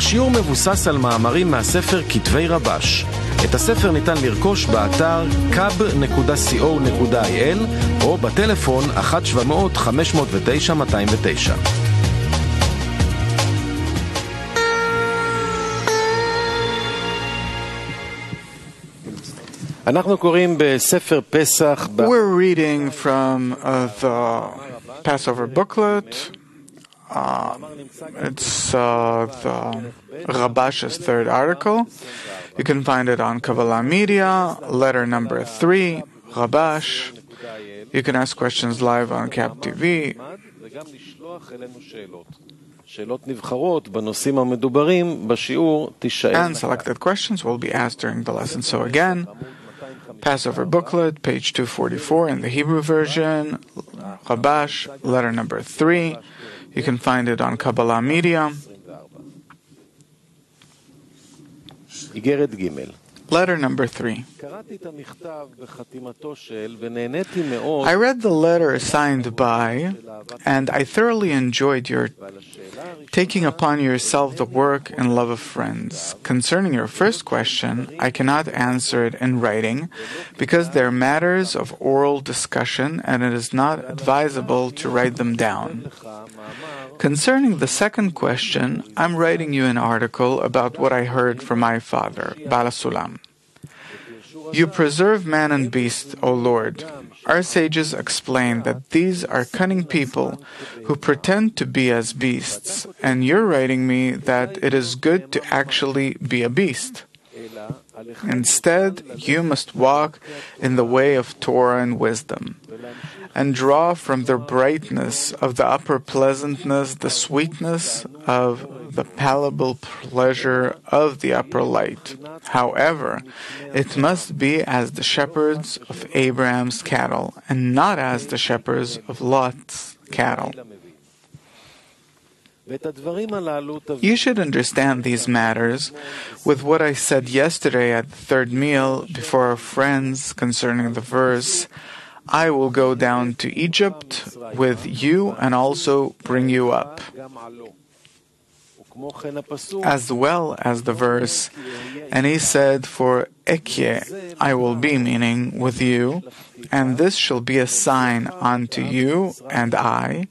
השיעור מבוסס על מאמרים מהספר כתבי רבש. את הספר ניתן לרכוש באתר kab.co.il או בטלפון 1-700-509-209.
אנחנו קוראים בספר פסח.
We're reading from the Passover booklet. It's the Rabash's third article. You can find it on Kabbalah Media, letter number 3, Rabash. You can ask questions live on Cap TV. And selected questions will be asked during the lesson. So again, Passover booklet, page 244 in the Hebrew version, Rabash, letter number 3. You can find it on Kabbalah Media. Letter number 3. I read the letter signed by, and I thoroughly enjoyed your taking upon yourself the work and love of friends. Concerning your first question, I cannot answer it in writing because they are matters of oral discussion and it is not advisable to write them down. Concerning the second question, I'm writing you an article about what I heard from my father, Bala Sulam. You preserve man and beast, O Lord. Our sages explain that these are cunning people who pretend to be as beasts, and you're writing me that it is good to actually be a beast. Instead, you must walk in the way of Torah and wisdom, and draw from the brightness of the upper pleasantness the sweetness of the palatable pleasure of the upper light. However, it must be as the shepherds of Abraham's cattle, and not as the shepherds of Lot's cattle. You should understand these matters with what I said yesterday at the third meal before our friends concerning the verse, I will go down to Egypt with you and also bring you up, as well as the verse, and he said for Ekye, I will be, meaning with you, and this shall be a sign unto you, and I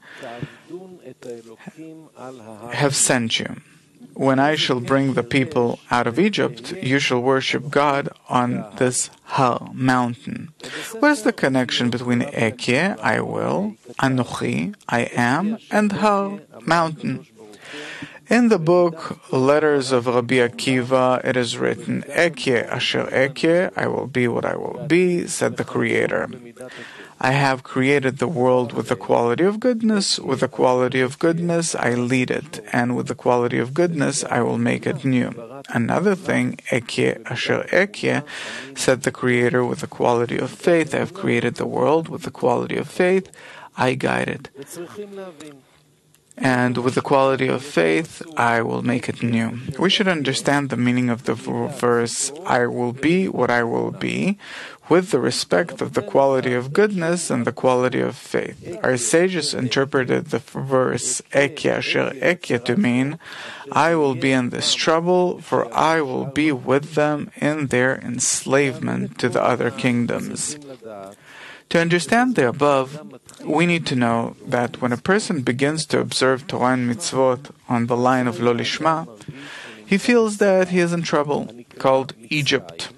have sent you. When I shall bring the people out of Egypt, you shall worship God on this mountain. What is the connection between Ekye, I will, Anochi, I am, and Har, mountain? In the book Letters of Rabbi Akiva, it is written, Ekye asher Ekye, I will be what I will be, said the Creator. I have created the world with the quality of goodness. With the quality of goodness, I lead it, and with the quality of goodness, I will make it new. Another thing, Ekye asher Ekye, said the Creator, with the quality of faith, I have created the world. With the quality of faith, I guide it. And with the quality of faith, I will make it new. We should understand the meaning of the verse, I will be what I will be, with the respect of the quality of goodness and the quality of faith. Our sages interpreted the verse, Ekye asher Ekye, to mean, I will be in this trouble, for I will be with them in their enslavement to the other kingdoms. To understand the above, we need to know that when a person begins to observe Torah and mitzvot on the line of Lo Lishma, he feels that he is in trouble, called Egypt,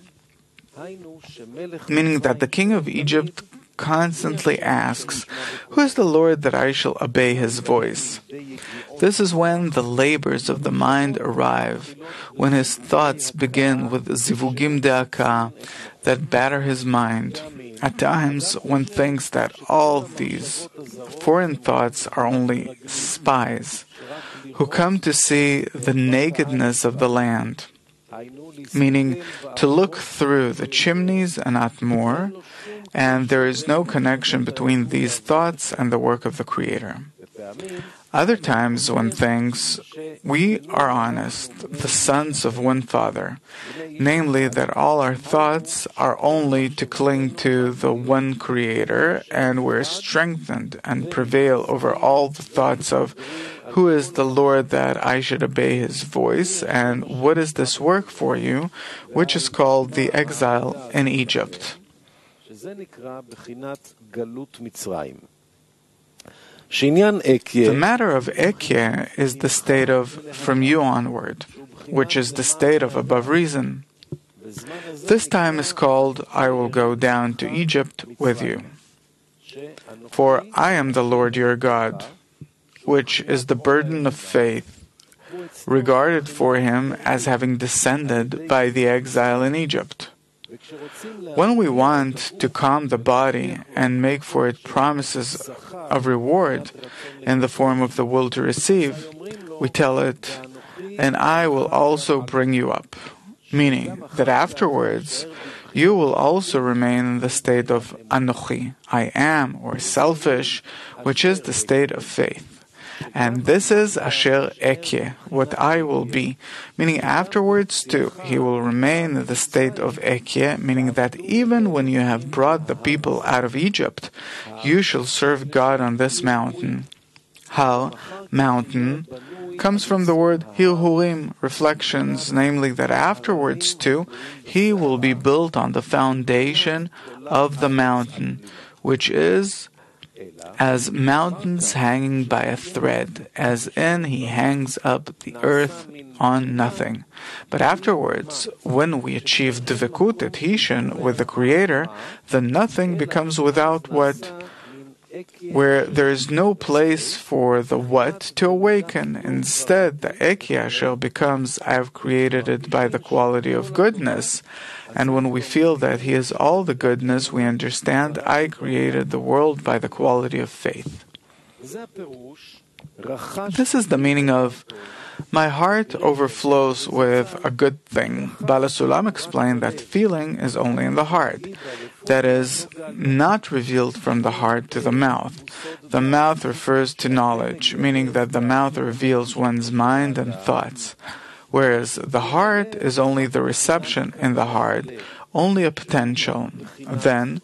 meaning that the king of Egypt constantly asks, who is the Lord that I shall obey his voice? This is when the labors of the mind arrive, when his thoughts begin with zivugim de'aka that batter his mind. At times, one thinks that all these foreign thoughts are only spies who come to see the nakedness of the land, meaning to look through the chimneys and not more, and there is no connection between these thoughts and the work of the Creator. Other times one thinks we are honest, the sons of one Father, namely that all our thoughts are only to cling to the one Creator, and we're strengthened and prevail over all the thoughts of Who is the Lord that I should obey his voice? And what is this work for you, which is called the exile in Egypt? The matter of Ekyeh is the state of from you onward, which is the state of above reason. This time is called I will go down to Egypt with you. For I am the Lord your God, which is the burden of faith, regarded for him as having descended by the exile in Egypt. When we want to calm the body and make for it promises of reward in the form of the will to receive, we tell it, and I will also bring you up, meaning that afterwards you will also remain in the state of Anochi, I am, or selfish, which is the state of faith. And this is Asher Ekyeh, what I will be, meaning afterwards too, he will remain in the state of Ekyeh, meaning that even when you have brought the people out of Egypt, you shall serve God on this mountain. How? Mountain comes from the word Hilhurim, reflections, namely that afterwards too, he will be built on the foundation of the mountain, which is as mountains hanging by a thread, as in he hangs up the earth on nothing. But afterwards, when we achieve Dvekut Hishin with the Creator, the nothing becomes without what, where there is no place for the what to awaken. Instead, the Ekyeh becomes I have created it by the quality of goodness. And when we feel that he is all the goodness, we understand I created the world by the quality of faith. This is the meaning of my heart overflows with a good thing. Bala Sulam explained that feeling is only in the heart. That is, not revealed from the heart to the mouth. The mouth refers to knowledge, meaning that the mouth reveals one's mind and thoughts. Whereas the heart is only the reception in the heart, only a potential. Then,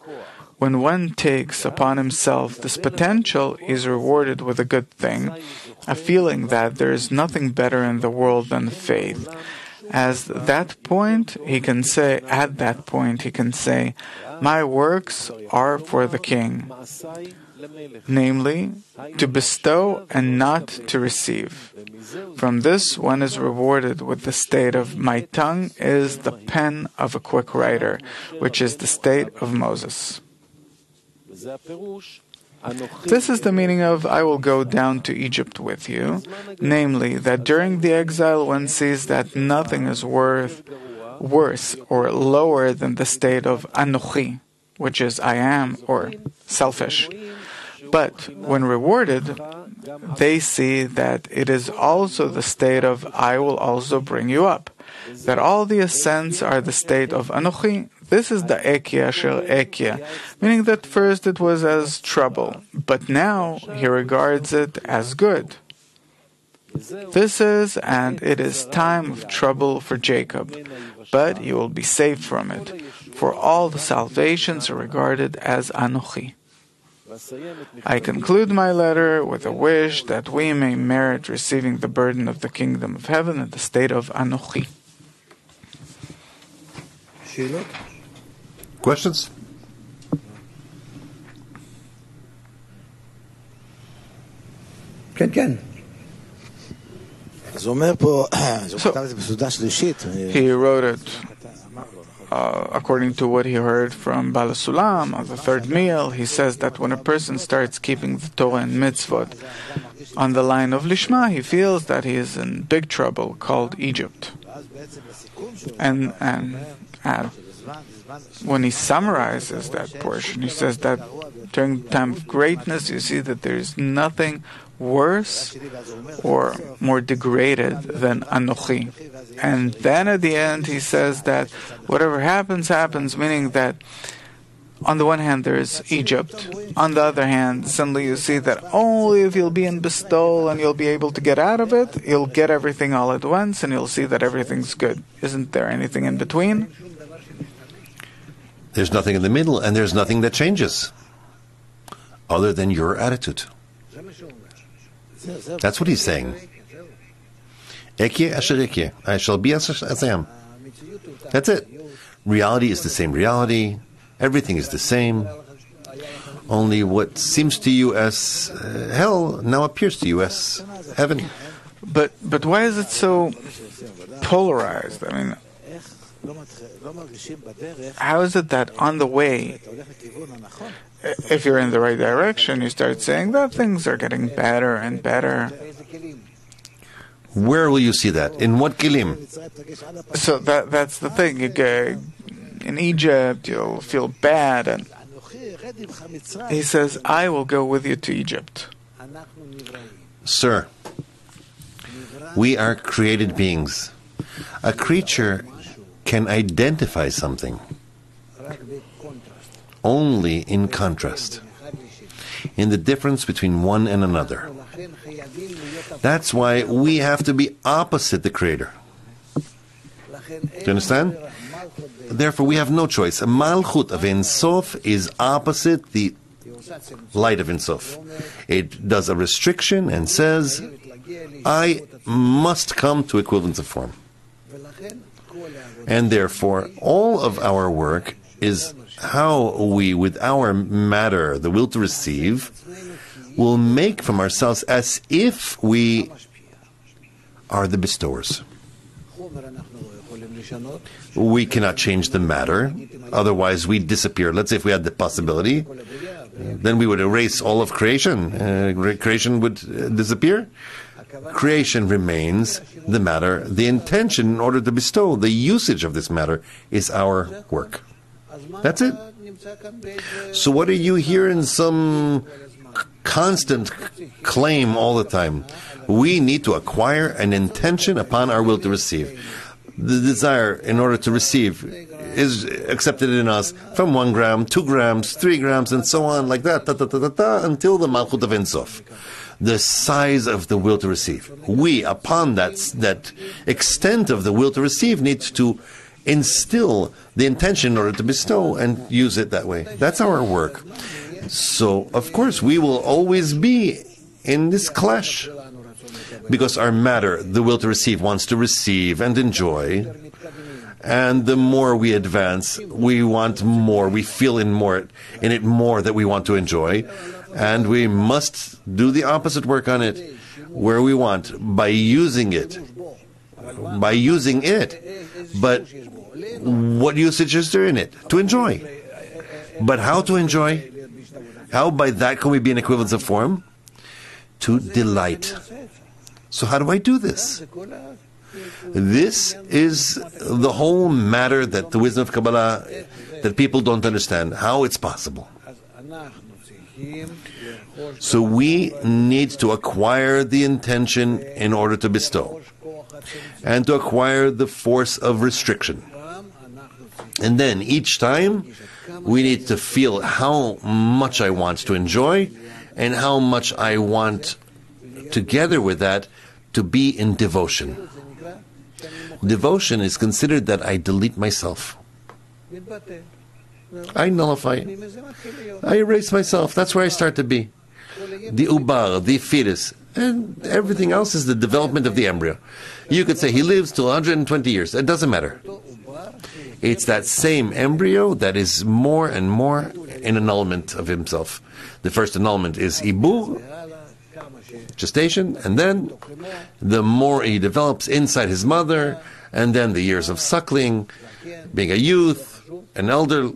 when one takes upon himself this potential, he is rewarded with a good thing, a feeling that there is nothing better in the world than faith. At that point, he can say, my works are for the king, namely, to bestow and not to receive. From this, one is rewarded with the state of my tongue is the pen of a quick writer, which is the state of Moses. This is the meaning of I will go down to Egypt with you, namely that during the exile one sees that nothing is worse or lower than the state of Anochi, which is I am or selfish. But when rewarded, they see that it is also the state of I will also bring you up, that all the ascents are the state of Anochi. This is the Ekyeh Asher Ekyeh, meaning that first it was as trouble, but now he regards it as good. This is, and it is time of trouble for Jacob, but he will be saved from it, for all the salvations are regarded as Anochi. I conclude my letter with a wish that we may merit receiving the burden of the kingdom of heaven in the state of Anochi.
Questions?
So, he wrote it according to what he heard from Bala Sulam on the third meal. He says that when a person starts keeping the Torah and mitzvot on the line of Lishma, he feels that he is in big trouble called Egypt. And when he summarizes that portion, he says that during the time of greatness, you see that there is nothing worse or more degraded than Anochi. And then at the end, he says that whatever happens, happens, meaning that on the one hand, there is Egypt. On the other hand, suddenly you see that only if you'll be in bestowal and you'll be able to get out of it, you'll get everything all at once and you'll see that everything's good. Isn't there anything in between?
There's nothing in the middle, and there's nothing that changes other than your attitude. That's what he's saying. Ekye asher ekye. I shall be as I am. That's it. Reality is the same reality. Everything is the same. Only what seems to you as hell now appears to you as heaven.
But why is it so polarized? I mean, how is it that on the way, if you're in the right direction, you start saying that things are getting better and better?
Where will you see that? In what kilim?
So that's the thing. In Egypt, you'll feel bad, and he says, I will go with you to Egypt.
Sir, we are created beings. A creature can identify something only in contrast, in the difference between one and another. That's why we have to be opposite the Creator. Do you understand? Therefore, we have no choice. A Malchut of Ein Sof is opposite the light of Ein Sof. It does a restriction and says, I must come to equivalence of form. And therefore, all of our work is how we, with our matter, the will to receive, will make from ourselves as if we are the bestowers. We cannot change the matter, otherwise we disappear. Let's say if we had the possibility, then we would erase all of creation. Creation would disappear. Creation remains the matter. The intention in order to bestow the usage of this matter is our work. That's it. So what are you hearing some constant claim all the time? We need to acquire an intention upon our will to receive. The desire in order to receive is accepted in us from 1 gram, 2 grams, 3 grams, and so on, like that, until the Malchut of Ein Sof. The size of the will to receive. We, upon that extent of the will to receive, need to instill the intention in order to bestow and use it that way. That's our work. So, of course, we will always be in this clash. Because our matter, the will to receive, wants to receive and enjoy. And the more we advance, we want more. We feel in it more that we want to enjoy. And we must do the opposite work on it, where we want, by using it. By using it. But what usage is there in it? To enjoy. But how to enjoy? How by that can we be in equivalence of form? To delight. So how do I do this? This is the whole matter that the wisdom of Kabbalah, that people don't understand, how it's possible. So we need to acquire the intention in order to bestow, and to acquire the force of restriction. And then each time we need to feel how much I want to enjoy, and how much I want, together with that, to be in devotion. Devotion is considered that I delete myself. I nullify. I erase myself. That's where I start to be. The ubar, the fetus, and everything else is the development of the embryo. You could say he lives till 120 years. It doesn't matter. It's that same embryo that is more and more in annulment of himself. The first annulment is ibur, gestation, and then the more he develops inside his mother, and then the years of suckling, being a youth, an elder,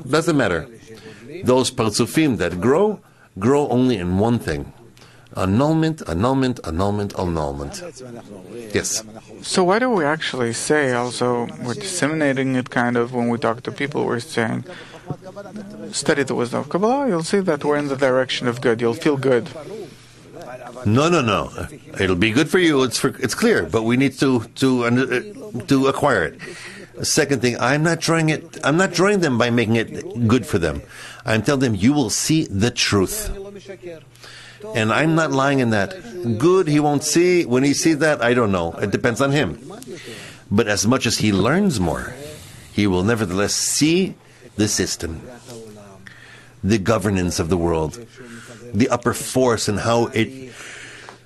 doesn't matter. Those parzufim that grow only in one thing. Annulment, annulment, annulment, annulment. Yes.
So why do we actually say also, we're disseminating it kind of when we talk to people, we're saying, study the wisdom of Kabbalah, you'll see that we're in the direction of good, you'll feel good.
No. It'll be good for you. It's clear, but we need to acquire it. Second thing, I'm not drawing them by making it good for them. I'm telling them you will see the truth, and I'm not lying in that. Good, he won't see. When he sees that, I don't know. It depends on him. But as much as he learns more, he will nevertheless see the system, the governance of the world, the upper force, and how it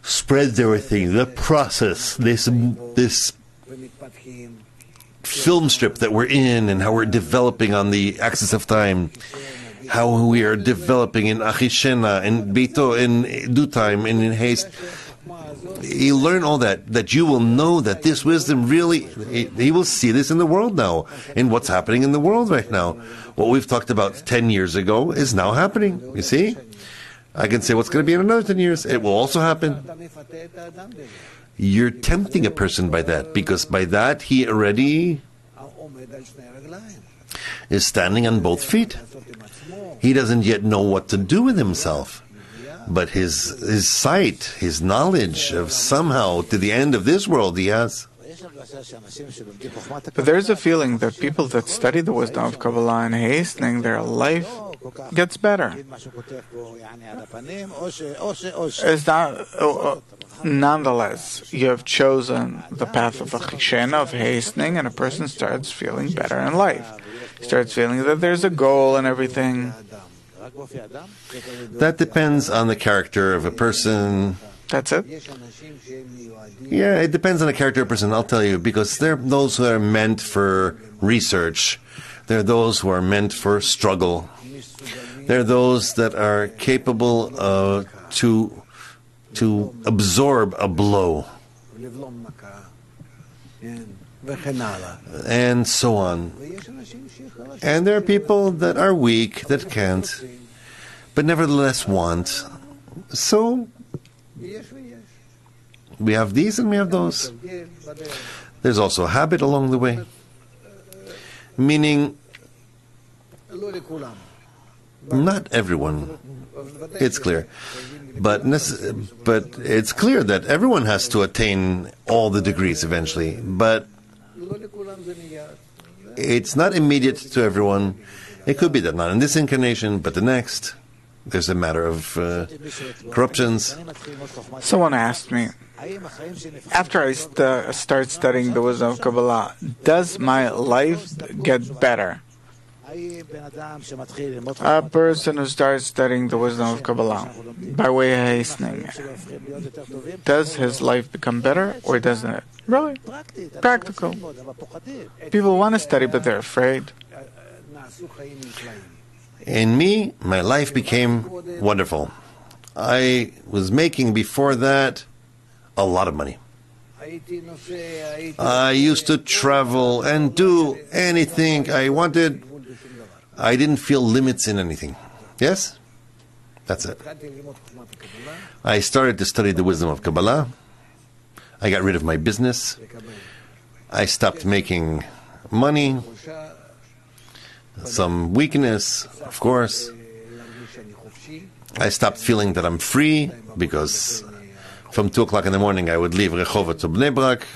spreads everything, the process, this film strip that we're in and how we're developing on the axis of time, how we are developing in Achishena, in Bito, in due time, and in haste. You learn all that you will know that this wisdom really, he will see this in the world now, in what's happening in the world right now. What we've talked about 10 years ago is now happening, you see? I can say what's going to be in another 10 years. It will also happen. You're tempting a person by that, because by that he already is standing on both feet. He doesn't yet know what to do with himself. But his sight, his knowledge of somehow to the end of this world he has.
But there's a feeling that people that study the wisdom of Kabbalah and hastening their life gets better. It's not, nonetheless, you have chosen the path of Achishena, of hastening, and a person starts feeling better in life. He starts feeling that there's a goal and everything.
That depends on the character of a person.
That's it?
Yeah, it depends on the character of a person, I'll tell you, because there are those who are meant for research. There are those who are meant for struggle. There are those that are capable to absorb a blow. And so on. And there are people that are weak, that can't, but nevertheless want. So, we have these and we have those. There's also a habit along the way. Meaning, not everyone. It's clear. But it's clear that everyone has to attain all the degrees eventually. But it's not immediate to everyone. It could be that not in this incarnation, but the next. There's a matter of corruptions.
Someone asked me, after I start studying the wisdom of Kabbalah, does my life get better? A person who starts studying the wisdom of Kabbalah by way of hastening, does his life become better or doesn't it? Really? Practical. People want to study, but they're afraid.
In me, my life became wonderful. I was making before that a lot of money. I used to travel and do anything I wanted. I didn't feel limits in anything. Yes? That's it. I started to study the wisdom of Kabbalah. I got rid of my business. I stopped making money. Some weakness, of course. I stopped feeling that I'm free, because from 2 o'clock in the morning I would leave Rehovot to Bnei Brak,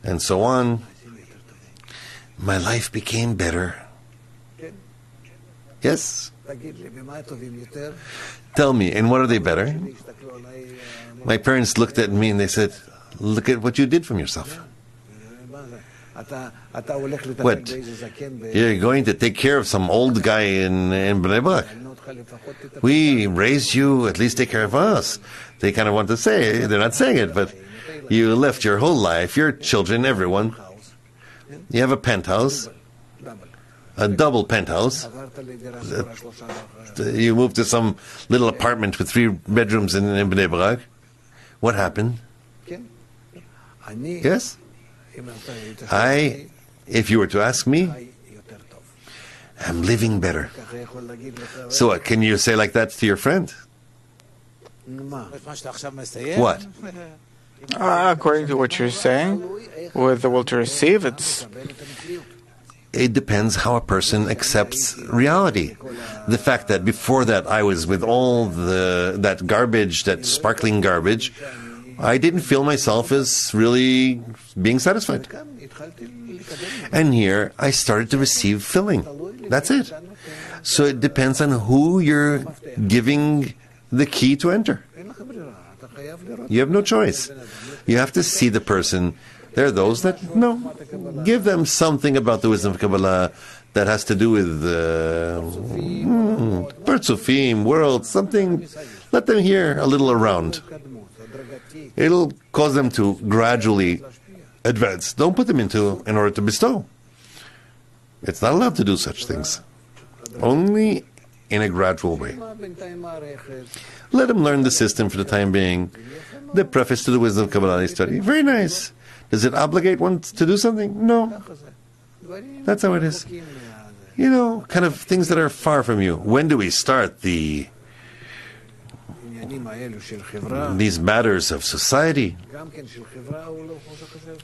and so on. My life became better. Yes? Tell me, and what are they better? My parents looked at me and they said, look at what you did from yourself. What? You're going to take care of some old guy in Bnei Brak? We raised you, at least take care of us. They kind of want to say, they're not saying it, but you left your whole life, your children, everyone. You have a penthouse, a double penthouse. You moved to some little apartment with 3 bedrooms in Bnei Brak. What happened? Yes? If you were to ask me, I'm living better. So what, can you say like that to your friend? What?
According to what you're saying, with the will to receive,
it depends how a person accepts reality. The fact that before that I was with all that garbage, that sparkling garbage, I didn't feel myself as really being satisfied. And here I started to receive filling. That's it. So it depends on who you're giving the key to enter. You have no choice. You have to see the person. There are those that, no, give them something about the wisdom of Kabbalah that has to do with Partsufim, world, something Let them hear a little around. It'll cause them to gradually advance. Don't put them into in order to bestow. It's not allowed to do such things. Only in a gradual way. Let them learn the system for the time being. The preface to the Wisdom of Kabbalah they study. Very nice. Does it obligate one to do something? No. That's how it is. You know, kind of things that are far from you. When do we start these matters of society?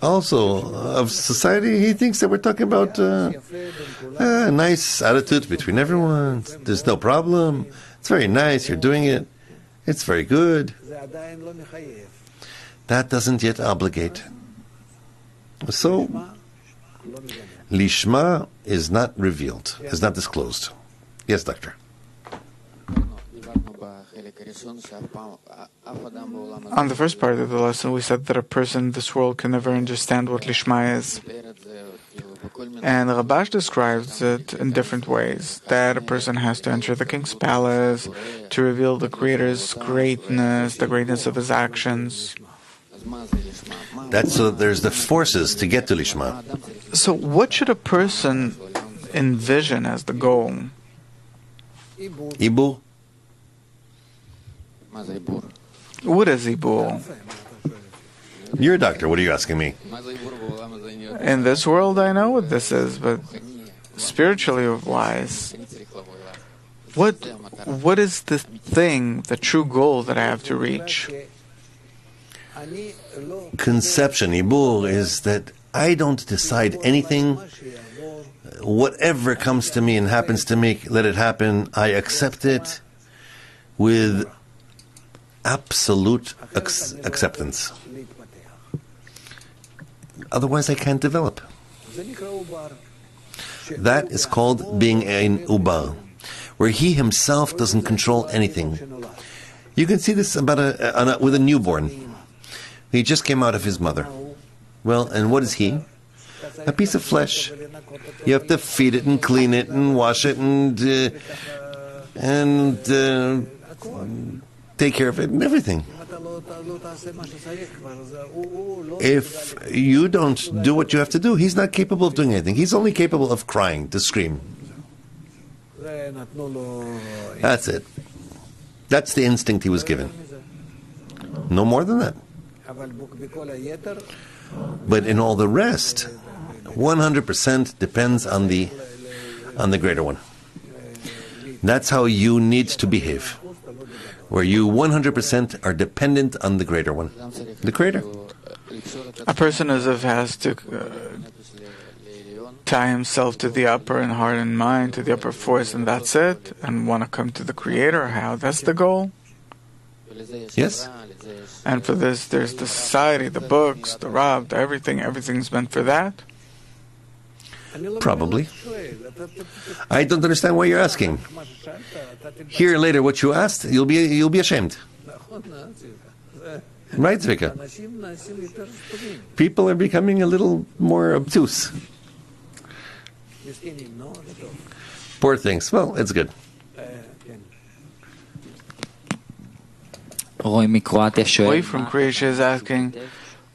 Also, of society, he thinks that we're talking about a nice attitude between everyone. There's no problem. It's very nice. You're doing it. It's very good. That doesn't yet obligate. So, Lishma is not revealed, is not disclosed. Yes, doctor.
On the first part of the lesson, we said that a person in this world can never understand what Lishma is. And Rabash describes it in different ways, that a person has to enter the king's palace to reveal the Creator's greatness, the greatness of his actions.
That's so that there's the forces to get to Lishma.
So what should a person envision as the goal?
Ibur?
What is Ibur?
You're a doctor. What are you asking me?
In this world, I know what this is, but spiritually wise, what is the thing, the true goal that I have to reach?
Conception, Ibur, is that I don't decide anything. Whatever comes to me and happens to me, let it happen. I accept it with absolute acceptance. Otherwise, I can't develop. That is called being an ubar, where he himself doesn't control anything. You can see this about with a newborn. He just came out of his mother. Well, and what is he? A piece of flesh. You have to feed it and clean it and wash it and take care of it and everything. If you don't do what you have to do, he's not capable of doing anything. He's only capable of crying, to scream. That's it. That's the instinct he was given. No more than that. But in all the rest, 100% depends on the greater one. That's how you need to behave, where you 100% are dependent on the greater one, the creator.
A person as if has to tie himself to the upper in heart and mind, to the upper force, and that's it, and want to come to the creator. How? That's the goal?
Yes.
And for this, there's the society, the books, the Rab, everything's meant for that?
Probably. I don't understand why you're asking. Hear later what you asked, you'll be ashamed. Right, Zvika? People are becoming a little more obtuse. Poor things. Well, it's good.
Roy from Croatia is asking,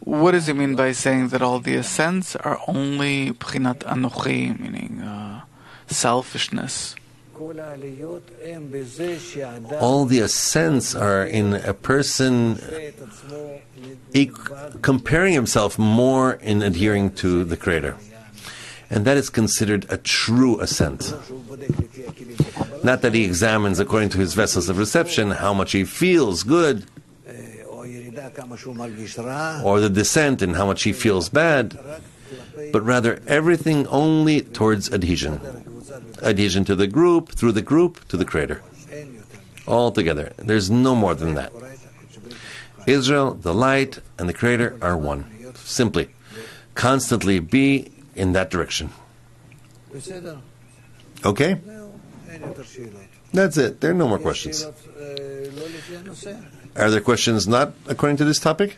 what does he mean by saying that all the ascents are only Pchinat Anochi, meaning selfishness?
All the ascents are in a person comparing himself more in adhering to the Creator. And that is considered a true ascent. Not that he examines according to his vessels of reception how much he feels good, or the descent and how much he feels bad, but rather everything only towards adhesion. Adhesion to the group, through the group, to the Creator. All together. There's no more than that. Israel, the light, and the Creator are one. Simply. Constantly be in that direction. Okay? That's it. There are no more questions. Are there questions not according to this topic?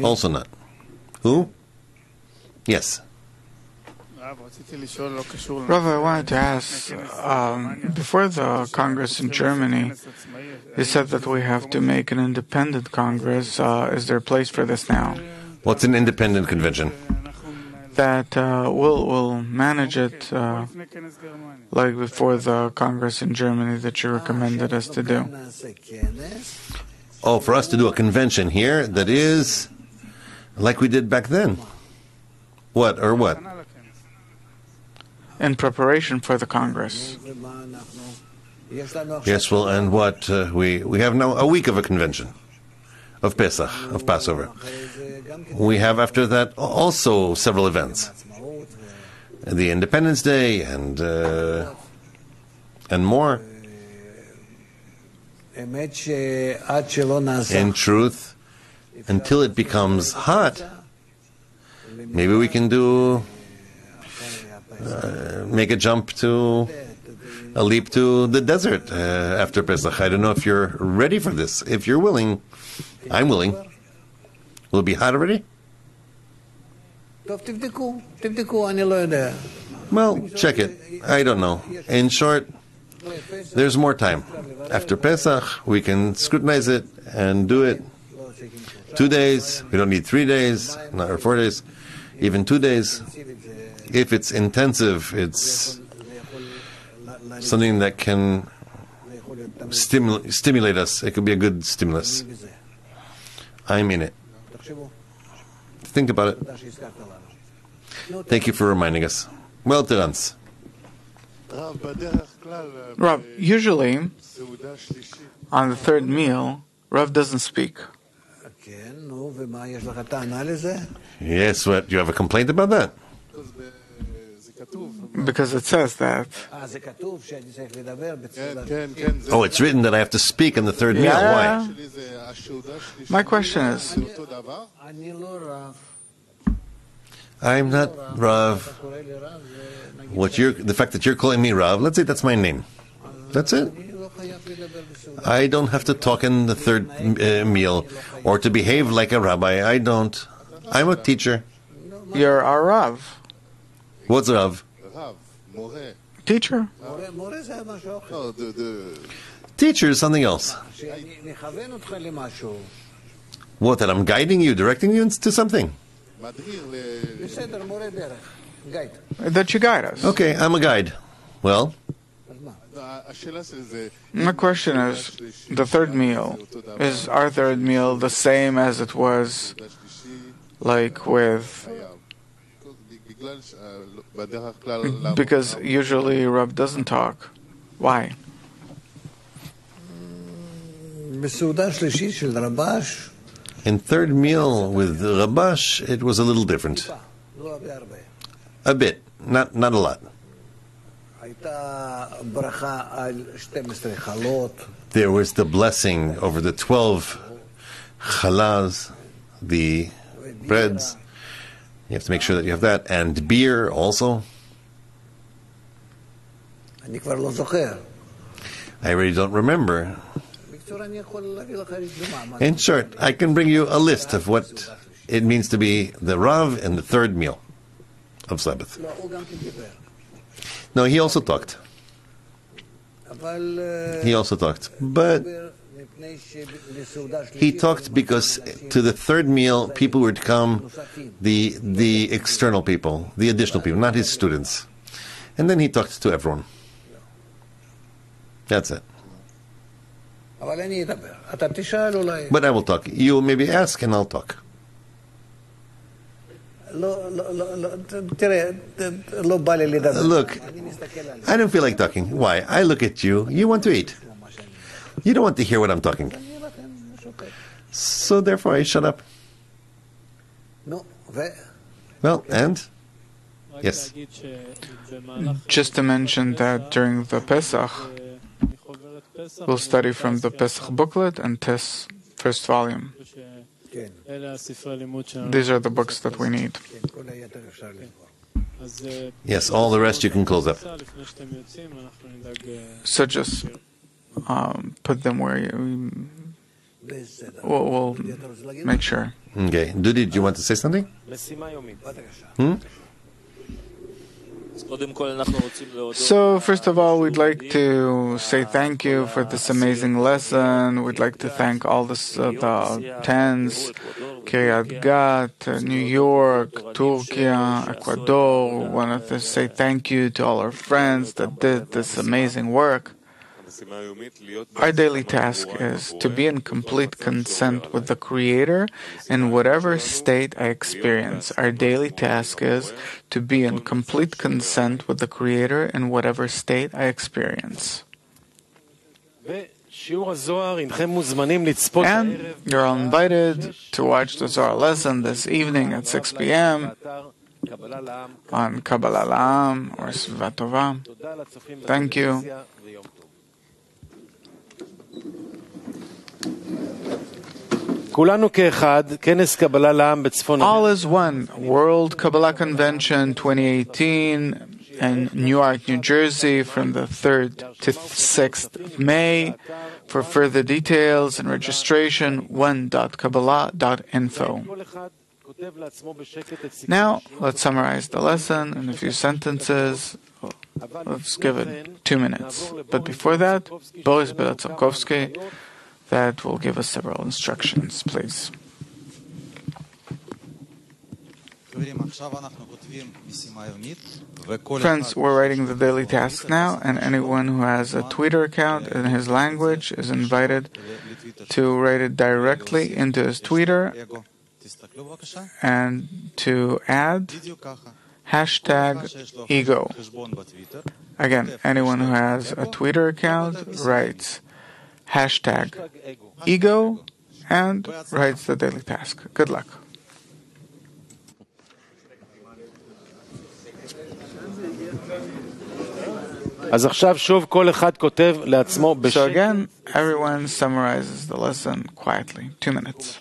Also not. Who? Yes.
Rav, I wanted to ask, before the Congress in Germany, you said that we have to make an independent Congress. Is there a place for this now?
What's an independent convention?
That we'll manage it like before the Congress in Germany that you recommended us to do.
Oh, for us to do a convention here that is like we did back then. What or what?
In preparation for the Congress.
Yes, well, and what? We have now a week of a convention, of Pesach, of Passover. We have after that also several events. The Independence Day and more. In truth, until it becomes hot, maybe we can make a leap to the desert after Pesach. I don't know if you're ready for this. If you're willing, I'm willing. Will it be hot already? Well, check it. I don't know. In short, there's more time. After Pesach, we can scrutinize it and do it 2 days. We don't need 3 days, or 4 days, even 2 days. If it's intensive, it's something that can stimulate us. It could be a good stimulus. I'm in it. Think about it. Thank you for reminding us. Well, Terence.
Rav, usually on the third meal, Rav doesn't speak.
Yes, what? You have a complaint about that?
Because it says that.
Oh, it's written that I have to speak on the third meal. Why?
My question is,
I'm not Rav. The fact that you're calling me Rav, let's say that's my name. That's it. I don't have to talk in the third meal or to behave like a rabbi. I don't. I'm a teacher.
You're a Rav.
What's Rav?
Teacher.
Teacher is something else. What, that I'm guiding you, directing you to something?
That you guide us.
Okay, I'm a guide. Well?
My question is, the third meal, is our third meal the same as it was like with... Because usually Rav doesn't talk. Why?
In third meal with Rabash, it was a little different. A bit, not a lot. There was the blessing over the 12 chalaz, the breads. You have to make sure that you have that, and beer also. I really don't remember. In short, I can bring you a list of what it means to be the Rav in the third meal of Sabbath. No, he also talked. But he talked because to the third meal, people would come, the external people, the additional people, not his students. And then he talked to everyone. That's it. But I will talk. You maybe ask and I'll talk. Look, I don't feel like talking. Why? I look at you. You want to eat. You don't want to hear what I'm talking. So therefore I shut up. Well, and? Yes.
Just to mention that during the Pesach, we'll study from the Pesach booklet and Tess first volume. These are the books that we need.
Yes, all the rest you can close up.
So just put them where we'll make sure.
Okay. Dudi, do you want to say something?
So, first of all, we'd like to say thank you for this amazing lesson. We'd like to thank all the tens, Kiryat Gat, New York, Turkey, Ecuador. We want to say thank you to all our friends that did this amazing work. Our daily task is to be in complete consent with the Creator in whatever state I experience. Our daily task is to be in complete consent with the Creator in whatever state I experience. And you're all invited to watch the Zohar lesson this evening at 6 p.m. on Kabbalah or Svat Tova. Thank you. All is One, World Kabbalah Convention 2018 in Newark, New Jersey from the 3rd to 6th of May. For further details and registration, one.kabbalah.info. Now, let's summarize the lesson in a few sentences. Let's give it 2 minutes. But before that, Boris Belatsovsky, that will give us several instructions, please. Friends, we're writing the daily task now, and anyone who has a Twitter account in his language is invited to write it directly into his Twitter and to add #ego. Again, anyone who has a Twitter account writes #ego and writes the daily task. Good luck. So again, everyone summarizes the lesson quietly. 2 minutes.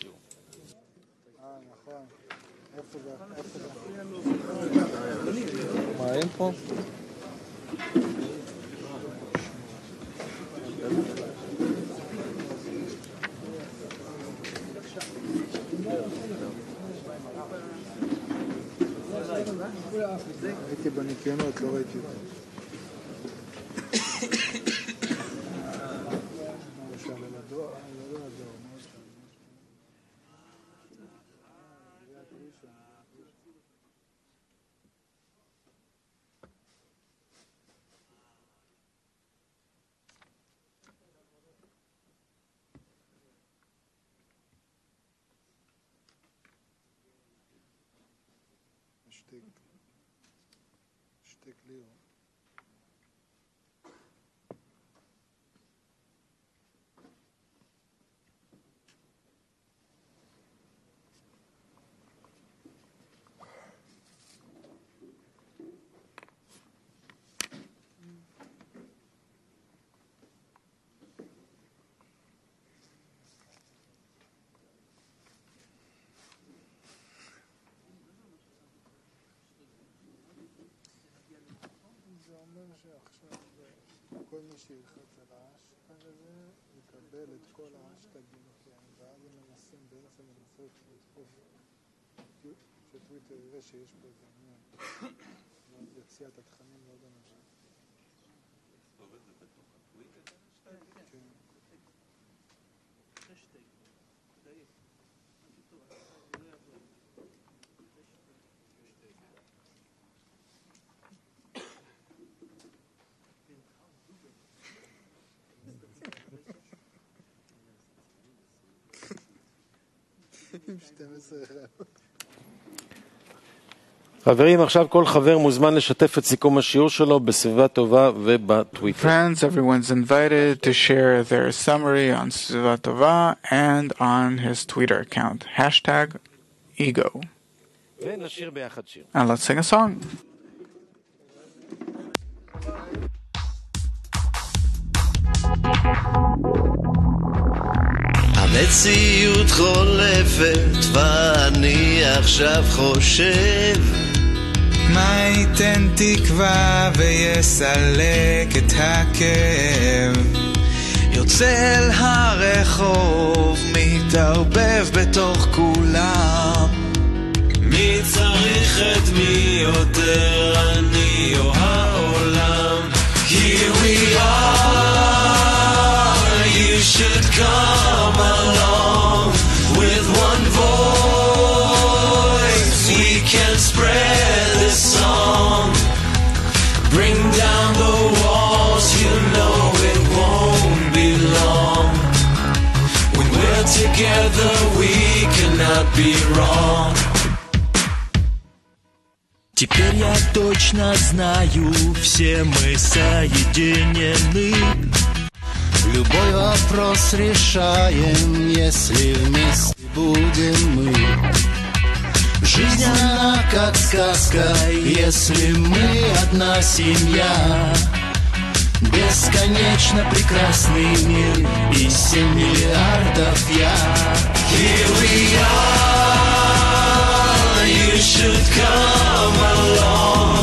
חברים, עכשיו כל חבר מוזמן לשתף את סיכום השיעור שלו בסביבה טובה ובטוויטר.
Friends, everyone's invited to share their summary on Sviva Tova and on his Twitter account. #ego.
ונשיר ביחד שיר.
And let's sing a song.
המציאות חולפת ואני עכשיו חושב
מה ייתן תקווה ויסלק את הכאב יוצא אל הרחוב מתערבב בתוך כולם
מי צריך פוחד מי יותר אני או העולם. Here we are, you should come along. With one voice we can spread this song. Bring down the walls, you know it won't be long. When we're together we cannot be wrong. Теперь я точно знаю, все мы соединены. Любой вопрос решаем, если вместе будем мы. Жизнь она как сказка, если мы одна семья. Бесконечно прекрасный мир и 7 миллиардов я. Here we are, you should come along.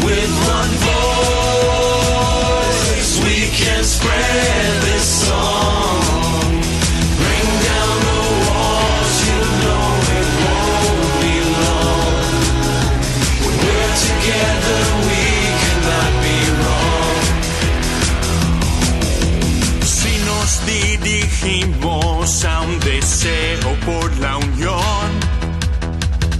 With one voice we can spread this song. Bring down the walls, you know it won't be long. When we're together we cannot be wrong. Si nos dirigimos a un deseo por la unión,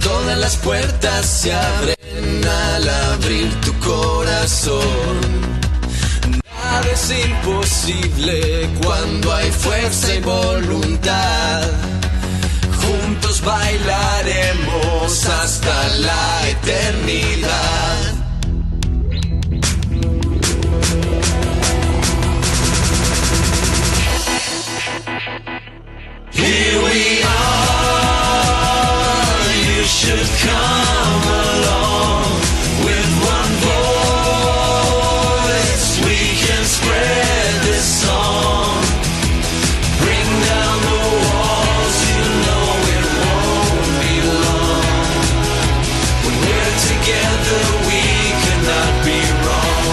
todas las puertas se abren al abrir tu corazón. Nada es imposible cuando hay fuerza y voluntad. Juntos bailaremos hasta la eternidad. Here we are, you should come along. With one voice we can spread this song. Bring down the walls, you know it won't be long. When we're together we cannot be wrong.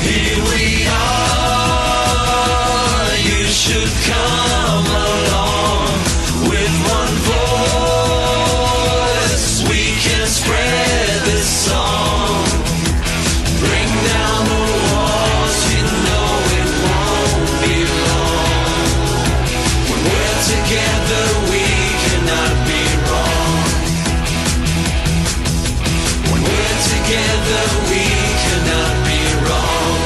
Here we are, you should come along. With one voice we can spread this song. Bring down the walls, you know it won't be long. When we're together we cannot be wrong. When we're together we cannot be wrong.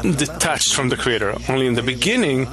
Detached from the Creator. Only in the beginning